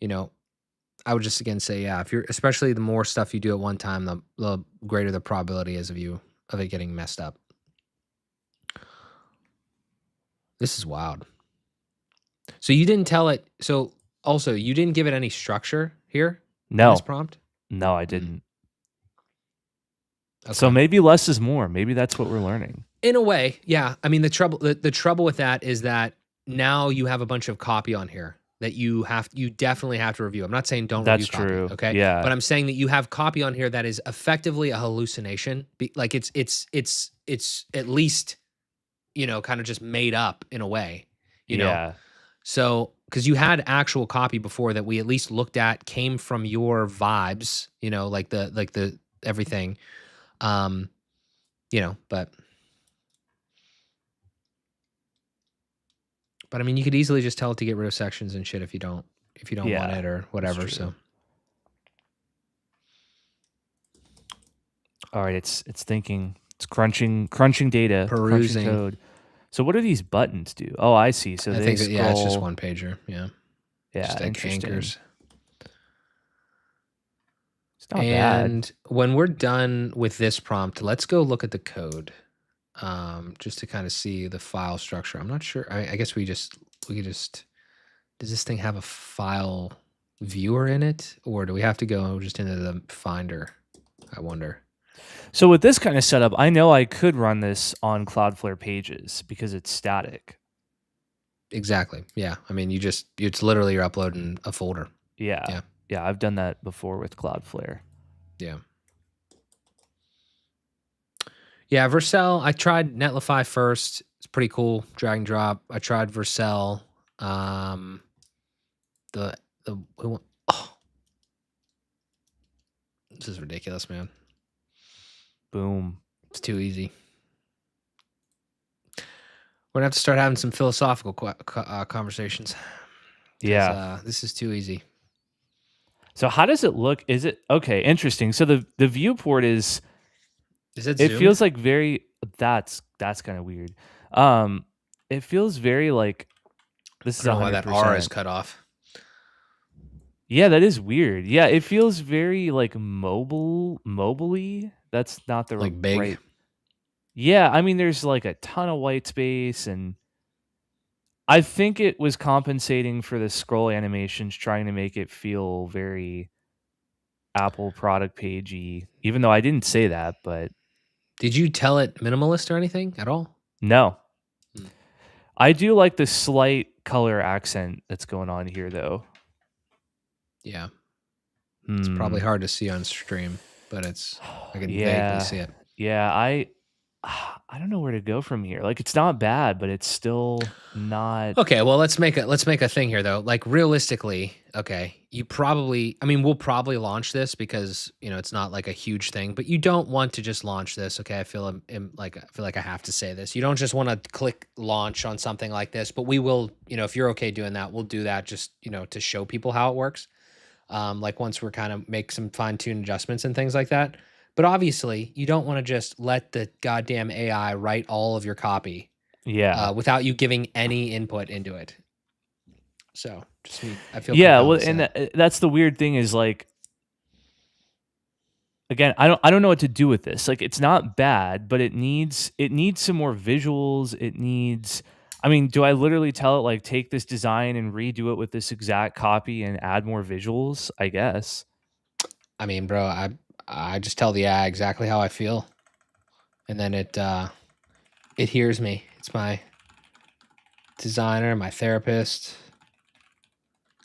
I would just again say, yeah, if you're especially the more stuff you do at one time, the greater the probability is of it getting messed up. This is wild. So you didn't tell it. So also, you didn't give it any structure here. No, in this prompt. No, I didn't. Okay. So maybe less is more. Maybe that's what we're learning. In a way, yeah. I mean, the trouble with that is that now you have a bunch of copy on here that you definitely have to review. I'm not saying don't That's review true. copy, okay? Yeah. But I'm saying that you have copy on here that is effectively a hallucination. Like it's at least, kind of just made up in a way, you know? Yeah. So, because you had actual copy before that we at least looked at, came from your vibes, like the everything, but I mean, you could easily just tell it to get rid of sections and shit if you don't want it or whatever. So, all right, it's thinking, it's crunching data, perusing crunching code. So what do these buttons do? Oh, I see. So I think it's just one pager. Yeah. Just like anchors. It's not bad. And when we're done with this prompt, let's go look at the code, just to kind of see the file structure. I'm not sure. I guess we could just. Does this thing have a file viewer in it, or do we have to go just into the Finder? I wonder. So with this kind of setup, I know I could run this on Cloudflare pages because it's static. Exactly. Yeah. I mean, it's literally you're uploading a folder. Yeah. I've done that before with Cloudflare. Yeah. Yeah. Vercel. I tried Netlify first. It's pretty cool. Drag and drop. I tried Vercel. This is ridiculous, man. Boom. It's too easy. We're gonna have to start having some philosophical conversations. Yeah. This is too easy. So how does it look? Is it okay? Interesting. So the viewport is it it zoomed? feels like very that's kind of weird. It feels very like this is 100%. Why that R is cut off. Yeah, that is weird. Yeah, it feels very like mobile-y. That's not the like big. Right. Yeah, I mean there's like a ton of white space, and I think it was compensating for the scroll animations, trying to make it feel very Apple product pagey, even though I didn't say that, but did you tell it minimalist or anything at all? No. I do like the slight color accent that's going on here, though. Yeah. It's probably hard to see on stream, but I can vaguely see it. Yeah, I don't know where to go from here. Like, it's not bad, but it's still not. Okay, well, let's make a thing here though. Like realistically, okay, you probably, I mean, we'll probably launch this because it's not like a huge thing, but you don't want to just launch this. Okay, I feel like I have to say this. You don't just want to click launch on something like this, but we will, if you're okay doing that, we'll do that just to show people how it works. Like once we're kind of make some fine tune adjustments and things like that. But obviously, you don't want to just let the goddamn AI write all of your copy Yeah. without you giving any input into it. So I feel Yeah, compelled well, to say and that. that's the weird thing is like, again, I don't know what to do with this. Like, it's not bad, but it needs some more visuals. It needs. I mean, do I literally tell it like take this design and redo it with this exact copy and add more visuals? I guess. I mean, bro, I just tell the AI exactly how I feel, and then it hears me. It's my designer, my therapist,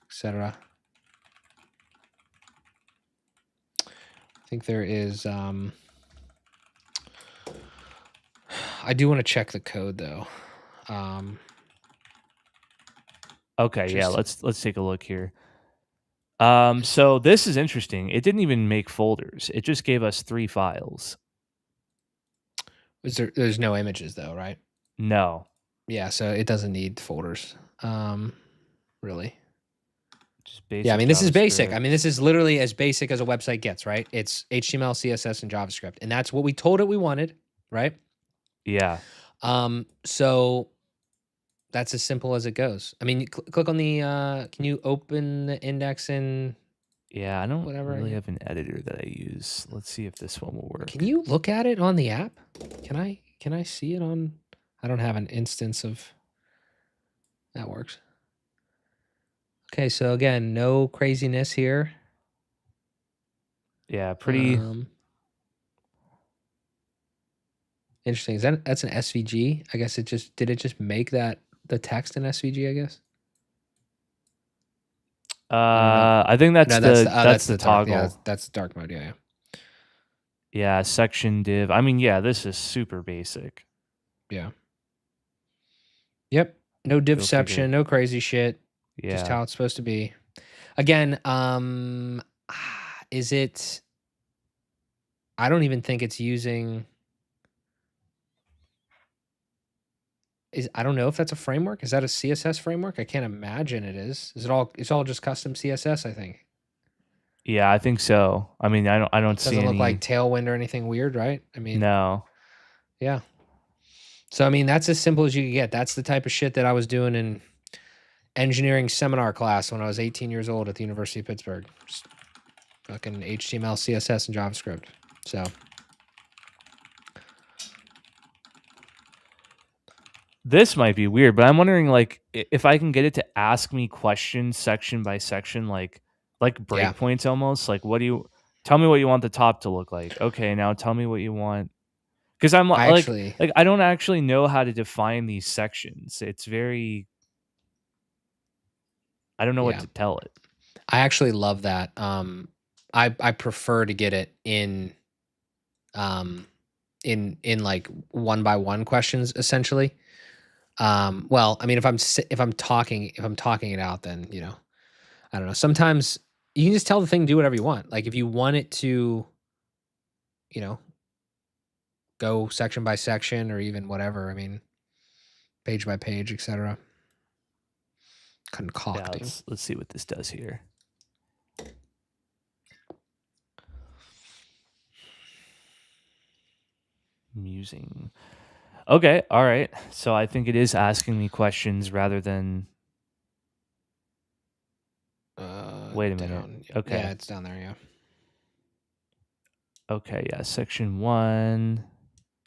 etc. I think there is. I do want to check the code though. Okay, yeah, Just let's take a look here. So this is interesting. It didn't even make folders. It just gave us 3 files. there's no images though, right? No. Yeah, so it doesn't need folders. Really. Just Yeah, I basic mean, this is basic. I mean, JavaScript. this is literally as basic as a website gets, right? It's HTML, CSS, and JavaScript, and that's what we told it we wanted, right? Yeah. So that's as simple as it goes. I mean, you click on the. Can you open the index in Yeah, I don't whatever? really have an editor that I use. Let's see if this one will work. Can you look at it on the app? Can I see it on? I don't have an instance of. That works. Okay, so again, no craziness here. Yeah, pretty. Interesting. That's an SVG? I guess it just make that the text in SVG, I guess? No. I think that's No, that's the dark. Yeah, toggle. that's dark mode. Yeah. Yeah, section div. I mean, yeah, this is super basic. Yeah. Yep. No divception, no crazy shit. Just Yeah. how it's supposed to be. Again, is it I don't even think it's using I don't know if that's a framework. Is that a CSS framework? I can't imagine it is. It's all just custom CSS, I think. Yeah, I think so. I mean, I don't see Doesn't look like any. Tailwind or anything weird, right? I mean, No. yeah. So I mean, that's as simple as you can get. That's the type of shit that I was doing in engineering seminar class when I was 18 years old at the University of Pittsburgh. Just fucking HTML, CSS, and JavaScript. So This might be weird, but I'm wondering like if I can get it to ask me questions section by section, like yeah. breakpoints almost. Like, what do you tell me what you want the top to look like? Okay, now tell me what you want. Because I'm I like actually I don't actually know how to define these sections. It's very I don't know what yeah. to tell it. I actually love that. I prefer to get it in like one by one questions essentially. Well, I mean, if I'm talking it out, then I don't know. Sometimes you can just tell the thing do whatever you want. Like if you want it to, you know, go section by section or even whatever. I mean, page by page, etc. Concocting. Yeah, let's see what this does here. Musing. Okay, all right. So I think it is asking me questions rather than. Wait a minute. Okay. Yeah, it's down there. Yeah. Okay. Yeah. Section 1.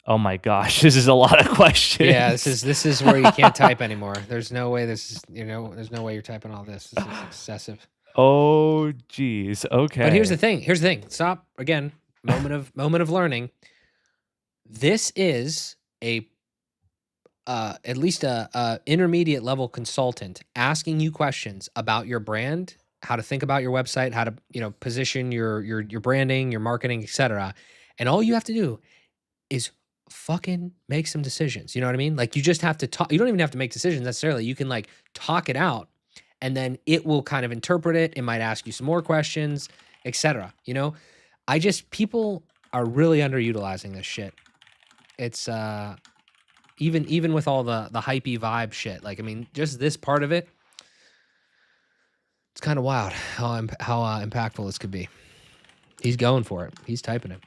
Oh my gosh, this is a lot of questions. Yeah, this is where you can't type anymore. There's no way this is there's no way you're typing all this. This is excessive. Oh geez. Okay. But here's the thing. Stop again. Moment of learning. This is a at least a intermediate level consultant asking you questions about your brand, how to think about your website, how to position your branding, your marketing, etc. And all you have to do is fucking make some decisions. You know what I mean? Like, you just have to talk. You don't even have to make decisions necessarily. You can like talk it out, and then it will kind of interpret it. It might ask you some more questions, etc. You know, people are really underutilizing this shit. It's even with all the hypey vibe shit. Like, I mean, just this part of it, it's kind of wild how impactful this could be. He's going for it. He's typing it.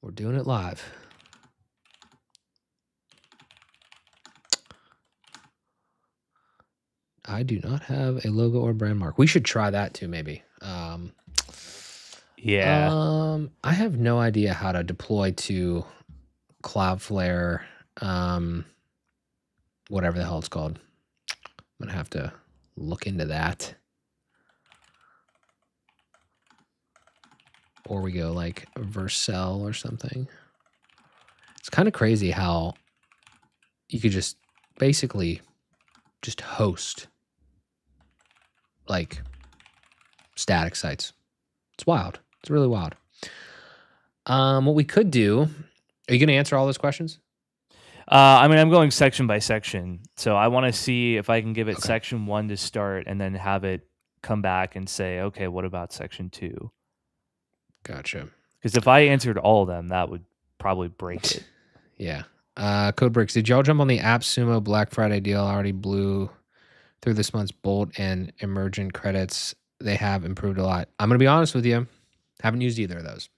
We're doing it live. I do not have a logo or brand mark. We should try that too, maybe. Yeah. I have no idea how to deploy to Cloudflare, whatever the hell it's called. I'm gonna have to look into that. Or we go like Vercel or something. It's kind of crazy how you could just basically just host like static sites. It's wild. It's really wild. What we could do, are you going to answer all those questions? I mean, I'm going section by section. So I want to see if I can give it section 1 to start and then have it come back and say, okay, what about section 2? Gotcha. Because if I answered all of them, that would probably break it. Yeah. Code Bricks, did y'all jump on the AppSumo Black Friday deal? I already blew through this month's Bolt and Emergent credits. They have improved a lot. I'm going to be honest with you. Haven't used either of those.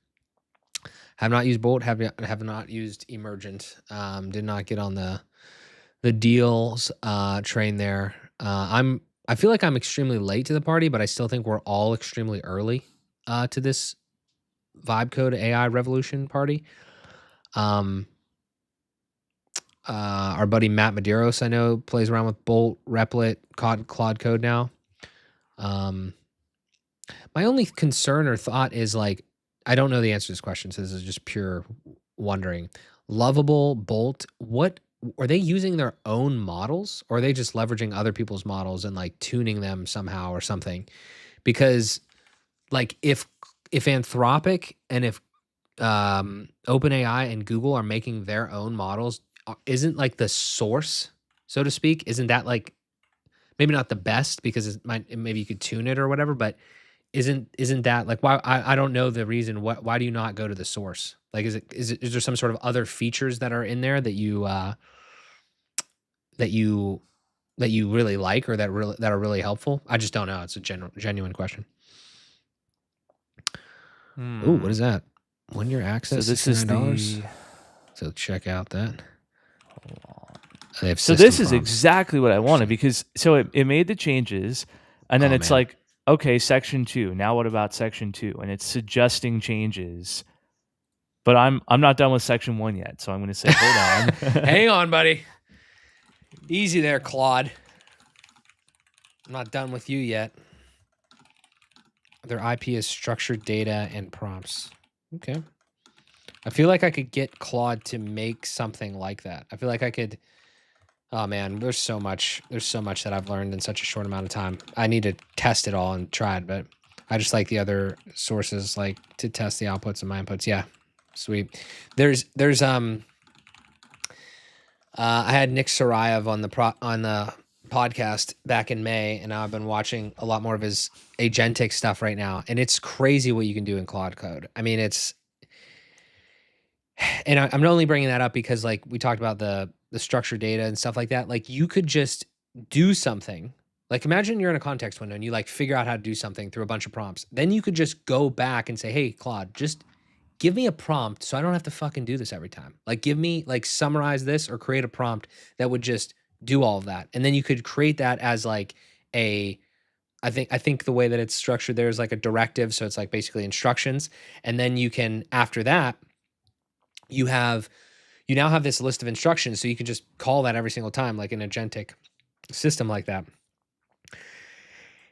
Have not used Bolt. Have not used Emergent. Did not get on the deals train there. I feel like I'm extremely late to the party, but I still think we're all extremely early to this vibe code AI revolution party. Our buddy Matt Medeiros, I know, plays around with Bolt, Replit, Claude Code now. My only concern or thought is like, I don't know the answer to this question, so this is just pure wondering. Lovable, Bolt, what are they using their own models, or are they just leveraging other people's models and like tuning them somehow or something? Because like if Anthropic and if OpenAI and Google are making their own models, isn't like the source, so to speak, isn't that like maybe not the best because maybe you could tune it or whatever, but isn't that like why I don't know the reason why do you not go to the source? Like is there some sort of other features that are in there that you really like or that are really helpful? I just don't know. It's a genuine question. Ooh, what is that? 1 year access. So this is $69. So check out that. So this is exactly what I wanted because it made the changes and then it's like, okay, section 2. Now what about section 2? And it's suggesting changes. But I'm not done with section 1 yet, so I'm going to say, hold on. Hang on, buddy. Easy there, Claude. I'm not done with you yet. Their IP is structured data and prompts. Okay. I feel like I could get Claude to make something like that. I feel like I could. Oh man, there's so much that I've learned in such a short amount of time. I need to test it all and try it, but I just like the other sources, like to test the outputs and my inputs. Yeah, sweet. There's I had Nick Sarayev on the podcast back in May, and I've been watching a lot more of his agentic stuff right now, and it's crazy what you can do in Claude Code. I mean, and I'm only bringing that up because like we talked about the structured data and stuff like that. Like you could just do something. Like imagine you're in a context window and you like figure out how to do something through a bunch of prompts. Then you could just go back and say, hey, Claude, just give me a prompt so I don't have to fucking do this every time. Like give me like summarize this or create a prompt that would just do all of that. And then you could create that as like I think the way that it's structured there is like a directive. So it's like basically instructions. And then you can, after that, you now have this list of instructions, so you can just call that every single time, like an agentic system like that.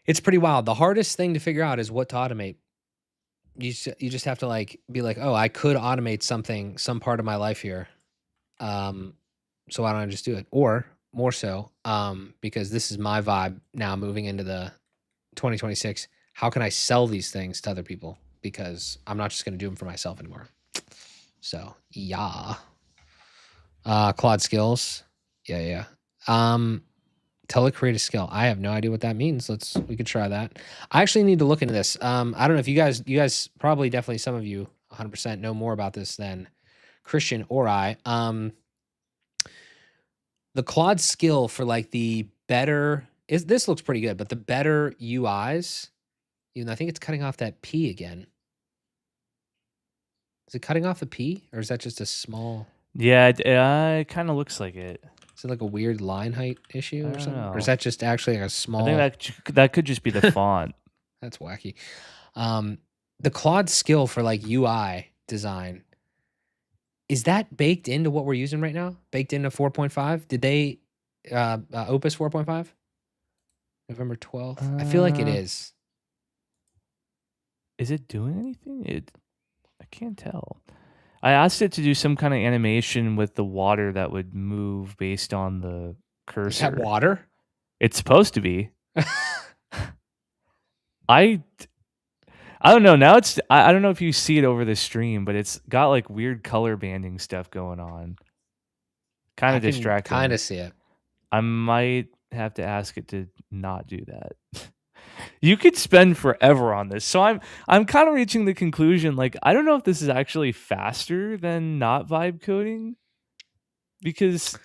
It's pretty wild. The hardest thing to figure out is what to automate. You just have to like be like, oh, I could automate some part of my life here. So why don't I just do it? Or more so, because this is my vibe now moving into the 2026. How can I sell these things to other people? Because I'm not just going to do them for myself anymore. So yeah. Claude skills. Yeah. Tell it create a skill. I have no idea what that means. We could try that. I actually need to look into this. I don't know if you guys probably definitely some of you 100% know more about this than Christian or I. The Claude skill for like the better is this looks pretty good, but the better UIs, even though I think it's cutting off that P again. Is it cutting off the P or is that just a small? Yeah, it kind of looks like it. Is it like a weird line height issue I or don't something? Or is know. that just actually like a I small? think that could just be the font. That's wacky. The Claude skill for like UI design, is that baked into what we're using right now? Baked into 4.5? Did they Opus 4.5? November 12th? I feel like it is. Is it doing anything? I can't tell. I asked it to do some kind of animation with the water that would move based on the cursor. Is that water? It's supposed to be. I don't know. Now I don't know if you see it over the stream, but it's got like weird color banding stuff going on. Kind of distracting. Kind of see it. I might have to ask it to not do that. You could spend forever on this. So I'm kind of reaching the conclusion, like, I don't know if this is actually faster than not vibe coding, because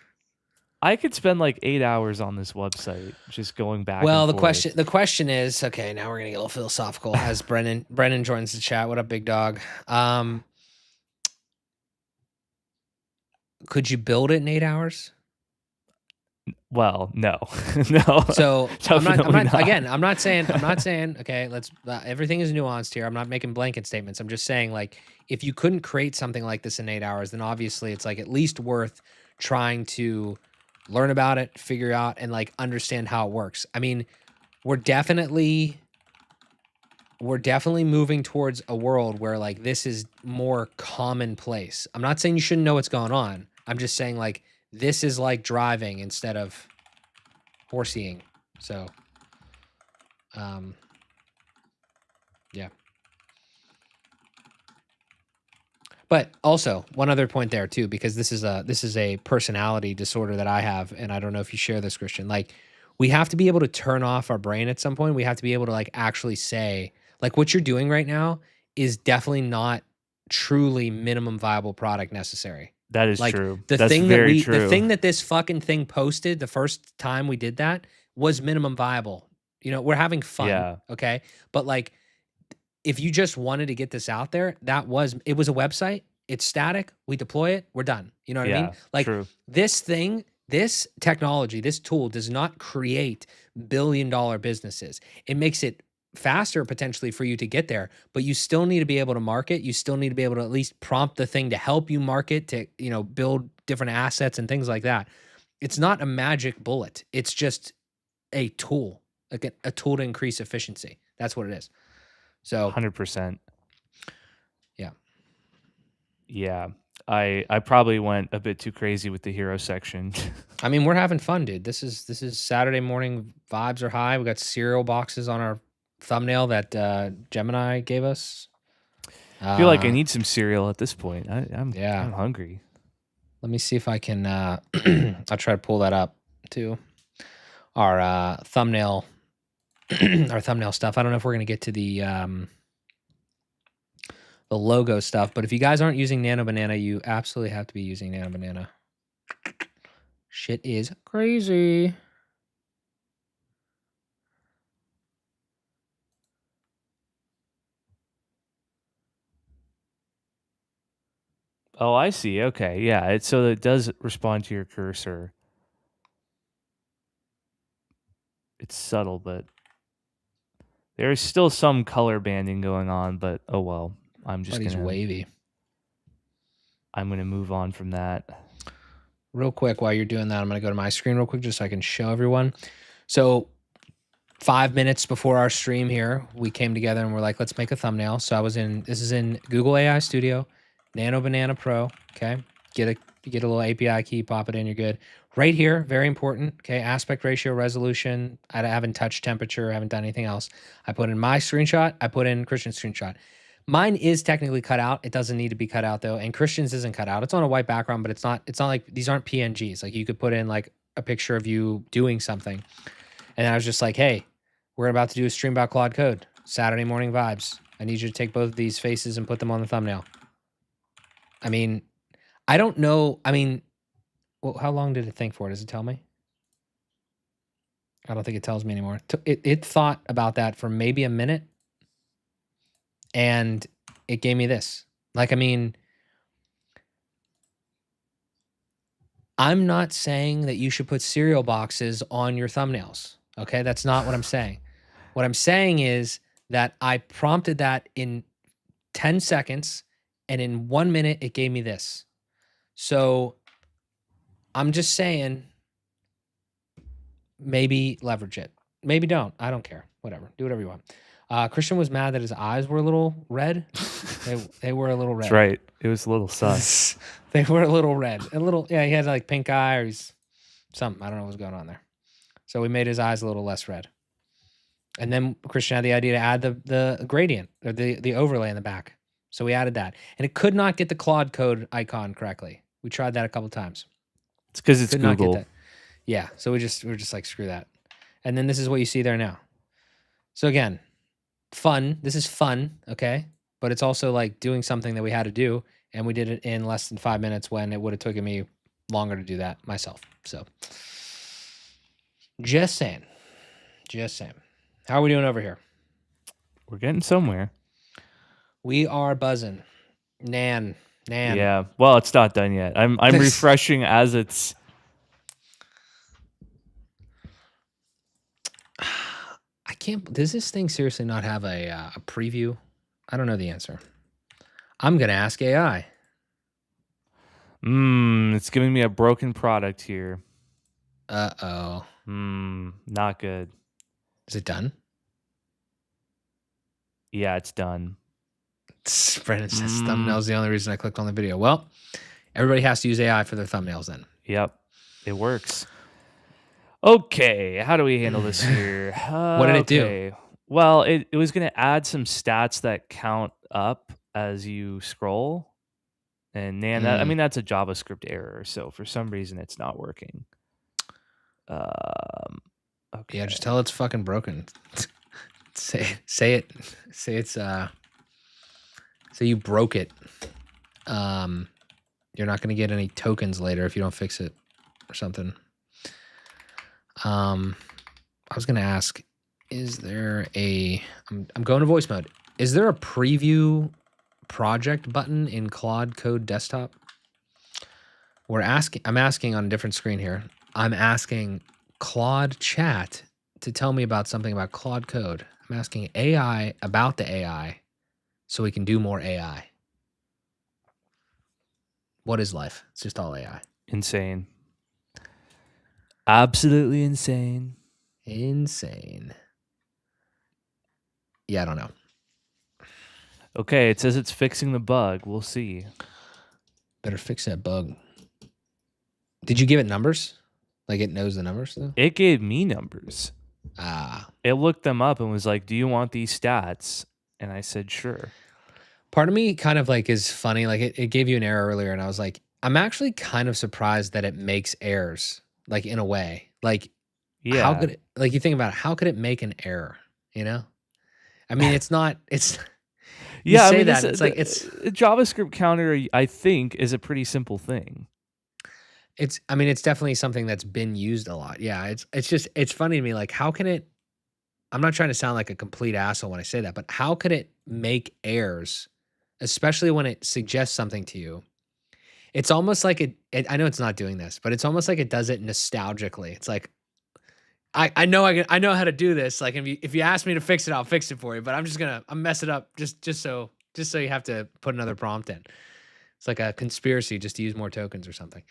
I could spend like 8 hours on this website just going back. Well, and forth. the question is, okay, now we're gonna get a little philosophical as Brennan joins the chat. What up, big dog? Could you build it in 8 hours? Well, no, no. So I'm not saying, okay, let's, everything is nuanced here. I'm not making blanket statements. I'm just saying, like, if you couldn't create something like this in 8 hours, then obviously it's like at least worth trying to learn about it, figure out, and like understand how it works. I mean, we're definitely moving towards a world where like this is more commonplace. I'm not saying you shouldn't know what's going on. I'm just saying like this is like driving instead of horseying. So, yeah. But also one other point there too, because this is a personality disorder that I have, and I don't know if you share this, Christian. Like, we have to be able to turn off our brain at some point. We have to be able to like actually say, like, what you're doing right now is definitely not truly minimum viable product necessary. That is like, true. The That's thing very that true. The thing that this fucking thing posted the first time we did that was minimum viable. You know, we're having fun. Yeah. Okay. But like, if you just wanted to get this out there, it was a website. It's static. We deploy it. We're done. You know what I mean? Like, true. This thing, this technology, this tool does not create billion-dollar businesses. It makes it faster potentially for you to get there, but you still need to be able to market. You still need to be able to at least prompt the thing to help you market, to, you know, build different assets and things like that. It's not a magic bullet. It's just a tool, like a tool to increase efficiency. That's what it is. So 100%. Yeah. Yeah. I probably went a bit too crazy with the hero section. I mean, we're having fun, dude. This is Saturday morning. Vibes are high. We got cereal boxes on our thumbnail that Gemini gave us. I feel like I need some cereal at this point. I'm hungry. Let me see if I can I'll try to pull that up too. Our thumbnail our thumbnail stuff. I don't know if we're gonna get to the logo stuff, but if you guys aren't using Nano Banana, you absolutely have to be using Nano Banana. Shit is crazy. Oh, I see. Okay. Yeah. So it does respond to your cursor. It's subtle, but there's still some color banding going on, but oh well. I'm just wavy. I'm gonna move on from that. Real quick, while you're doing that, I'm gonna go to my screen real quick just so I can show everyone. So 5 minutes before our stream here, we came together and we're like, let's make a thumbnail. So this is in Google AI Studio, Nano Banana Pro. Okay. You get a little API key, pop it in, you're good. Right here, very important. Okay. Aspect ratio, resolution. I haven't touched temperature, I haven't done anything else. I put in my screenshot, I put in Christian's screenshot. Mine is technically cut out. It doesn't need to be cut out though. And Christian's isn't cut out. It's on a white background, but it's not like these aren't PNGs. Like you could put in like a picture of you doing something. And I was just like, hey, we're about to do a stream about Claude Code. Saturday morning vibes. I need you to take both of these faces and put them on the thumbnail. I mean, I don't know. I mean, well, how long did it think for? Does it tell me? I don't think it tells me anymore. It thought about that for maybe a minute. And it gave me this. Like, I mean, I'm not saying that you should put cereal boxes on your thumbnails. Okay, that's not what I'm saying. What I'm saying is that I prompted that in 10 seconds, and in 1 minute, it gave me this. So I'm just saying, maybe leverage it. Maybe don't. I don't care. Whatever. Do whatever you want. Christian was mad that his eyes were a little red. They were a little red. That's right. It was a little sus. They were a little red. A little, yeah, he had like pink eye or he's something. I don't know what was going on there. So we made his eyes a little less red. And then Christian had the idea to add the gradient or the overlay in the back. So we added that. And it could not get the Claude Code icon correctly. We tried that a couple times. It's because it's Could Google. not get that. Yeah. So we're just like, screw that. And then this is what you see there now. So again, fun. This is fun, okay? But it's also like doing something that we had to do, and we did it in less than 5 minutes when it would have taken me longer to do that myself. So just saying. Just saying. How are we doing over here? We're getting somewhere. We are buzzing. Nan. Yeah. Well, it's not done yet. I'm refreshing as it's. I can't. Does this thing seriously not have a preview? I don't know the answer. I'm gonna ask AI. It's giving me a broken product here. Uh-oh. Not good. Is it done? Yeah, it's done. Brandon says thumbnail's the only reason I clicked on the video. Well, everybody has to use AI for their thumbnails then. Yep, it works. Okay, how do we handle this here? What did it do? Well, it was going to add some stats that count up as you scroll. And Nan, I mean, that's a JavaScript error. So for some reason, it's not working. Okay. Yeah, just tell it's fucking broken. say it. Say it's say you broke it. You're not gonna get any tokens later if you don't fix it or something. I was gonna ask, is there I'm going to voice mode. Is there a preview project button in Claude Code Desktop? I'm asking on a different screen here. I'm asking Claude Chat to tell me about something about Claude Code. I'm asking AI about the AI so we can do more AI. What is life? It's just all AI. Insane. Absolutely insane. Insane. Yeah, I don't know. Okay, it says it's fixing the bug. We'll see. Better fix that bug. Did you give it numbers? Like it knows the numbers though? It gave me numbers. It looked them up and was like, do you want these stats? And I said, sure. Part of me kind of like is funny. Like it gave you an error earlier and I was like, I'm actually kind of surprised that it makes errors, like in a way. Like, yeah. How could it, like you think about it, how could it make an error? You know? I mean, it's not, it's, yeah, I mean, that, it's like, it's a JavaScript counter, I think, is a pretty simple thing. I mean, it's definitely something that's been used a lot. Yeah. It's funny to me. Like, how can it, I'm not trying to sound like a complete asshole when I say that, but how could it make errors, especially when it suggests something to you? It's almost like I know it's not doing this, but it's almost like it does it nostalgically. It's like, I know how to do this. Like if you ask me to fix it, I'll fix it for you. But I'm mess it up just so you have to put another prompt in. It's like a conspiracy just to use more tokens or something.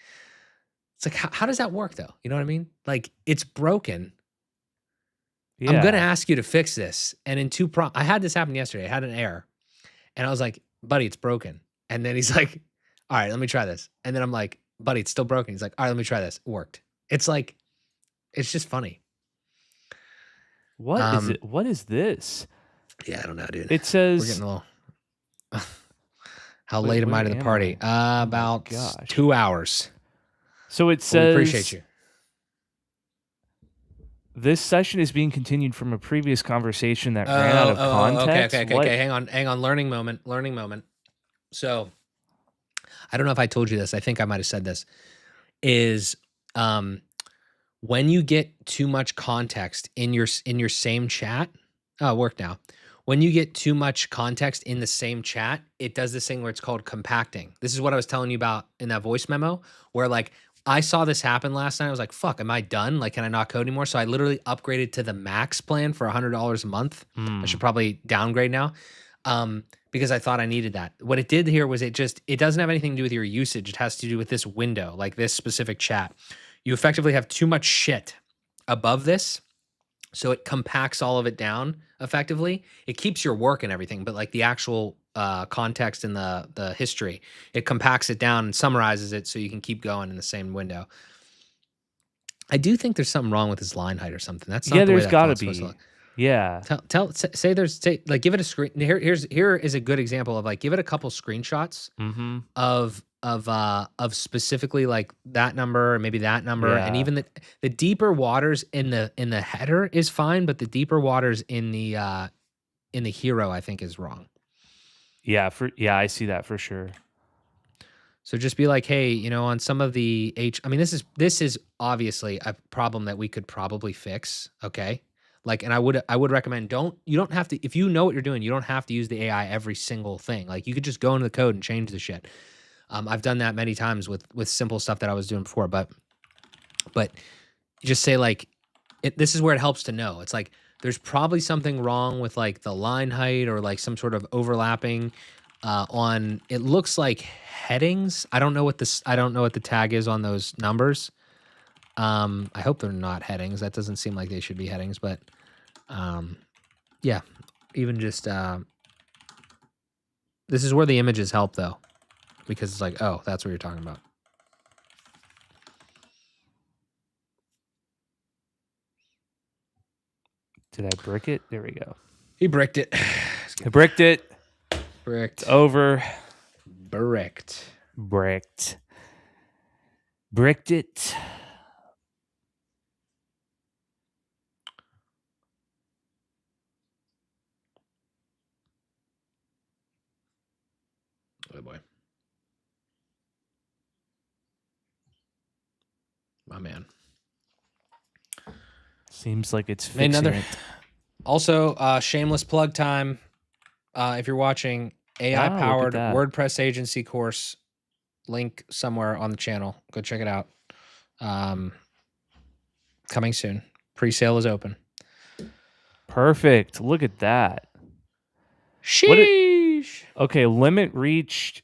It's like how does that work though? You know what I mean? Like it's broken. Yeah. I'm gonna ask you to fix this, and in two prompts, I had this happen yesterday. I had an error, and I was like, "Buddy, it's broken." And then he's like, "All right, let me try this." And then I'm like, "Buddy, it's still broken." He's like, "All right, let me try this." It worked. It's like, it's just funny. What is it? What is this? Yeah, I don't know, dude. It says we're getting a little. How Wait, late am I where to the am party? I? Oh my About gosh. 2 hours. So it Well, we appreciate says you. this session is being continued from a previous conversation that ran out of context. Okay. Hang on. Learning moment. So I don't know if I told you this. I think I might have said this. Is when you get too much context in your same chat. Oh, it worked now. When you get too much context in the same chat, it does this thing where it's called compacting. This is what I was telling you about in that voice memo, where like I saw this happen last night. I was like, fuck, am I done? Like, can I not code anymore? So I literally upgraded to the max plan for $100 a month. I should probably downgrade now. Because I thought I needed that. What it did here was it doesn't have anything to do with your usage. It has to do with this window, like this specific chat. You effectively have too much shit above this. So it compacts all of it down effectively. It keeps your work and everything, but like the actual context and the history, it compacts it down and summarizes it so you can keep going in the same window. I do think there's something wrong with his line height or something. That's not the way there's that got to font's supposed to be. look. Yeah. Say like give it a screen. Here is a good example of like give it a couple screenshots of specifically like that number or maybe that number, and even the deeper waters in the header is fine, but the deeper waters in the hero I think is wrong. Yeah, I see that for sure. So just be like, hey, you know, on some of the I mean, this is obviously a problem that we could probably fix. Okay. Like, and I would recommend you don't have to, if you know what you're doing, you don't have to use the AI every single thing. Like you could just go into the code and change the shit. I've done that many times with simple stuff that I was doing before, but just say like, this is where it helps to know. It's like, there's probably something wrong with like the line height or like some sort of overlapping on, it looks like headings. I don't know what the tag is on those numbers. I hope they're not headings. That doesn't seem like they should be headings, but yeah, even just this is where the images help though, because it's like, oh, that's what you're talking about. Did I brick it? There we go. He bricked it. I bricked it. Bricked. It's over. Bricked. Bricked. Bricked it. Oh boy. My man. Seems like it's fixing it. Also, shameless plug time. If you're watching, AI-powered WordPress agency course, link somewhere on the channel. Go check it out. Coming soon. Pre-sale is open. Perfect. Look at that. Sheesh. Okay, limit reached.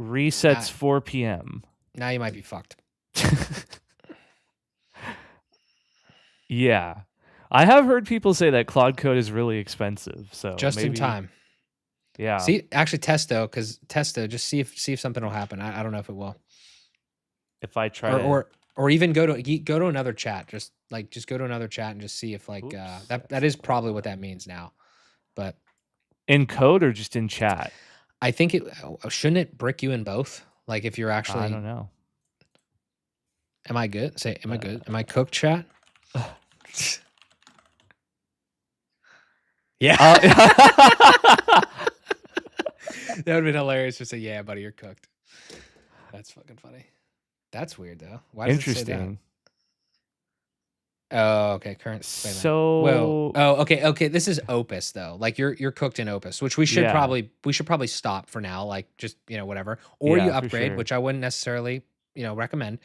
Resets 4 p.m. Now you might be fucked. Yeah. I have heard people say that Claude Code is really expensive. So just in time. Yeah. See, actually test though, just see if something will happen. I don't know if it will. If I try or even go to another chat. Just go to another chat and just see if like that is probably what that means now. But in code or just in chat? I think shouldn't it brick you in both? Like if you're actually, I don't know. Am I good? Am I good? Am I cooked, chat? Yeah. That would have been hilarious to say, yeah, buddy, you're cooked. That's fucking funny. That's weird though. Why does it say that? Oh, okay. Current. So. Whoa. Oh, okay. This is Opus though. Like you're cooked in Opus, which we should probably stop for now. Like just whatever. Or you upgrade, which I wouldn't necessarily recommend.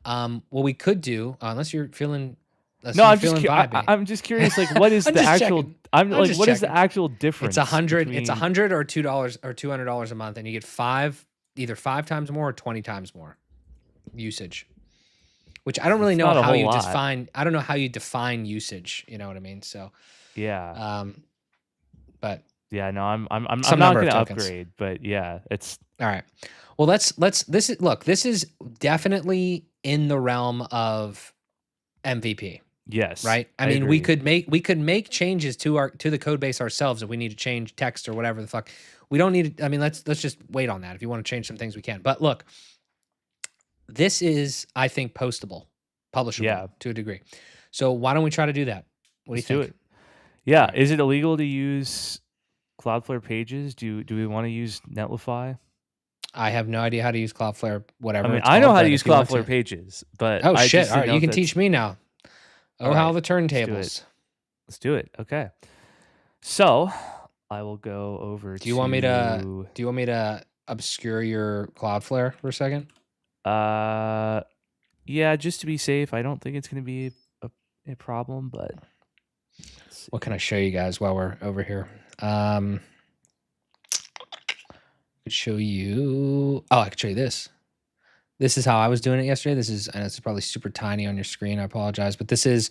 What we could do, unless you're feeling. No, I'm just curious. Like, what is the actual? What is the actual difference? It's $100. It's $100 or $2 or $200 a month, and you get either 5 times more or 20 times more usage. Which I don't really know how you define. I don't know how you define usage. You know what I mean? So yeah. But yeah, no, I'm not going to upgrade. But yeah, it's all right. Well, this is definitely in the realm of MVP. Yes, right? I I mean, we agree. could make changes to the code base ourselves if we need to change text or whatever the fuck. We don't need to, I mean, let's just wait on that. If you want to change some things, we can. But look, this is, I think, postable, publishable Yeah, to a degree. So why don't we try to do that? What do you let's do think? it. Yeah, All right. is it illegal to use Cloudflare pages? Do we want to use Netlify? I have no idea how to use Cloudflare, I whatever mean, it's I know called, how to but use if you want Cloudflare to. pages, but Oh I shit. just All didn't right, know you if can that's teach me now. all Oh, how right. the Let's do it. turntables. Let's do it. Okay. So I will go over Do you want me to to obscure your Cloudflare for a second? uh yeah, just to be safe. I don't think it's gonna be a problem, but let's What can see. I show you guys while we're over here? Could show you. Oh, I could show you this. This is how I was doing it yesterday. This is, and it's probably super tiny on your screen. I apologize, but this is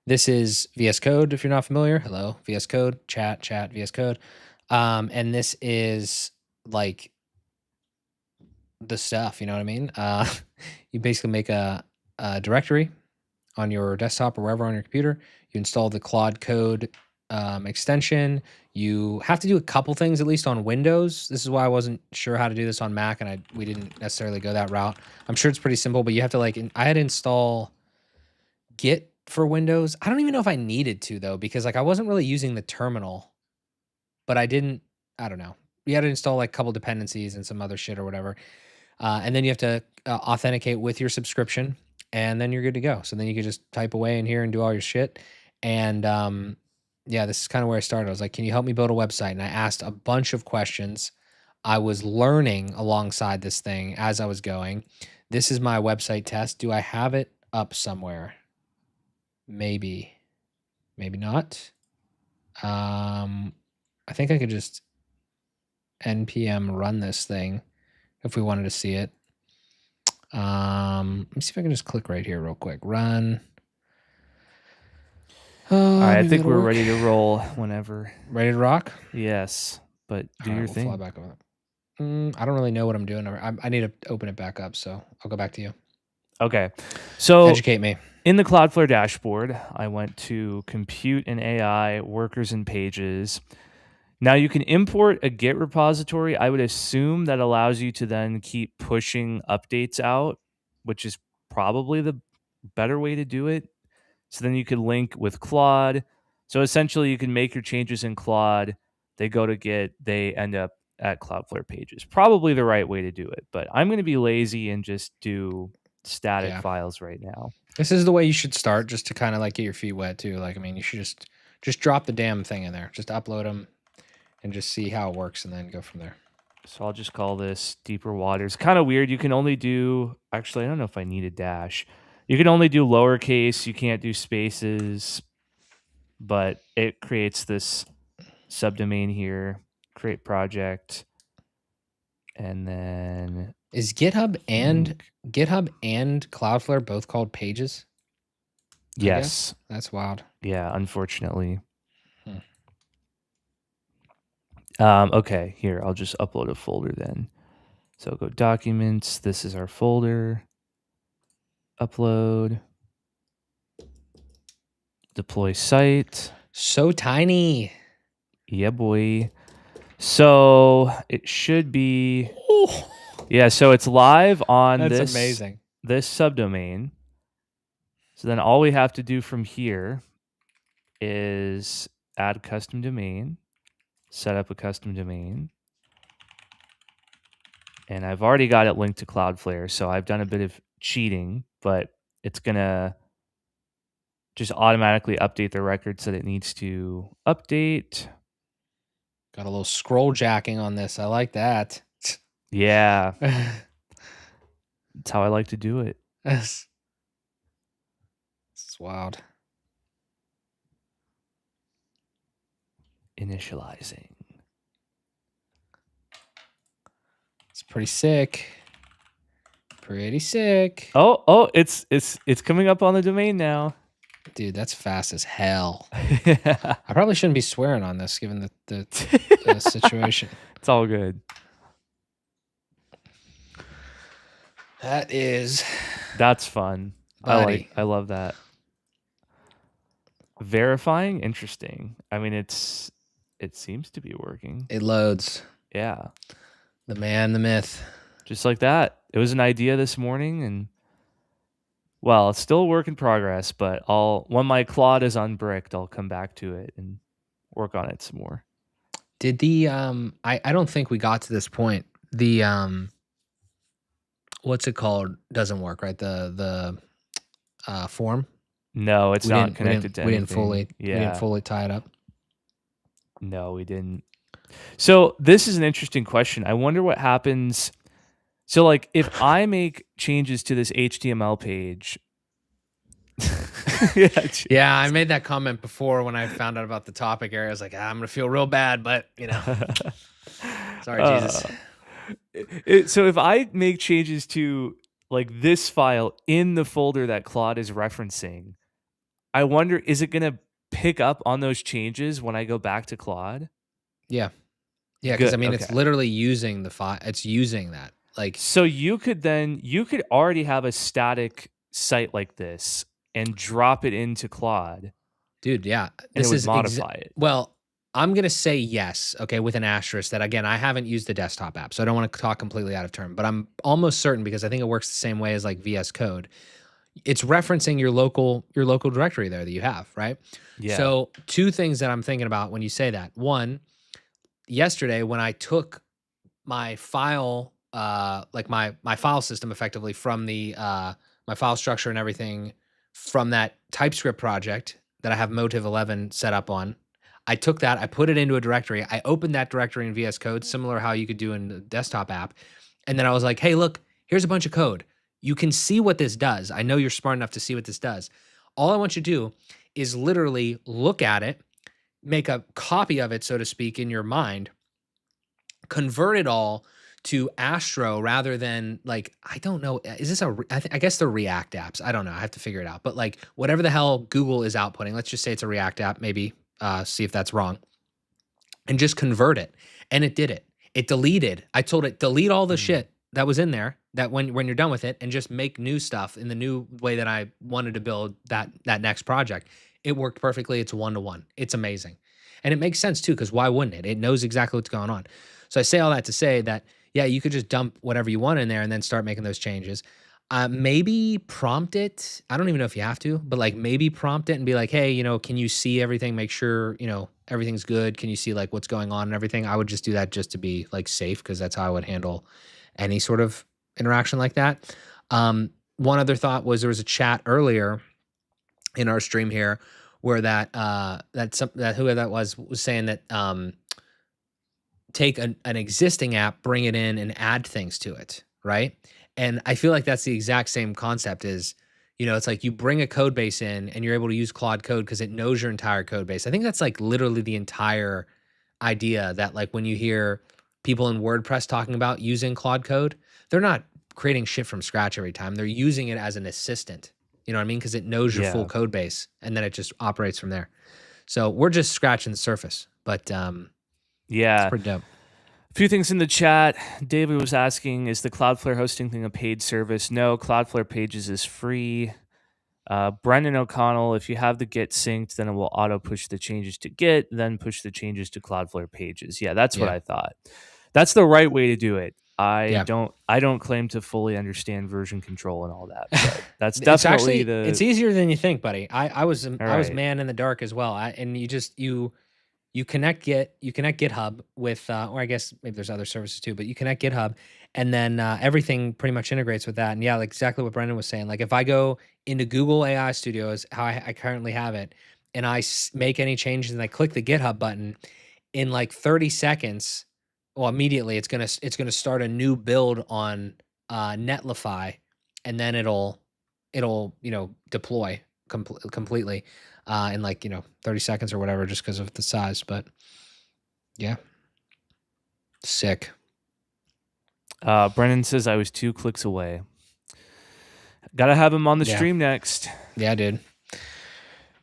VS Code. If you're not familiar, hello, VS Code, chat, VS Code, and this is like the stuff. You know what I mean? You basically make a directory on your desktop or wherever on your computer. You install the Claude Code extension. You have to do a couple things at least on Windows. This is why I wasn't sure how to do this on Mac, and we didn't necessarily go that route. I'm sure it's pretty simple, but you have to I had to install Git for Windows. I don't even know if I needed to though, because like I wasn't really using the terminal, but I didn't. I don't know. You had to install like a couple dependencies and some other shit or whatever. And then you have to authenticate with your subscription, and then you're good to go. So then you can just type away in here and do all your shit. And yeah, this is kind of where I started. I was like, can you help me build a website? And I asked a bunch of questions. I was learning alongside this thing as I was going. This is my website test. Do I have it up somewhere? Maybe, maybe not. I think I could just npm run this thing if we wanted to see it. Let me see if I can just click right here real quick. Run. All right, I Maybe think that'll we're work. ready to roll whenever. Ready to rock? Yes, but do All right, your we'll fly thing. back over. I don't really know what I'm doing. I need to open it back up, so I'll go back to you. Okay. So Educate me. in the Cloudflare dashboard, I went to Compute and AI, Workers and Pages. Now you can import a Git repository. I would assume that allows you to then keep pushing updates out, which is probably the better way to do it. So then you could link with Claude. So essentially you can make your changes in Claude. They go to Git. They end up at Cloudflare pages. Probably the right way to do it. But I'm going to be lazy and just do static Yeah. files right now. This is the way you should start, just to kind of like get your feet wet too. Like, I mean, you should just drop the damn thing in there. Just upload them and just see how it works, and then go from there. So I'll just call this Deeper Waters. Kind of weird. You can only do, actually, I don't know if I need a dash. You can only do lowercase. You can't do spaces, but it creates this subdomain here, create project, and then Is GitHub and Cloudflare both called Pages? I yes. guess? That's wild. Yeah, unfortunately. Hmm. Okay, here, I'll just upload a folder then. So go documents. This is our folder. Upload. Deploy site. So tiny. Yeah, boy. So it should be. Oh, Yeah, so it's live on that's this amazing. this subdomain. So then all we have to do from here is add custom domain, set up a custom domain. And I've already got it linked to Cloudflare, so I've done a bit of cheating, but it's going to just automatically update the records that it needs to update. Got a little scroll jacking on this. I like that. Yeah. That's how I like to do it. This is wild. Initializing. It's pretty sick. Pretty sick. Oh, it's coming up on the domain now. Dude, that's fast as hell. I I probably shouldn't be swearing on this given the situation. It's all good. That is That's fun. buddy. I love that. Verifying? Interesting. I mean, it seems to be working. It loads. Yeah. The man, the myth. Just like that. It was an idea this morning, and well, it's still a work in progress, but when my Claude is unbricked, I'll come back to it and work on it some more. Did the I don't think we got to this point. The what's it called? Doesn't work, right? The form. No, it's not connected to anything. We didn't fully tie it up. No, we didn't. So this is an interesting question. I wonder what happens. So like if I make changes to this HTML page. Yeah, I made that comment before when I found out about the topic area. I was like, I'm gonna feel real bad, but you know. Sorry, Jesus. So if I make changes to like this file in the folder that Claude is referencing, I wonder, is it going to pick up on those changes when I go back to Claude? Yeah. Yeah, because I mean, it's literally using the file. It's using that. Like, so you could already have a static site like this and drop it into Claude. Dude, yeah. This is modify it. Well, I'm going to say yes, okay, with an asterisk that, again, I haven't used the desktop app, so I don't want to talk completely out of turn, but I'm almost certain because I think it works the same way as like VS Code. It's referencing your local directory there that you have, right? Yeah. So two things that I'm thinking about when you say that. One, yesterday when I took my file, like my file system effectively from the my file structure and everything from that TypeScript project that I have Motive 11 set up on, I took that, I put it into a directory. I opened that directory in VS Code, similar how you could do in the desktop app. And then I was like, hey, look, here's a bunch of code. You can see what this does. I know you're smart enough to see what this does. All I want you to do is literally look at it, make a copy of it, so to speak, in your mind, convert it all to Astro rather than like, I don't know, is this I guess they're React apps. I don't know. I have to figure it out. But like whatever the hell Google is outputting, let's just say it's a React app, maybe see if that's wrong, and just convert it. And it did it. It deleted. I told it, delete all the shit that was in there, that when you're done with it, and just make new stuff in the new way that I wanted to build that next project. It worked perfectly. It's one-to-one. It's amazing. And it makes sense too, because why wouldn't it? It knows exactly what's going on. So I say all that to say that, yeah, you could just dump whatever you want in there and then start making those changes. Maybe prompt it. I don't even know if you have to, but like maybe prompt it and be like, hey, you know, can you see everything? Make sure, you know, everything's good. Can you see like what's going on and everything? I would just do that just to be like safe, because that's how I would handle any sort of interaction like that. One other thought was there was a chat earlier in our stream here where whoever that was saying that take an existing app, bring it in, and add things to it, right? And I feel like that's the exact same concept. Is, you know, it's like you bring a code base in and you're able to use Claude Code because it knows your entire code base. I think that's like literally the entire idea, that like when you hear people in WordPress talking about using Claude Code, they're not creating shit from scratch every time. They're using it as an assistant. You know what I mean? Because it knows your full code base and then it just operates from there. So we're just scratching the surface, but it's pretty dope. A few things in the chat. David was asking, is the Cloudflare hosting thing a paid service? No, Cloudflare Pages is free. Brendan O'Connell, if you have the Git synced, then it will auto push the changes to Git, then push the changes to Cloudflare Pages. Yeah, that's what I thought. That's the right way to do it. I don't claim to fully understand version control and all that, but that's definitely it's easier than you think, buddy. I was man in the dark as well. And you connect GitHub with, or I guess maybe there's other services too, but you connect GitHub, and then everything pretty much integrates with that. And yeah, like exactly what Brendan was saying. Like if I go into Google AI Studios, how I currently have it, and I make any changes and I click the GitHub button, in like 30 seconds, well, immediately it's gonna start a new build on Netlify, and then it'll deploy completely in like 30 seconds or whatever, just because of the size. But yeah, sick. Brennan says I was 2 clicks away. Gotta have him on the stream next. Yeah, dude.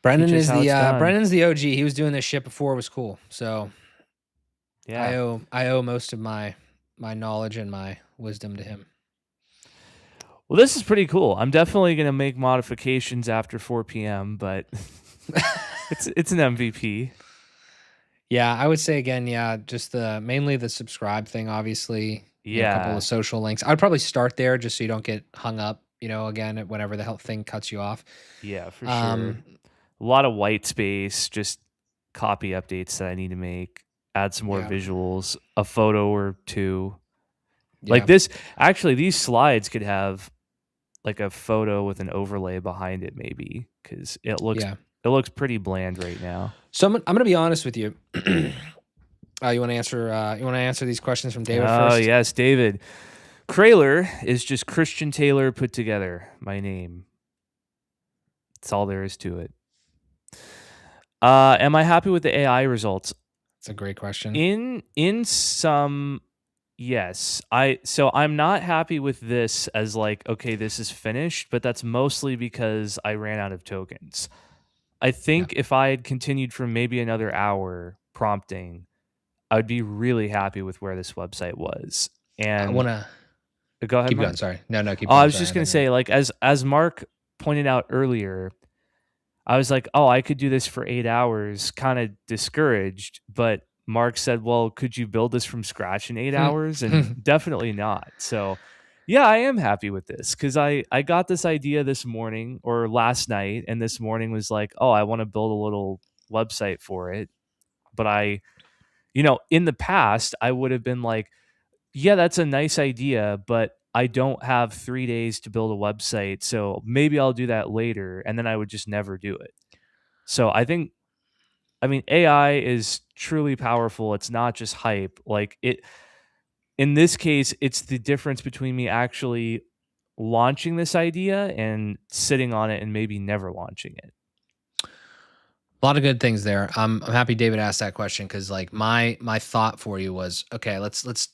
Brendan is Brendan's the OG. He was doing this shit before it was cool. So yeah, I owe most of my knowledge and my wisdom to him. Well, this is pretty cool. I'm definitely gonna make modifications after 4 p.m., but It's an MVP. Yeah, I would say again, yeah, just the mainly the subscribe thing, obviously, a couple of Yeah. social links. I'd probably start there just so you don't get hung up, again, at whenever the health thing cuts you off. Yeah, for sure. Um, A lot of white space, just copy updates that I need to make, add some more yeah, visuals, a photo or two. Like yeah, this, actually, these slides could have like a photo with an overlay behind it, maybe, because yeah. it looks pretty bland right now. So I'm gonna be honest with you. You want to answer? You want to answer these questions from David Oh first? yes, David. Craylor is just Christian Taylor put together. My name. That's all there is to it. Am I happy with the AI results? It's a great question. In some, yes. I'm not happy with this as like, okay, this is finished, but that's mostly because I ran out of tokens. I Yeah, think if I had continued for maybe another hour prompting, I would be really happy with where this website was. I And want to go ahead, keep going. Mark. Sorry, no, keep Oh, I going. was Sorry, just I gonna thought you were. say, like, as Mark pointed out earlier, I was like, oh, I could do this for 8 hours, kind of discouraged. But Mark said, well, could you build this from scratch in 8 hours? And definitely not. So, yeah, I am happy with this because I got this idea this morning or last night. And this morning was like, oh, I want to build a little website for it. But in the past, I would have been like, yeah, that's a nice idea, but I don't have 3 days to build a website. So maybe I'll do that later. And then I would just never do it. So I mean, AI is truly powerful. It's not just hype. Like in this case, it's the difference between me actually launching this idea and sitting on it and maybe never launching it. A lot of good things there. I'm happy David asked that question because like my thought for you was okay. Let's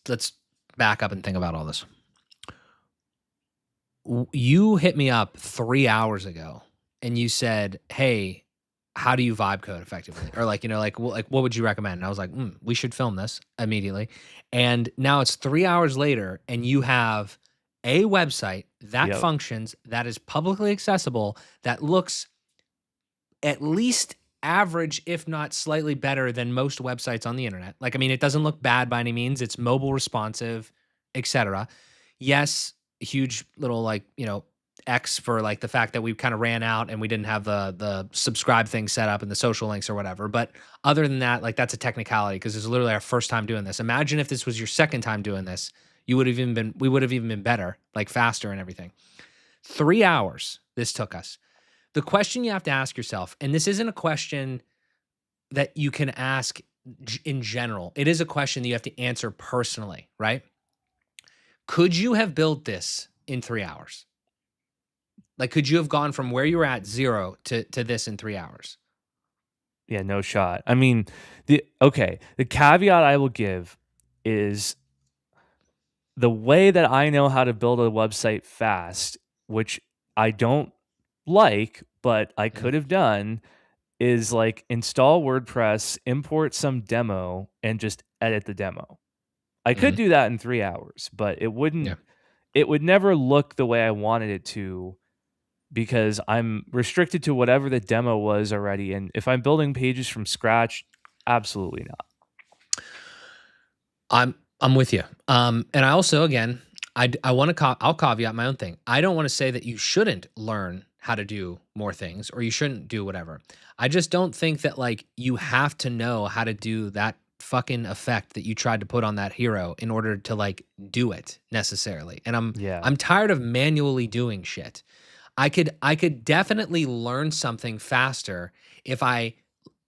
back up and think about all this. You hit me up 3 hours ago and you said, "Hey, how do you vibe code effectively?" Or like like what would you recommend? And I was like, "We should film this immediately." And now it's 3 hours later, and you have a website that Yep. functions, that is publicly accessible, that looks at least average, if not slightly better than most websites on the internet. Like, I mean, it doesn't look bad by any means. It's mobile responsive, etc. Yes, huge little like, X for like the fact that we kind of ran out and we didn't have the subscribe thing set up and the social links or whatever. But other than that, like that's a technicality because it's literally our first time doing this. Imagine if this was your second time doing this, we would have even been better, like faster and everything. 3 hours this took us. The question you have to ask yourself, and this isn't a question that you can ask in general, it is a question that you have to answer personally, right? Could you have built this in 3 hours? Like, could you have gone from where you were at 0 to this in 3 hours? Yeah, no shot. I mean, the caveat I will give is the way that I know how to build a website fast, which I don't like, but I Mm, could have done, is like install WordPress, import some demo, and just edit the demo. I could mhm, do that in 3 hours, but yeah. it would never look the way I wanted it to because I'm restricted to whatever the demo was already. And if I'm building pages from scratch, absolutely not. I'm with you. And I also again, I want to I'll caveat my own thing. I don't want to say that you shouldn't learn how to do more things or you shouldn't do whatever. I just don't think that like you have to know how to do that fucking effect that you tried to put on that hero in order to like do it necessarily. And Yeah. I'm tired of manually doing shit. I could definitely learn something faster if I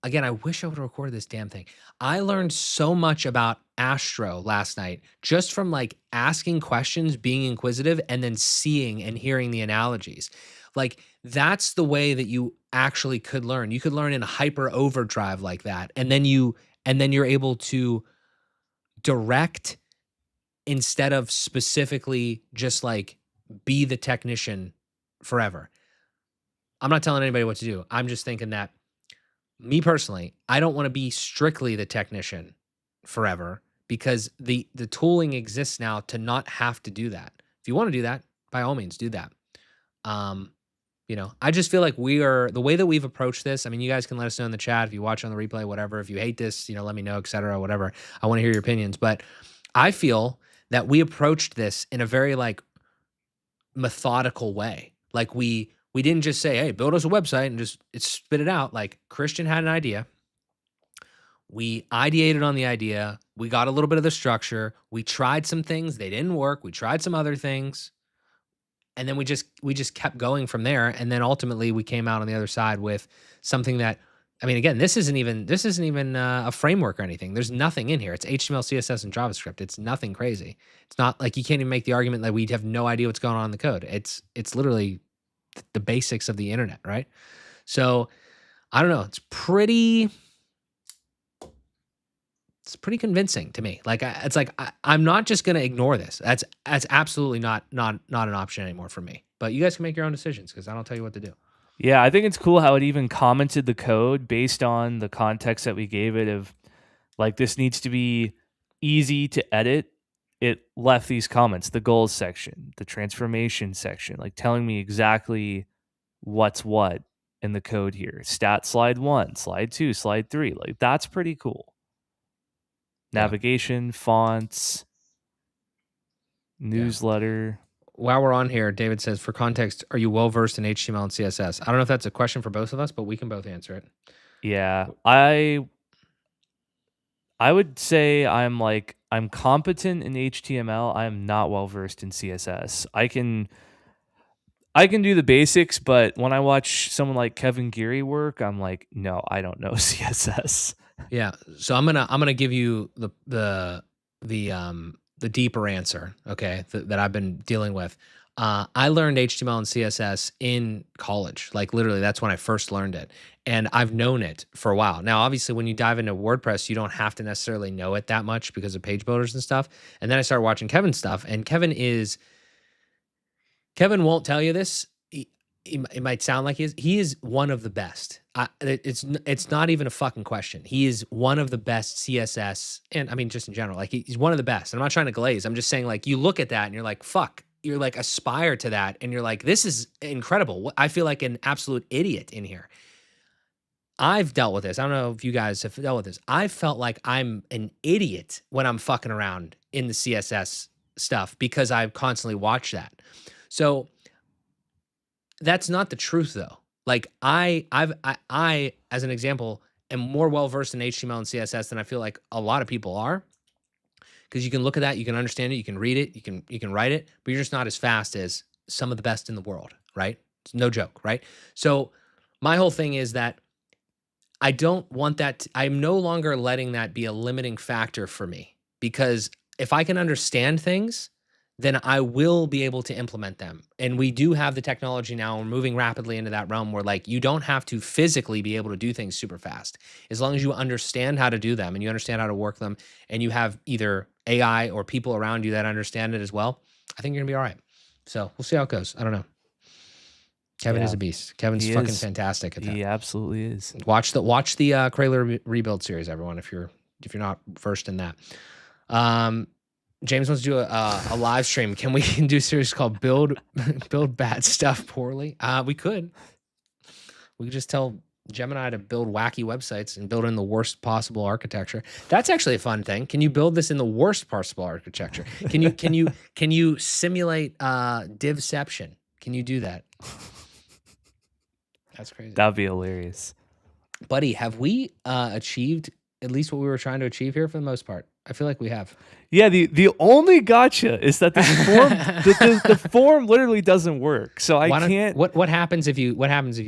again, I wish I would have recorded this damn thing. I learned so much about Astro last night just from like asking questions, being inquisitive, and then seeing and hearing the analogies. Like that's the way that you actually could learn. You could learn in hyper overdrive like that. And then you're able to direct instead of specifically just like be the technician forever. I'm not telling anybody what to do. I'm just thinking that me personally, I don't want to be strictly the technician forever because the tooling exists now to not have to do that. If you want to do that, by all means do that. Um, You know, I just feel like the way that we've approached this. I mean, you guys can let us know in the chat if you watch on the replay, whatever. If you hate this, you know, let me know, etc., whatever. I want to hear your opinions. But I feel that we approached this in a very like methodical way. Like we didn't just say, hey, build us a website and just spit it out. Like Christian had an idea. We ideated on the idea. We got a little bit of the structure. We tried some things. They didn't work. We tried some other things. And then we just kept going from there. And then ultimately we came out on the other side with something that, I mean, again, this isn't even a framework or anything. There's nothing in here. It's HTML, CSS, and JavaScript. It's nothing crazy. It's not like you can't even make the argument that we have no idea what's going on in the code. It's literally the basics of the internet, right? So I don't know. It's pretty convincing to me. Like I'm not just going to ignore this. That's absolutely not an option anymore for me. But you guys can make your own decisions because I don't tell you what to do. Yeah, I think it's cool how it even commented the code based on the context that we gave it of like this needs to be easy to edit. It left these comments, the goals section, the transformation section, like telling me exactly what's what in the code here. Stat slide 1, slide 2, slide 3. Like that's pretty cool. Navigation, fonts, newsletter. While we're on here, David says, for context, are you well-versed in HTML and CSS? I don't know if that's a question for both of us, but we can both answer it. Yeah, I would say I'm competent in HTML. I'm not well-versed in CSS. I can do the basics, but when I watch someone like Kevin Geary work, I'm like, no, I don't know CSS. Yeah, so I'm gonna give you the deeper answer, okay, that I've been dealing with. I learned HTML and CSS in college. Like literally, that's when I first learned it, and I've known it for a while. Now, obviously, when you dive into WordPress, you don't have to necessarily know it that much because of page builders and stuff. And then I started watching Kevin's stuff, and Kevin won't tell you this. It might sound like he is one of the best. It's not even a fucking question. He is one of the best CSS, and I mean just in general, like he's one of the best. I'm not trying to glaze. I'm just saying like you look at that and you're like, fuck. You're like aspire to that, and you're like, this is incredible. I feel like an absolute idiot in here. I've dealt with this. I don't know if you guys have dealt with this. I felt like I'm an idiot when I'm fucking around in the CSS stuff because I've constantly watched that. So that's not the truth though. Like I as an example am more well versed in HTML and CSS than I feel like a lot of people are, because you can look at that, you can understand it, you can read it, you can write it, but you're just not as fast as some of the best in the world, right? It's no joke, right? So my whole thing is that I don't want that. I'm no longer letting that be a limiting factor for me, because if I can understand things, then I will be able to implement them. And we do have the technology now. We're moving rapidly into that realm where like you don't have to physically be able to do things super fast. As long as you understand how to do them and you understand how to work them, and you have either AI or people around you that understand it as well, I think you're gonna be all right. So we'll see how it goes. I don't know. Kevin is a beast. Kevin's fucking fantastic at that. He absolutely is. Watch the Craylor rebuild series, everyone, if you're not versed in that. James wants to do a live stream. Can we do a series called build bad stuff poorly? We could just tell Gemini to build wacky websites and build in the worst possible architecture. That's actually a fun thing. Can you build this in the worst possible architecture? Can you simulate divception? Can you do that? That's crazy. That'd be hilarious. Buddy, have we achieved at least what we were trying to achieve here for the most part? I feel like we have. Yeah, the only gotcha is that this form the form literally doesn't work. So I can't. What happens if you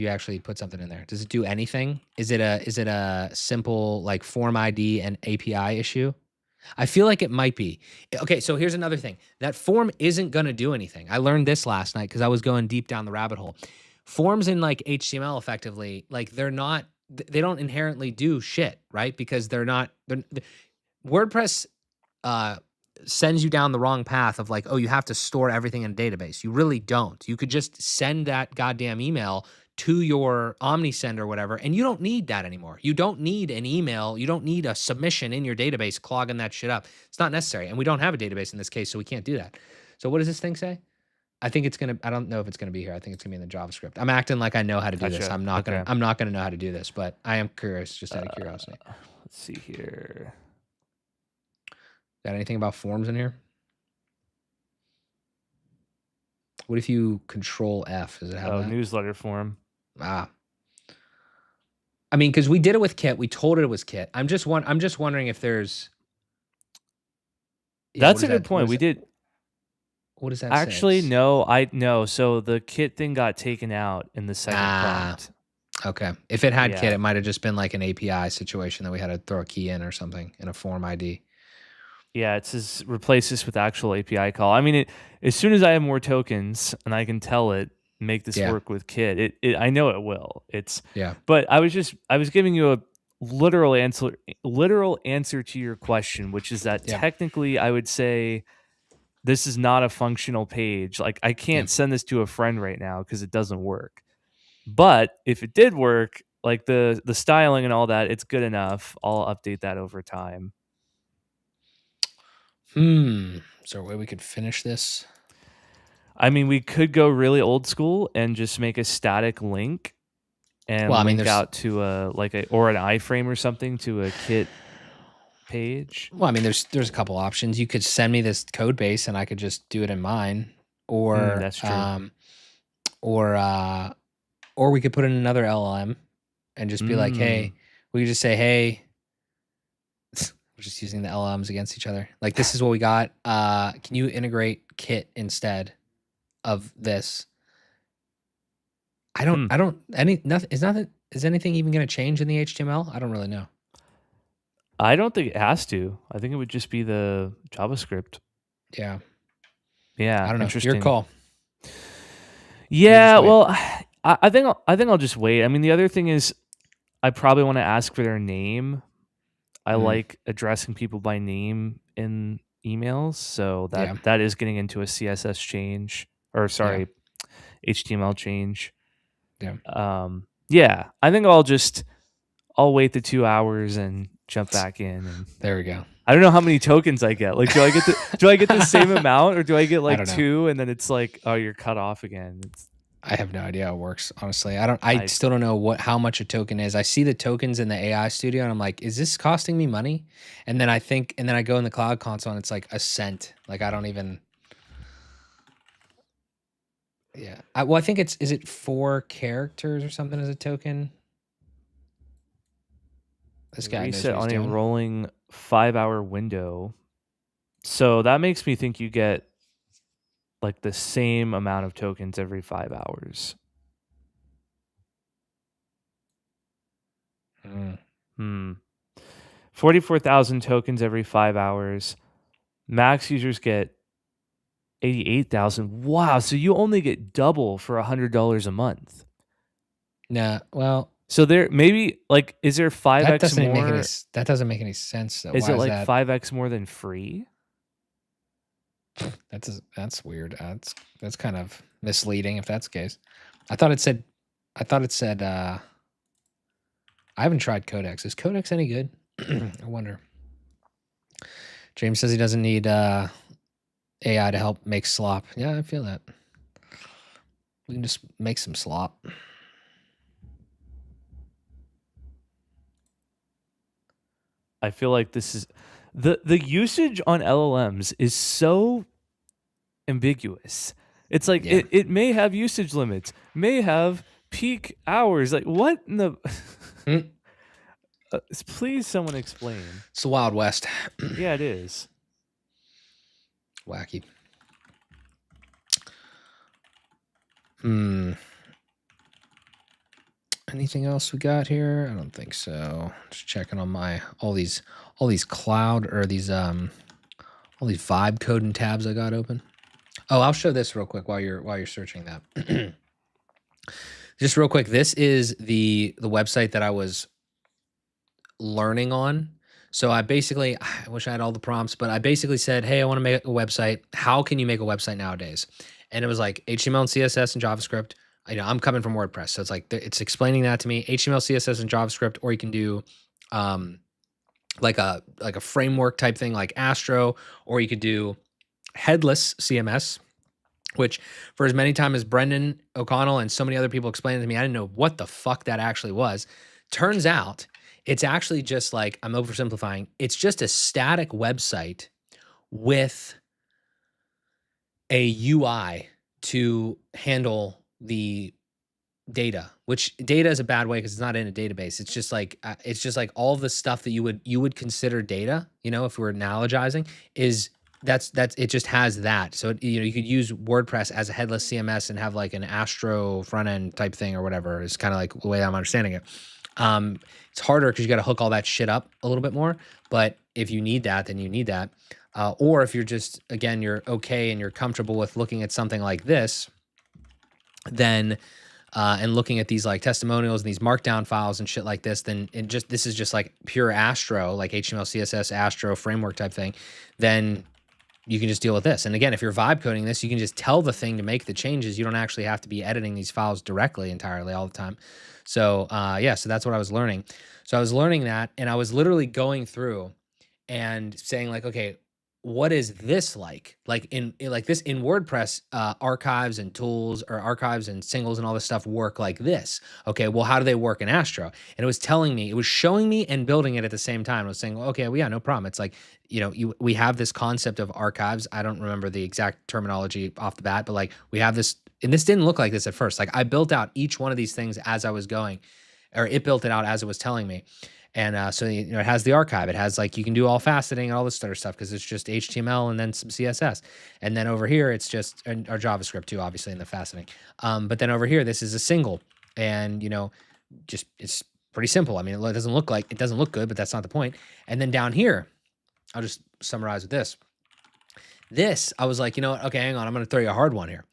actually put something in there? Does it do anything? Is it a simple like form ID and API issue? I feel like it might be. Okay, so here's another thing. That form isn't going to do anything. I learned this last night because I was going deep down the rabbit hole. Forms in like HTML effectively, like they don't inherently do shit, right? Because WordPress sends you down the wrong path of like, oh, you have to store everything in a database. You really don't. You could just send that goddamn email to your OmniSend or whatever, and you don't need that anymore. You don't need an email. You don't need a submission in your database clogging that shit up. It's not necessary, and we don't have a database in this case, so we can't do that. So what does this thing say? I think it's gonna. I don't know if it's gonna be here. I think it's gonna be in the JavaScript. I'm acting like I know how to do this. Gotcha. I'm not gonna. Okay. I'm not gonna know how to do this, but I am curious, just out of curiosity. Let's see here. Got anything about forms in here? What if you Control F? Does it have that? Newsletter form. Ah. I mean, because we did it with Kit. We told it was Kit. I'm just wondering if there's. Yeah, that's a good point. We did. What does that actually say? no. So the Kit thing got taken out in the second prompt. Okay. If it had Kit, it might have just been like an API situation that we had to throw a key in or something in a form ID. Yeah, it says replace this with actual API call. I mean, as soon as I have more tokens and I can tell it make this work with Kit, I know it will. But I was giving you a literal answer to your question, which is that technically I would say this is not a functional page. Like I can't send this to a friend right now because it doesn't work. But if it did work, like the styling and all that, it's good enough. I'll update that over time. Is there a way we could finish this? I mean, we could go really old school and just make a static link and link out to or an iframe or something to a Kit page. Well, I mean, there's a couple options. You could send me this code base and I could just do it in mine, or that's true. Or we could put in another LLM and just be like, hey, we could just say, hey, we're just using the LLMs against each other. Like, this is what we got. Can you integrate Kit instead of this? Is anything even going to change in the HTML? I don't really know. I don't think it has to. I think it would just be the JavaScript. Yeah. Yeah. I don't know. Interesting. Your call. Yeah. Well, I think I'll just wait. I mean, the other thing is I probably want to ask for their name. I like addressing people by name in emails. So that is getting into a CSS change HTML change. Yeah. Yeah. I think I'll wait the 2 hours and jump back in. And there we go. I don't know how many tokens I get. Like, do I get the same amount, or do I get like 2 and then it's like, oh, you're cut off again? I have no idea how it works. Honestly, I still don't know how much a token is. I see the tokens in the AI studio and I'm like, is this costing me money? And then I go in the cloud console and it's like a cent. Like, I don't even. Yeah. I think is it 4 characters or something as a token? This guy reset on a rolling 5-hour window. So that makes me think you get like the same amount of tokens every 5 hours. 44,000 tokens every 5 hours. Max users get 88,000. Wow. So you only get double for $100 a month. Nah. Well, so there maybe like, is there 5x more? That doesn't make any sense. Is it like 5x more than free? That's weird. That's kind of misleading if that's the case. I thought it said I haven't tried Codex. Is Codex any good? I wonder. James says he doesn't need AI to help make slop. Yeah, I feel that. We can just make some slop. I feel like this is the usage on LLMs is so ambiguous. It's like it may have usage limits, may have peak hours. Like, what in the please someone explain. It's the Wild West. Yeah, it is. Wacky. Anything else we got here? I don't think so. Just checking on all these cloud or these all these vibe coding tabs I got open. Oh, I'll show this real quick while you're searching that. Just real quick, this is the website that I was learning on. So I wish I had all the prompts, but I basically said, hey, I want to make a website. How can you make a website nowadays? And it was like HTML and CSS and JavaScript. I'm coming from WordPress, so it's like it's explaining that to me. HTML, CSS, and JavaScript, or you can do like a framework type thing like Astro, or you could do headless CMS, which for as many time as Brendan O'Connell and so many other people explained it to me, I didn't know what the fuck that actually was. Turns out it's actually just like, I'm oversimplifying, it's just a static website with a UI to handle the data, which data is a bad way because it's not in a database. It's just like all the stuff that you would consider data, if we were analogizing, is that's it just has that. So you could use WordPress as a headless CMS and have like an Astro front end type thing or whatever, is kind of like the way I'm understanding it. It's harder because you got to hook all that shit up a little bit more, but if you need that, then you need that. Or if you're just, again, you're okay and you're comfortable with looking at something like this, then and looking at these like testimonials and these markdown files and shit like this, then this is just like pure Astro, like HTML, CSS, Astro framework type thing, then you can just deal with this. And again, if you're vibe coding this, you can just tell the thing to make the changes. You don't actually have to be editing these files directly entirely all the time. So yeah, so that's what I was learning. So I was learning that, and I was literally going through and saying like, okay, what is this like? Like in WordPress, archives and tools, or archives and singles and all this stuff work like this. Okay, well, how do they work in Astro? And it was telling me, it was showing me and building it at the same time. I was saying, okay, well, yeah, no problem. It's like, we have this concept of archives. I don't remember the exact terminology off the bat, but like we have this, and this didn't look like this at first. Like I built out each one of these things as I was going, or it built it out as it was telling me. And so, it has the archive. It has like, you can do all faceting and all this sort of stuff because it's just HTML and then some CSS. And then over here, it's just our JavaScript too, obviously, in the faceting. But then over here, this is a single, and just it's pretty simple. I mean, it doesn't look good, but that's not the point. And then down here, I'll just summarize with this. This, I was like, okay, hang on, I'm going to throw you a hard one here.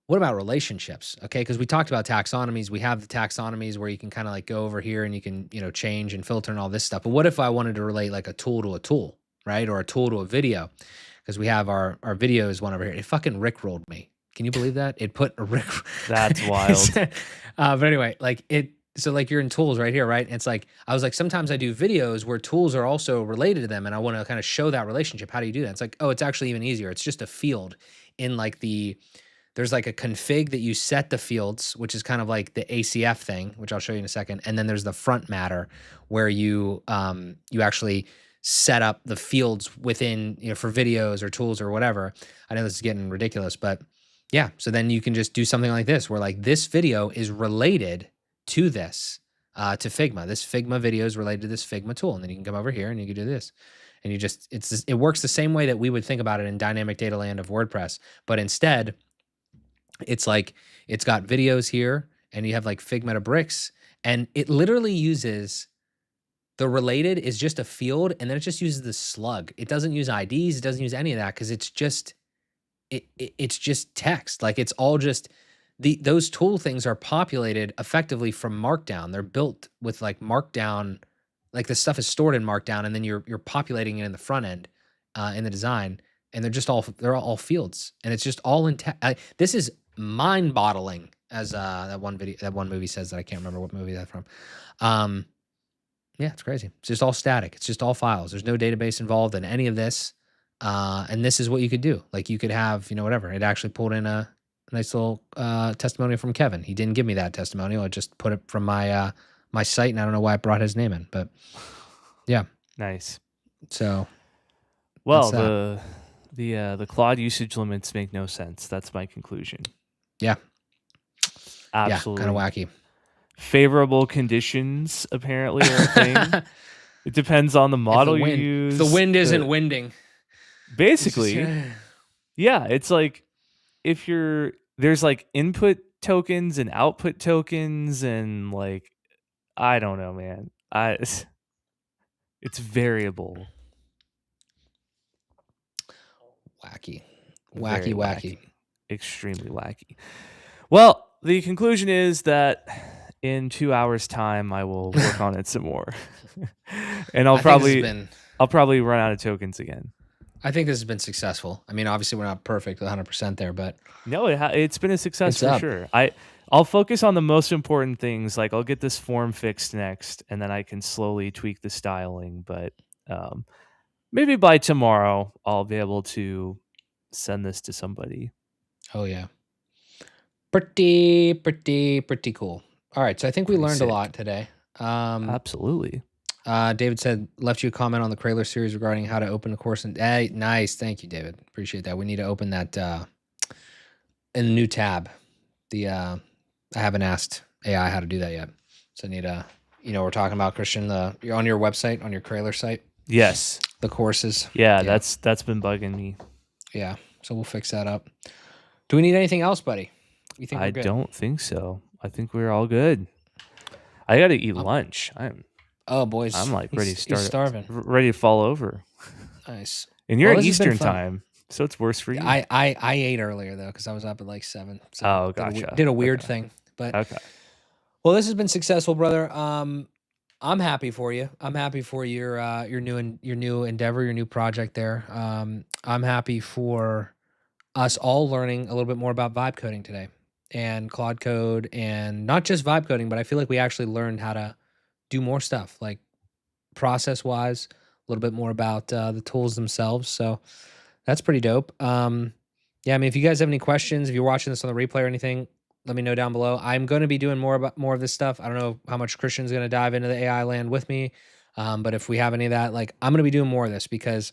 What about relationships? Okay, because we talked about taxonomies. We have the taxonomies where you can kind of like go over here and you can, change and filter and all this stuff. But what if I wanted to relate like a tool to a tool, right? Or a tool to a video? Because we have our video is one over here. It fucking rickrolled me. Can you believe that? It put a rick. That's wild. But anyway, so like you're in tools right here, right? And it's like, I was like, sometimes I do videos where tools are also related to them, and I want to kind of show that relationship. How do you do that? It's like, oh, it's actually even easier. It's just a field in like there's like a config that you set the fields, which is kind of like the ACF thing, which I'll show you in a second. And then there's the front matter where you actually set up the fields within, for videos or tools or whatever. I know this is getting ridiculous, but yeah. So then you can just do something like this, where like this video is related to this, to Figma. This Figma video is related to this Figma tool. And then you can come over here and you can do this. And it works the same way that we would think about it in dynamic data land of WordPress. But instead, it's like, it's got videos here, and you have like Figma to bricks, and it literally uses the related is just a field, and then it just uses the slug. It doesn't use IDs. It doesn't use any of that because it's just, it's just text. Like it's all just those tool things are populated effectively from Markdown. They're built with like Markdown, like the stuff is stored in Markdown, and then you're populating it in the front end, in the design, and they're all fields, and it's just all in text. This is mind-boggling, as that one movie says, that I can't remember what movie that's from. Yeah, it's crazy. It's just all static. It's just all files. There's no database involved in any of this. And this is what you could do. Like you could have, whatever. It actually pulled in a nice little testimonial from Kevin. He didn't give me that testimonial. I just put it from my my site, and I don't know why I brought his name in, but yeah. Nice. So, well, the Claude usage limits make no sense. That's my conclusion. Yeah. Absolutely. Yeah, kind of wacky. Favorable conditions apparently are a thing. It depends on the model you use. The wind isn't winding. Basically. Yeah, it's like there's like input tokens and output tokens, and like I don't know, man. It's variable. Wacky. Extremely wacky. Well, the conclusion is that in 2 hours' time, I will work on it some more, and I'll probably run out of tokens again. I think this has been successful. I mean, obviously we're not perfect 100% there, but no, it's been a success for sure. I'll focus on the most important things. Like I'll get this form fixed next, and then I can slowly tweak the styling. But maybe by tomorrow, I'll be able to send this to somebody. Oh yeah. Pretty cool. All right, so I think we Pretty learned a sick. lot today. Absolutely. David said left you a comment on the Craylor series regarding how to open a course. And hey, nice, thank you, David. Appreciate that. We need to open that in the new tab. I haven't asked AI how to do that yet, so I need to. We're talking about Christian. You're on your website, on your Craylor site. Yes. The courses. Yeah, that's been bugging me. Yeah, so we'll fix that up. Do we need anything else, buddy? You think we're good? I don't think so. I think we're all good. I got to eat lunch. Oh, boys. I'm like ready to start. He's starving. Ready to fall over. Nice. And you're at Eastern time, so it's worse for you. I ate earlier though because I was up at like 7. So oh, gotcha. Did a weird thing, but okay. Well, this has been successful, brother. I'm happy for you. I'm happy for your new endeavor, your new project there. I'm happy for us all learning a little bit more about vibe coding today and Claude code, and not just vibe coding, but I feel like we actually learned how to do more stuff, like process wise, a little bit more about the tools themselves. So that's pretty dope. Yeah, I mean, if you guys have any questions, if you're watching this on the replay or anything, let me know down below. I'm going to be doing more of this stuff. I don't know how much Christian's going to dive into the AI land with me. But if we have any of that, like, I'm going to be doing more of this because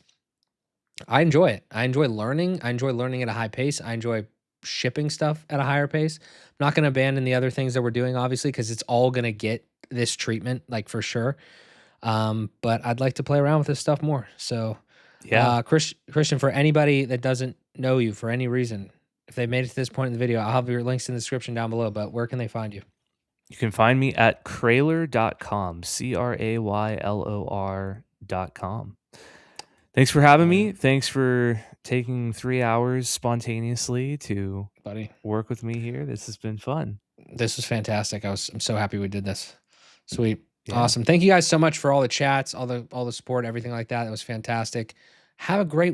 I enjoy it. I enjoy learning. I enjoy learning at a high pace. I enjoy shipping stuff at a higher pace. I'm not going to abandon the other things that we're doing, obviously, because it's all going to get this treatment, like, for sure. But I'd like to play around with this stuff more. So, yeah, Christian, for anybody that doesn't know you for any reason, if they made it to this point in the video, I'll have your links in the description down below, but where can they find you? You can find me at Craylor.com, Craylor.com. Thanks for having me. Thanks for taking 3 hours spontaneously to work with me here. This has been fun. This was fantastic. I'm so happy we did this. Sweet. Yeah. Awesome. Thank you guys so much for all the chats, all the support, everything like that. It was fantastic. Have a great